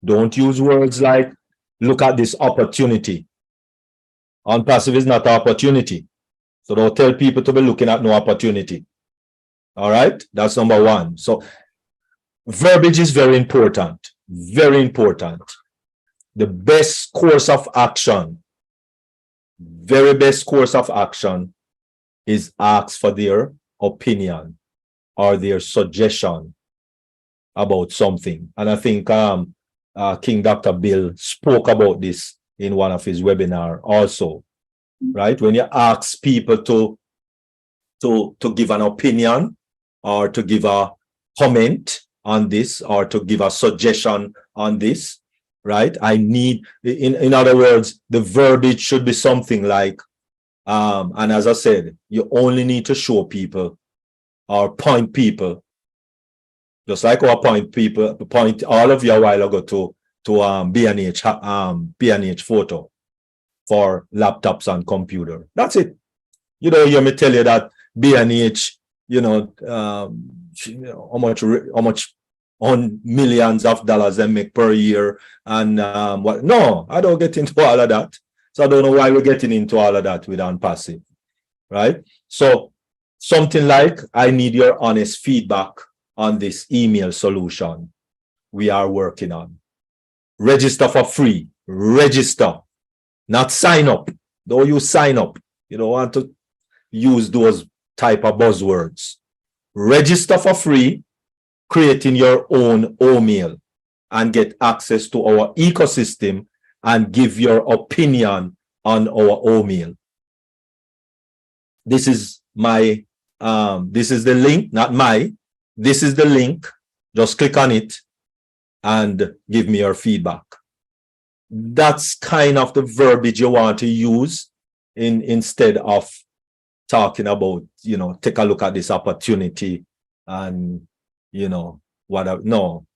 Don't use words like, look at this opportunity. ONPASSIVE is not an opportunity. So don't tell people to be looking at no opportunity. All right, that's number one. So verbiage is very important. Very important. The best course of action, very best course of action, is ask for their opinion or their suggestion about something. And I think King Dr. Bill spoke about this in one of his webinars also, right? When you ask people to give an opinion or to give a comment on this or to give a suggestion on this, right? I need, in other words, the verbiage should be something like, and as I said, you only need to show people or point people, just like our point all of you a while ago to B&H photo for laptops and computer. That's it. You don't hear me tell you that B&H, you know, how much on millions of dollars they make per year, and what? No, I don't get into all of that. So I don't know why we're getting into all of that with ONPASSIVE, right? So something like, I need your honest feedback on this email solution we are working on. Register for free. Register, not sign up. Don't use sign up. You don't want to use those type of buzzwords. Register for free, creating your own email, and get access to our ecosystem and give your opinion on our email. This is my this is the link, not my. This is the link. Just click on it and give me your feedback. That's kind of the verbiage you want to use instead of talking about, you know, take a look at this opportunity and, you know, whatever. No,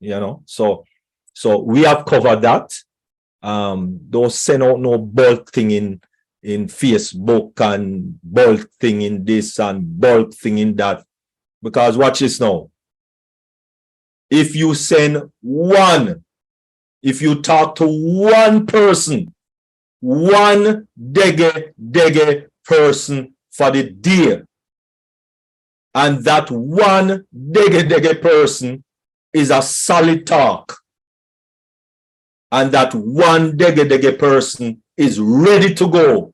you know, so we have covered that. Don't send out no bulk thing in Facebook and bulk thing in this and bulk thing in that. Because watch this now. If you send one, if you talk to one person, one dege person for the day, and that one dege person is a solid talk, and that one dege person is ready to go,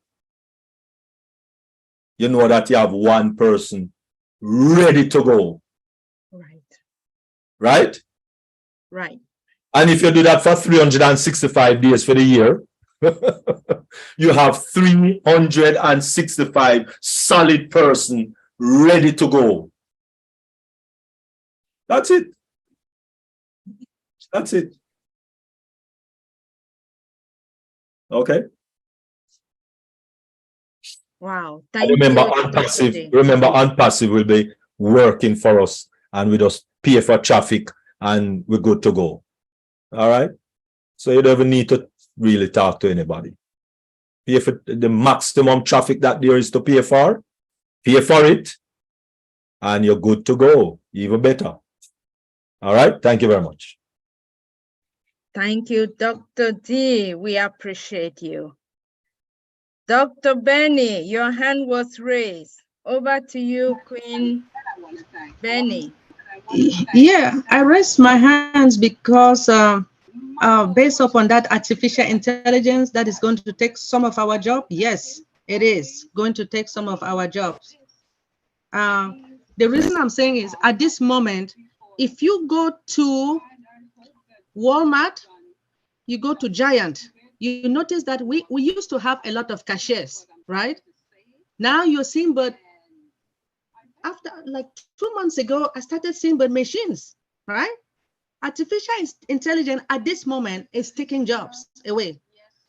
you know that you have one person ready to go. Right. Right? Right. And if you do that for 365 days for the year, you have 365 solid person ready to go. That's it. That's it. Okay. Wow. And Thank remember, you, Dr. ONPASSIVE. D. Remember, ONPASSIVE will be working for us, and we just pay for traffic, and we're good to go. All right. So you don't even need to really talk to anybody. Pay for the maximum traffic that there is to pay for it, and you're good to go. Even better. All right. Thank you very much. Thank you, Dr. D. We appreciate you. Dr. Benny, your hand was raised. Over to you, Queen Benny. Yeah, I raised my hands because based upon that artificial intelligence that is going to take some of our job, yes, it is going to take some of our jobs. The reason I'm saying is at this moment, if you go to Walmart, you go to Giant, you notice that we used to have a lot of cashiers, right? Now you're seeing, but after like 2 months ago, I started seeing but machines, right? Artificial intelligence at this moment is taking jobs away.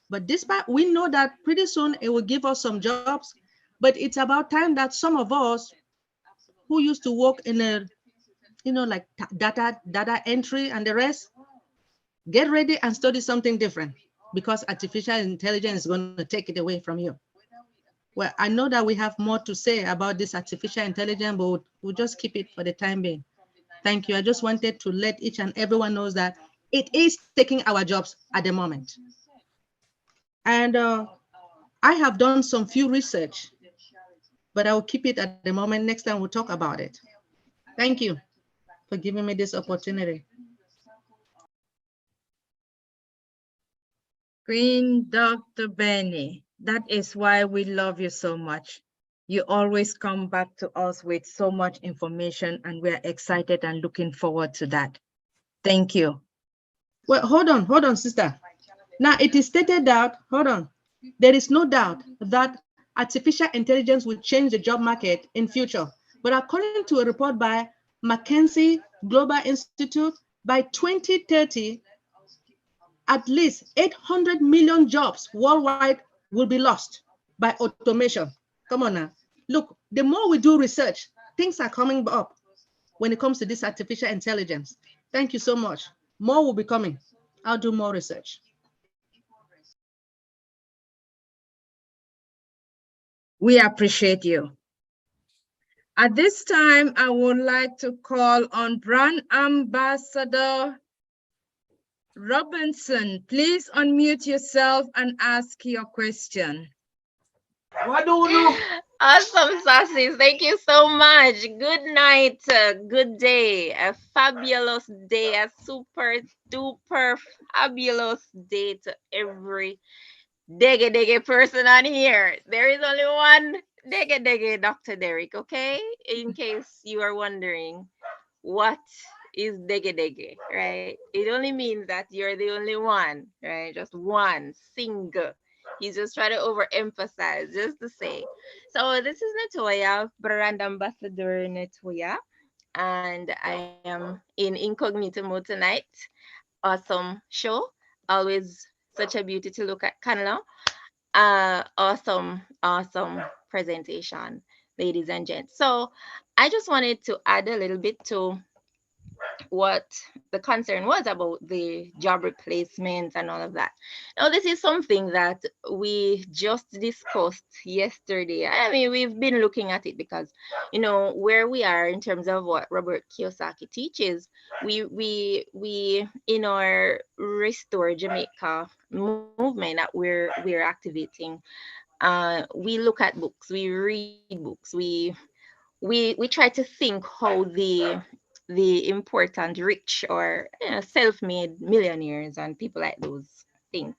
But despite, we know that pretty soon it will give us some jobs, but it's about time that some of us who used to work in a, like data entry and the rest, get ready and study something different, because artificial intelligence is going to take it away from you. Well, I know that we have more to say about this artificial intelligence, but we'll just keep it for the time being. Thank you. I just wanted to let each and everyone knows that it is taking our jobs at the moment. And I have done some few research, but I will keep it at the moment. Next time we'll talk about it. Thank you for giving me this opportunity. Queen Dr. Benny, that is why we love you so much. You always come back to us with so much information, and we're excited and looking forward to that. Thank you. Well, hold on, sister. Now it is stated that, there is no doubt that artificial intelligence will change the job market in future. But according to a report by McKinsey Global Institute, by 2030, at least 800 million jobs worldwide will be lost by automation. Come on now. Look, the more we do research, things are coming up when it comes to this artificial intelligence. Thank you so much. More will be coming. I'll do more research. We appreciate you. At this time, I would like to call on Brand Ambassador Robinson. Please unmute yourself and ask your question. Awesome, Sassy. Thank you so much. Good night, good day, a fabulous day, a super duper fabulous day to every dege person on here. There is only one dege Dr. Derek, okay? In case you are wondering what is dege, right? It only means that you're the only one, right? Just one, single. He's just trying to overemphasize, just to say. So this is Natoya, brand ambassador Natoya, and I am in incognito mode tonight. Awesome show. Always such a beauty to look at, Canelo. Awesome presentation, ladies and gents. So I just wanted to add a little bit to what the concern was about the job replacements and all of that. Now, this is something that we just discussed yesterday. I mean, we've been looking at it because, you know, where we are in terms of what Robert Kiyosaki teaches, we in our Restore Jamaica movement that we're activating, we look at books, we read books, we try to think how the important rich or, you know, self-made millionaires and people like those think.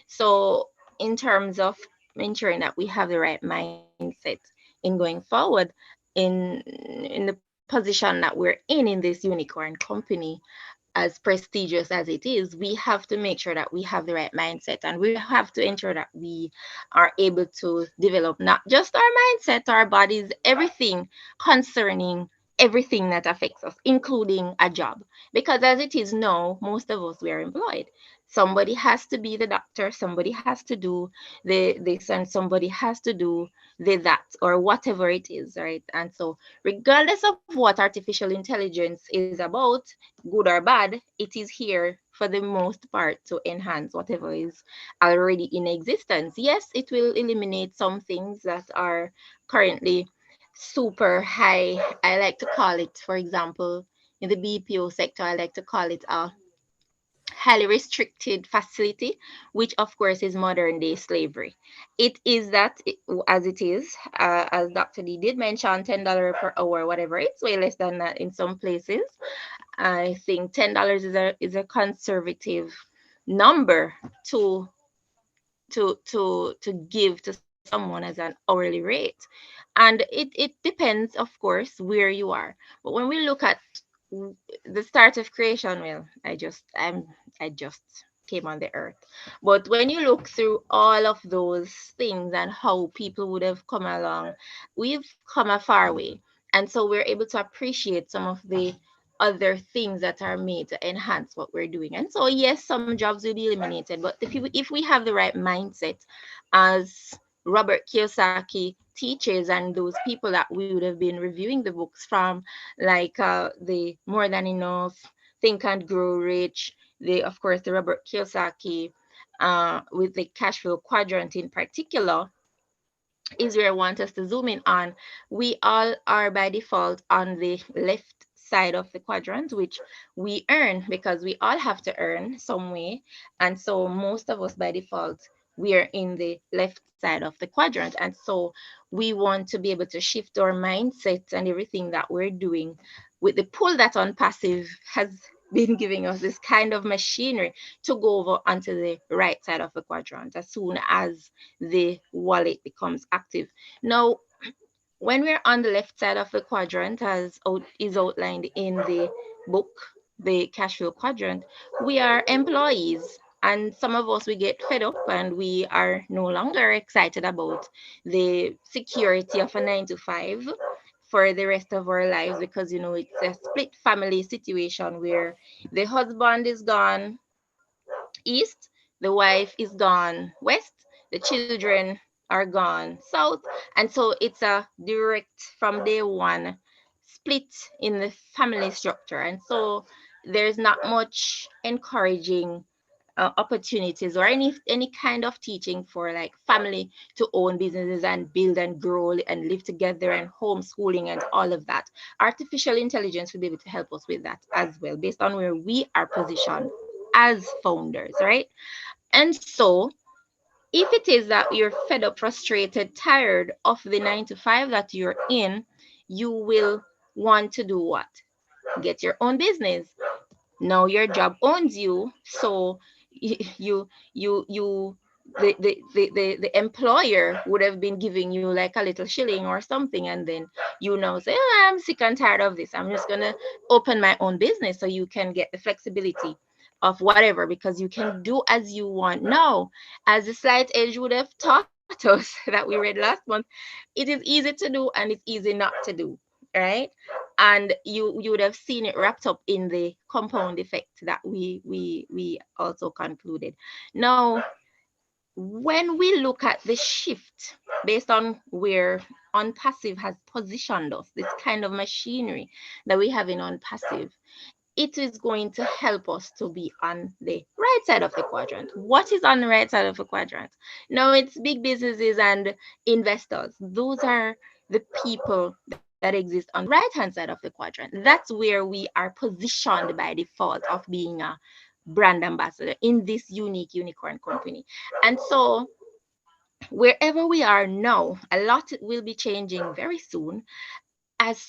So in terms of ensuring that we have the right mindset in going forward in the position that we're in this unicorn company, as prestigious as it is, we have to make sure that we have the right mindset, and we have to ensure that we are able to develop not just our mindset, our bodies, everything concerning everything that affects us, including a job. Because as it is now, most of us, we are employed. Somebody has to be the doctor, somebody has to do this, and somebody has to do the that, or whatever it is, right? And so regardless of what artificial intelligence is about, good or bad, it is here for the most part to enhance whatever is already in existence. Yes, it will eliminate some things that are currently super high. I like to call it, for example, in the BPO sector, I like to call it a highly restricted facility, which of course is modern day slavery. It is that, as it is, as Dr. D did mention, $10 per hour, whatever. It's way less than that in some places. I think $10 is a conservative number to give to someone as an hourly rate, and it depends, of course, where you are. But when we look at the start of creation, well, I just came on the earth. But when you look through all of those things and how people would have come along, we've come a far way. And so we're able to appreciate some of the other things that are made to enhance what we're doing. And so yes, some jobs will be eliminated, but if we have the right mindset, as Robert Kiyosaki teaches, and those people that we would have been reviewing the books from, like the More Than Enough, Think and Grow Rich, of course the Robert Kiyosaki with the cash flow quadrant in particular, is where I want us to zoom in on. We all are by default on the left side of the quadrant, which we earn because we all have to earn some way. And so most of us by default, we are in the left side of the quadrant. And so we want to be able to shift our mindset and everything that we're doing with the pull that ONPASSIVE has been giving us, this kind of machinery to go over onto the right side of the quadrant as soon as the wallet becomes active. Now, when we're on the left side of the quadrant, as is outlined in the book, the cash flow quadrant, we are employees. And some of us, we get fed up and we are no longer excited about the security of a 9-to-5 for the rest of our lives, because, you know, it's a split family situation where the husband is gone east, the wife is gone west, the children are gone south. And so it's a direct, from day one, split in the family structure. And so there's not much encouraging opportunities or any kind of teaching for like family to own businesses and build and grow and live together and homeschooling and all of that. Artificial intelligence will be able to help us with that as well, based on where we are positioned as founders, right? And so if it is that you're fed up, frustrated, tired of the 9-to-5 that you're in, you will want to do what? Get your own business. Now your job owns you, so the employer would have been giving you like a little shilling or something, and then you now say, oh, I'm sick and tired of this, I'm just gonna open my own business, so you can get the flexibility of whatever, because you can do as you want. Now, as the Slight Edge would have taught us that we read last month, it is easy to do and it's easy not to do, right? And you would have seen it wrapped up in the compound effect that we also concluded. Now, when we look at the shift based on where ONPASSIVE has positioned us, this kind of machinery that we have in ONPASSIVE, it is going to help us to be on the right side of the quadrant. What is on the right side of the quadrant? Now, it's big businesses and investors. Those are the people that exist on the right-hand side of the quadrant. That's where we are positioned by default of being a brand ambassador in this unique unicorn company. And so wherever we are now, a lot will be changing very soon as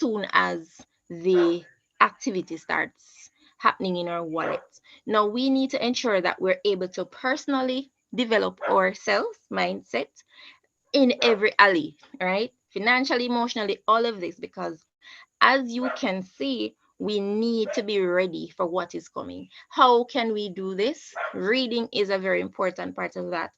the activity starts happening in our wallet. Now we need to ensure that we're able to personally develop our sales mindset in every alley, right? Financially, emotionally, all of this, because as you can see, we need to be ready for what is coming. How can we do this? Reading is a very important part of that,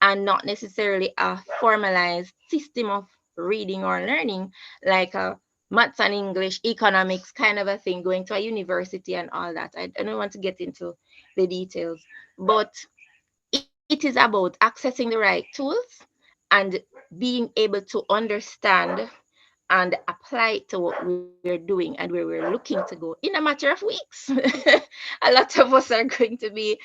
and not necessarily a formalized system of reading or learning like a maths and English, economics kind of a thing, going to a university and all that. I don't want to get into the details, but it is about accessing the right tools and being able to understand and apply it to what we're doing and where we're looking to go in a matter of weeks. A lot of us are going to be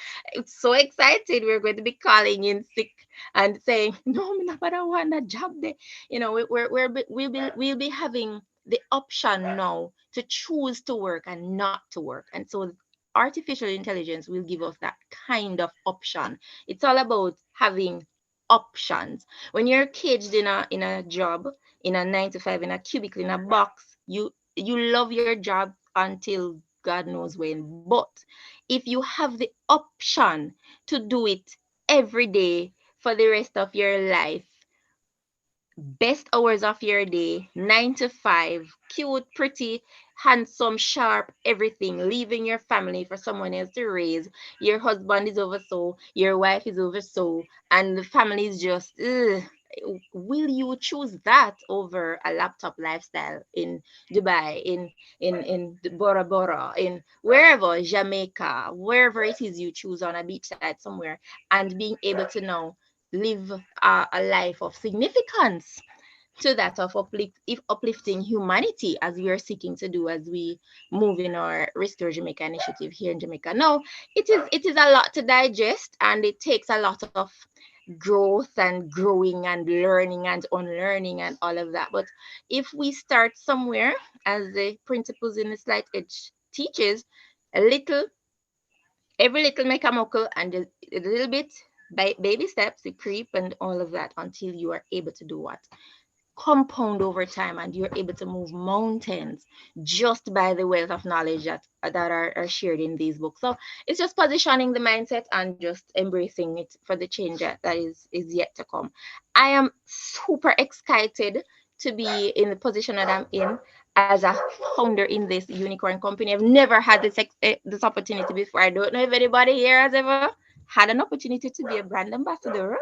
so excited. We're going to be calling in sick and saying, "No, I'm not gonna want a job there." You know, we'll be having the option now to choose to work and not to work, and so artificial intelligence will give us that kind of option. It's all about having options. When you're caged in a job, in a 9 to 5, in a cubicle, in a box, you love your job until God knows when. But if you have the option to do it every day for the rest of your life, best hours of your day, 9 to 5, cute, pretty, handsome, sharp, everything, leaving your family for someone else to raise. Your husband is over so, your wife is over so, and the family is just, ugh. Will you choose that over a laptop lifestyle in Dubai, in Bora Bora, in wherever, Jamaica, wherever it is you choose, on a beachside somewhere, and being able to now live a life of significance to that of uplifting humanity, as we are seeking to do as we move in our Restore Jamaica initiative here in Jamaica. No, it is a lot to digest, and it takes a lot of growth and growing and learning and unlearning and all of that. But if we start somewhere, as the principles in the slide edge teaches, a little, every little make a muckle, and a little bit by baby steps, you creep and all of that until you are able to do what? Compound over time, and you're able to move mountains just by the wealth of knowledge that are shared in these books. So it's just positioning the mindset and just embracing it for the change that is yet to come. I am super excited to be in the position that I'm in as a founder in this unicorn company. I've never had this opportunity before. I don't know if anybody here has ever had an opportunity to be a brand ambassador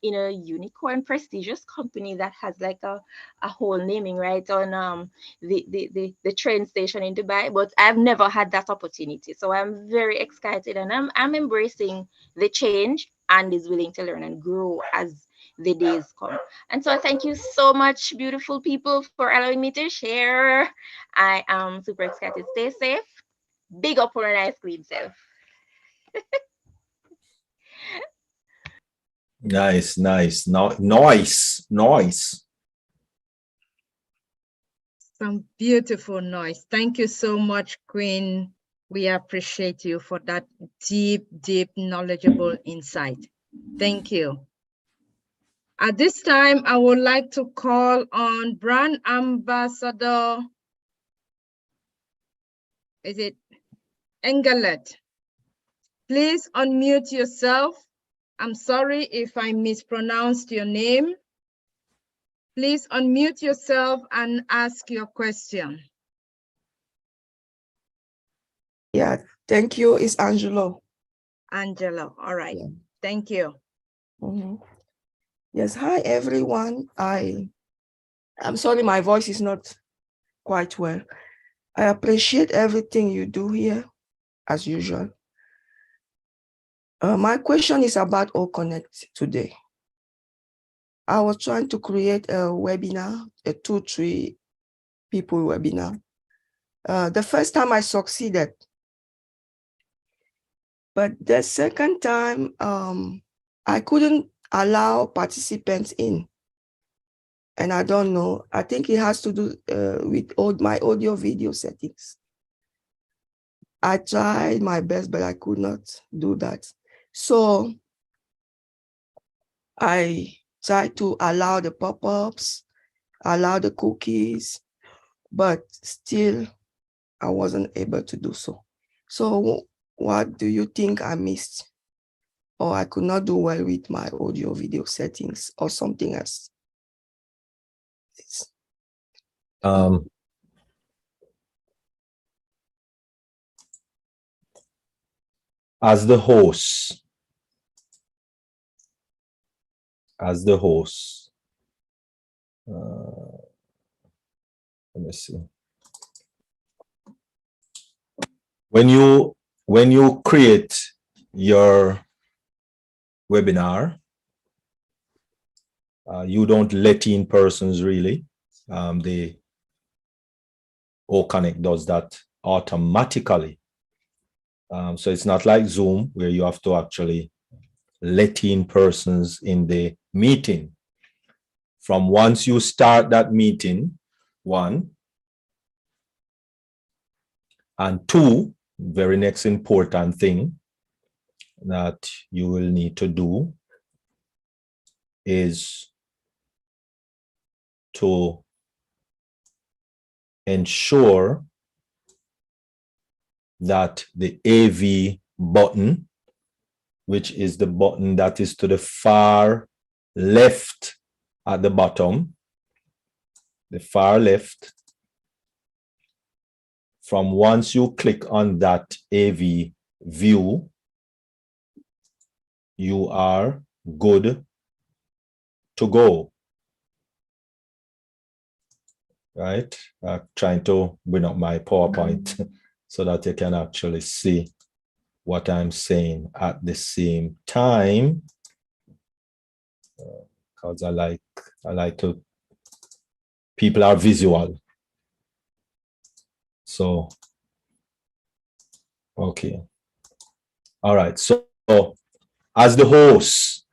in a unicorn prestigious company that has like a whole naming right on the train station in Dubai, but I've never had that opportunity. So I'm very excited, and I'm embracing the change and is willing to learn and grow as the days come. And so thank you so much, beautiful people, for allowing me to share. I am super excited. Stay safe. Big up on a nice clean self. Nice, nice, nice. Some beautiful noise. Thank you so much, Queen. We appreciate you for that deep, knowledgeable insight. Thank you. At this time, I would like to call on Brand Ambassador, is it Engelet? Please unmute yourself. I'm sorry if I mispronounced your name. Please unmute yourself and ask your question. Yeah, thank you. It's Angelo. Angelo, all right. Yeah. Thank you. Yes, hi everyone. I'm sorry my voice is not quite well. I appreciate everything you do here, as usual. My question is about OConnect today. I was trying to create a webinar, a 2-3 people webinar. The first time I succeeded, But the second time, I couldn't allow participants in. And I don't know, I think it has to do with my audio video settings. I tried my best, but I could not do that. So I tried to allow the pop-ups, allow the cookies, but still I wasn't able to do so. So what do you think I missed? Or I could not do well with my audio video settings or something else? As the host, let me see. When you create your webinar, you don't let in persons really. The OConnect does that automatically. So it's not like Zoom where you have to actually let in persons in the meeting. From once you start that meeting, 1, and 2, very next important thing that you will need to do is to ensure that the AV button, which is the button that is to the far left at the bottom, the far left, from once you click on that AV view, you are good to go. Right? I'm trying to bring up my PowerPoint so that you can actually see what I'm saying at the same time. Because I like to, people are visual. So, okay. All right. So as the host,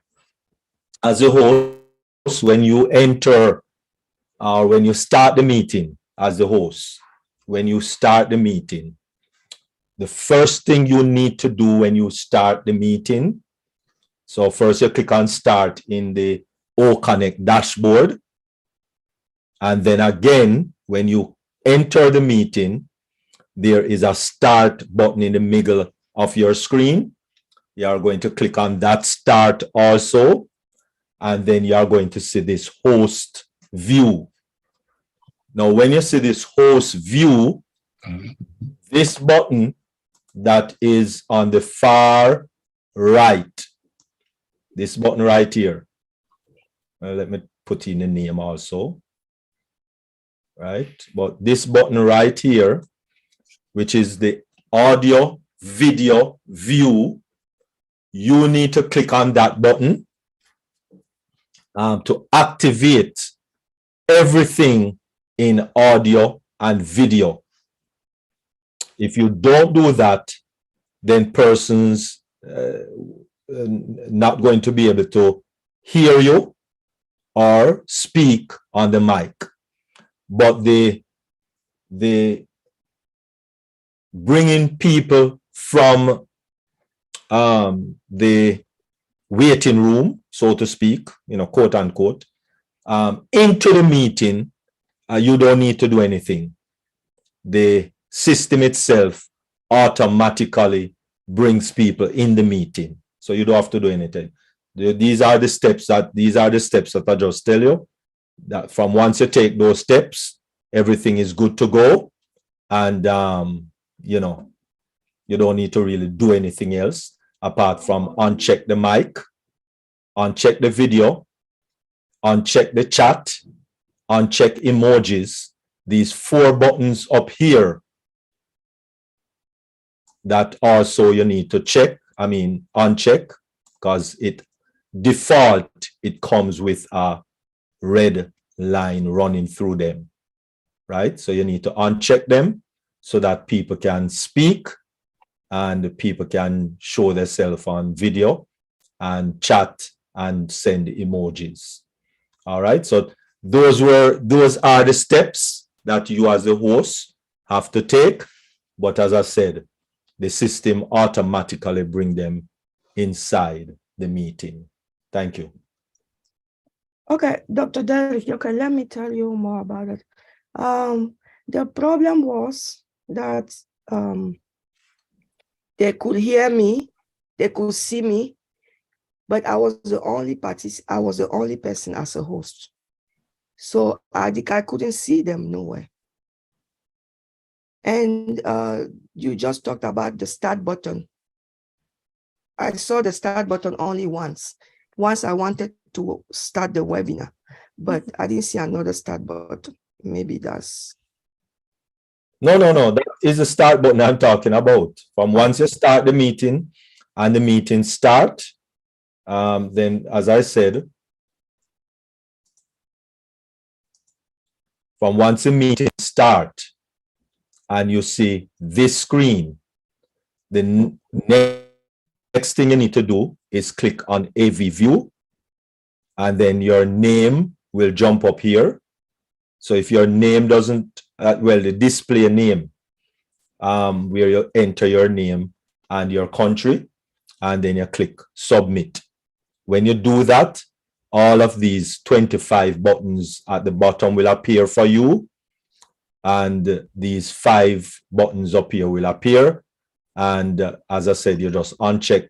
when you enter or when you start the meeting as the host, when you start the meeting, the first thing you need to do when you start the meeting, so first you click on start in the OConnect dashboard. And then again, when you enter the meeting, there is a start button in the middle of your screen. You are going to click on that start also. And then you are going to see this host view. Now, when you see this host view, this button that is on the far right, this button right here. Let me put in the name also. Right, but this button right here, which is the audio video view, you need to click on that button to activate everything in audio and video. If you don't do that, then persons not going to be able to hear you or speak on the mic. But the bringing people from the waiting room, so to speak, quote unquote, into the meeting, you don't need to do anything. The system itself automatically brings people in the meeting, so you don't have to do anything. These are the steps that I just tell you. That from once you take those steps, everything is good to go, and you don't need to really do anything else apart from uncheck the mic, uncheck the video, uncheck the chat, uncheck emojis. These 4 buttons up here that also you need to uncheck, because it comes with a red line running through them, right? So you need to uncheck them so that people can speak and people can show themselves on video and chat and send emojis. All right, so those are the steps that you as the host have to take. But as I said, the system automatically bring them inside the meeting. Thank you. Okay, Dr. Derek, okay, let me tell you more about it. The problem was that they could hear me, they could see me, but I was the only person as a host. So I couldn't see them nowhere. And you just talked about the start button. I saw the start button only once. Once I wanted to start the webinar, but I didn't see another start button. Maybe that's... No. That is the start button I'm talking about. From once you start the meeting and the meeting start, then as I said, from once the meeting start and you see this screen, the next thing you need to do is click on AV View, and then your name will jump up here. So if your name doesn't, the display name, where you enter your name and your country, and then you click Submit. When you do that, all of these 25 buttons at the bottom will appear for you, and these 5 buttons up here will appear. And as I said, you just uncheck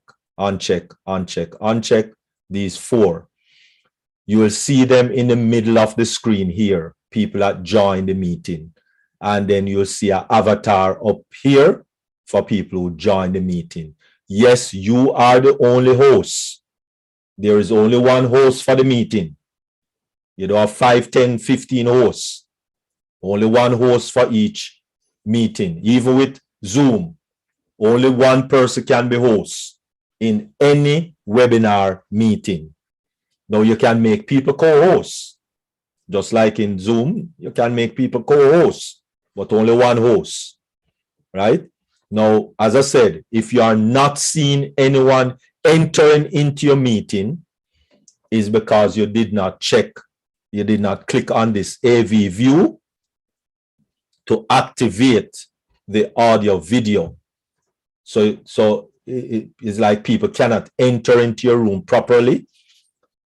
these 4. You will see them in the middle of the screen here, people that join the meeting. And then you'll see an avatar up here for people who join the meeting. Yes, you are the only host. There is only one host for the meeting. You don't have 5, 10, 15 hosts. Only one host for each meeting. Even with Zoom, only one person can be host in any webinar meeting. Now you can make people co-hosts. Just like in Zoom, you can make people co-hosts, but only one host, right? Now, as I said, if you are not seeing anyone entering into your meeting, is because you did not check, you did not click on this AV View to activate the audio video. So it is like people cannot enter into your room properly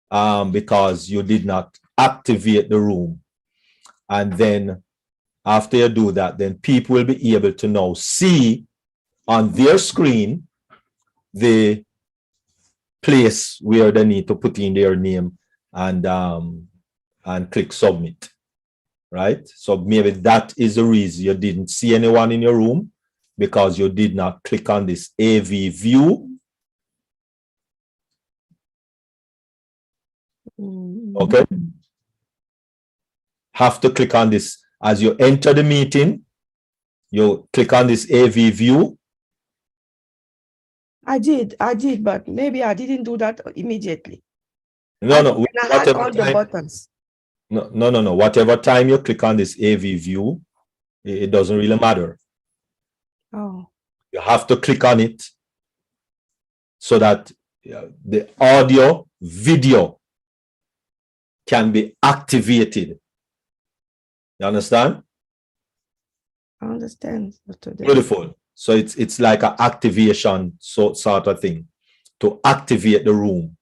because you did not activate the room. And then after you do that, then people will be able to now see on their screen the place where they need to put in their name and click Submit, right? So maybe that is the reason you didn't see anyone in your room, because you did not click on this AV View. Okay. Have to click on this as you enter the meeting. You click on this AV View. I did, but maybe I didn't do that immediately. No. I had all the buttons. No. Whatever time you click on this AV View, it doesn't really matter. Oh. You have to click on it so that the audio video can be activated. You understand? I understand. Beautiful. So it's like an activation sort of thing to activate the room,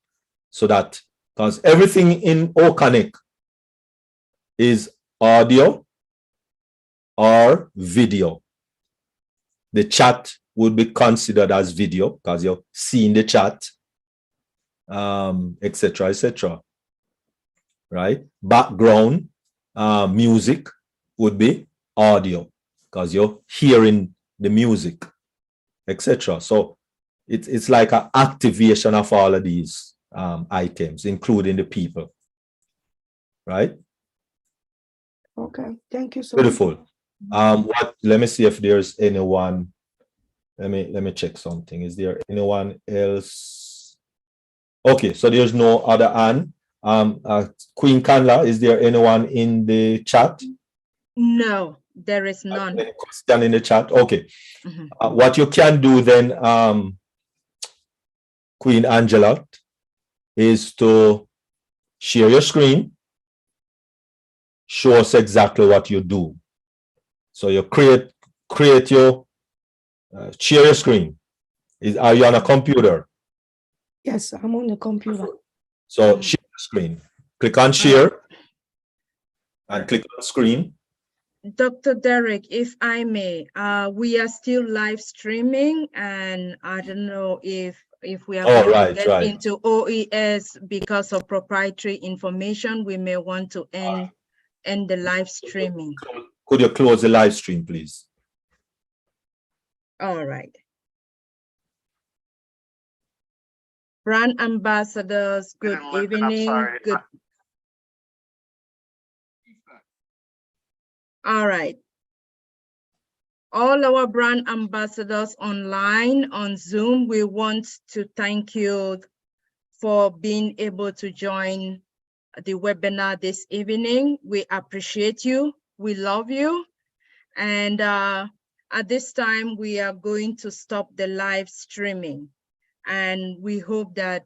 so that, because everything in OConnect is audio or video. The chat would be considered as video because you're seeing the chat, etc. Right? Background music would be audio because you're hearing the music, etc. So it's like an activation of all of these items, including the people, right? Okay, thank you so much. Beautiful. Let me see if there's anyone. Let me check something. Is there anyone else? Okay, so there's no other hand. Queen Kanla, is there anyone in the chat? No, There is none. Any question in the chat? Okay. Mhm. What you can do then, Queen Angela, is to share your screen, show us exactly what you do. So you create your, share your screen. Are you on a computer? Yes, I'm on the computer. So share the screen. Click on share and click on screen. Dr. Derek, if I may, we are still live streaming, and I don't know if we are going to get into OES because of proprietary information. We may want to end the live streaming. Could you close the live stream, please? All right. Brand ambassadors, good evening. Good. All right. All our brand ambassadors online on Zoom, we want to thank you for being able to join the webinar this evening. We appreciate you. We love you. And at this time, we are going to stop the live streaming. And we hope that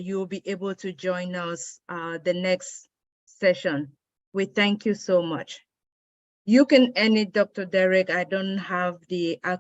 you'll be able to join us the next session. We thank you so much. You can end it, Dr. Derek. I don't have the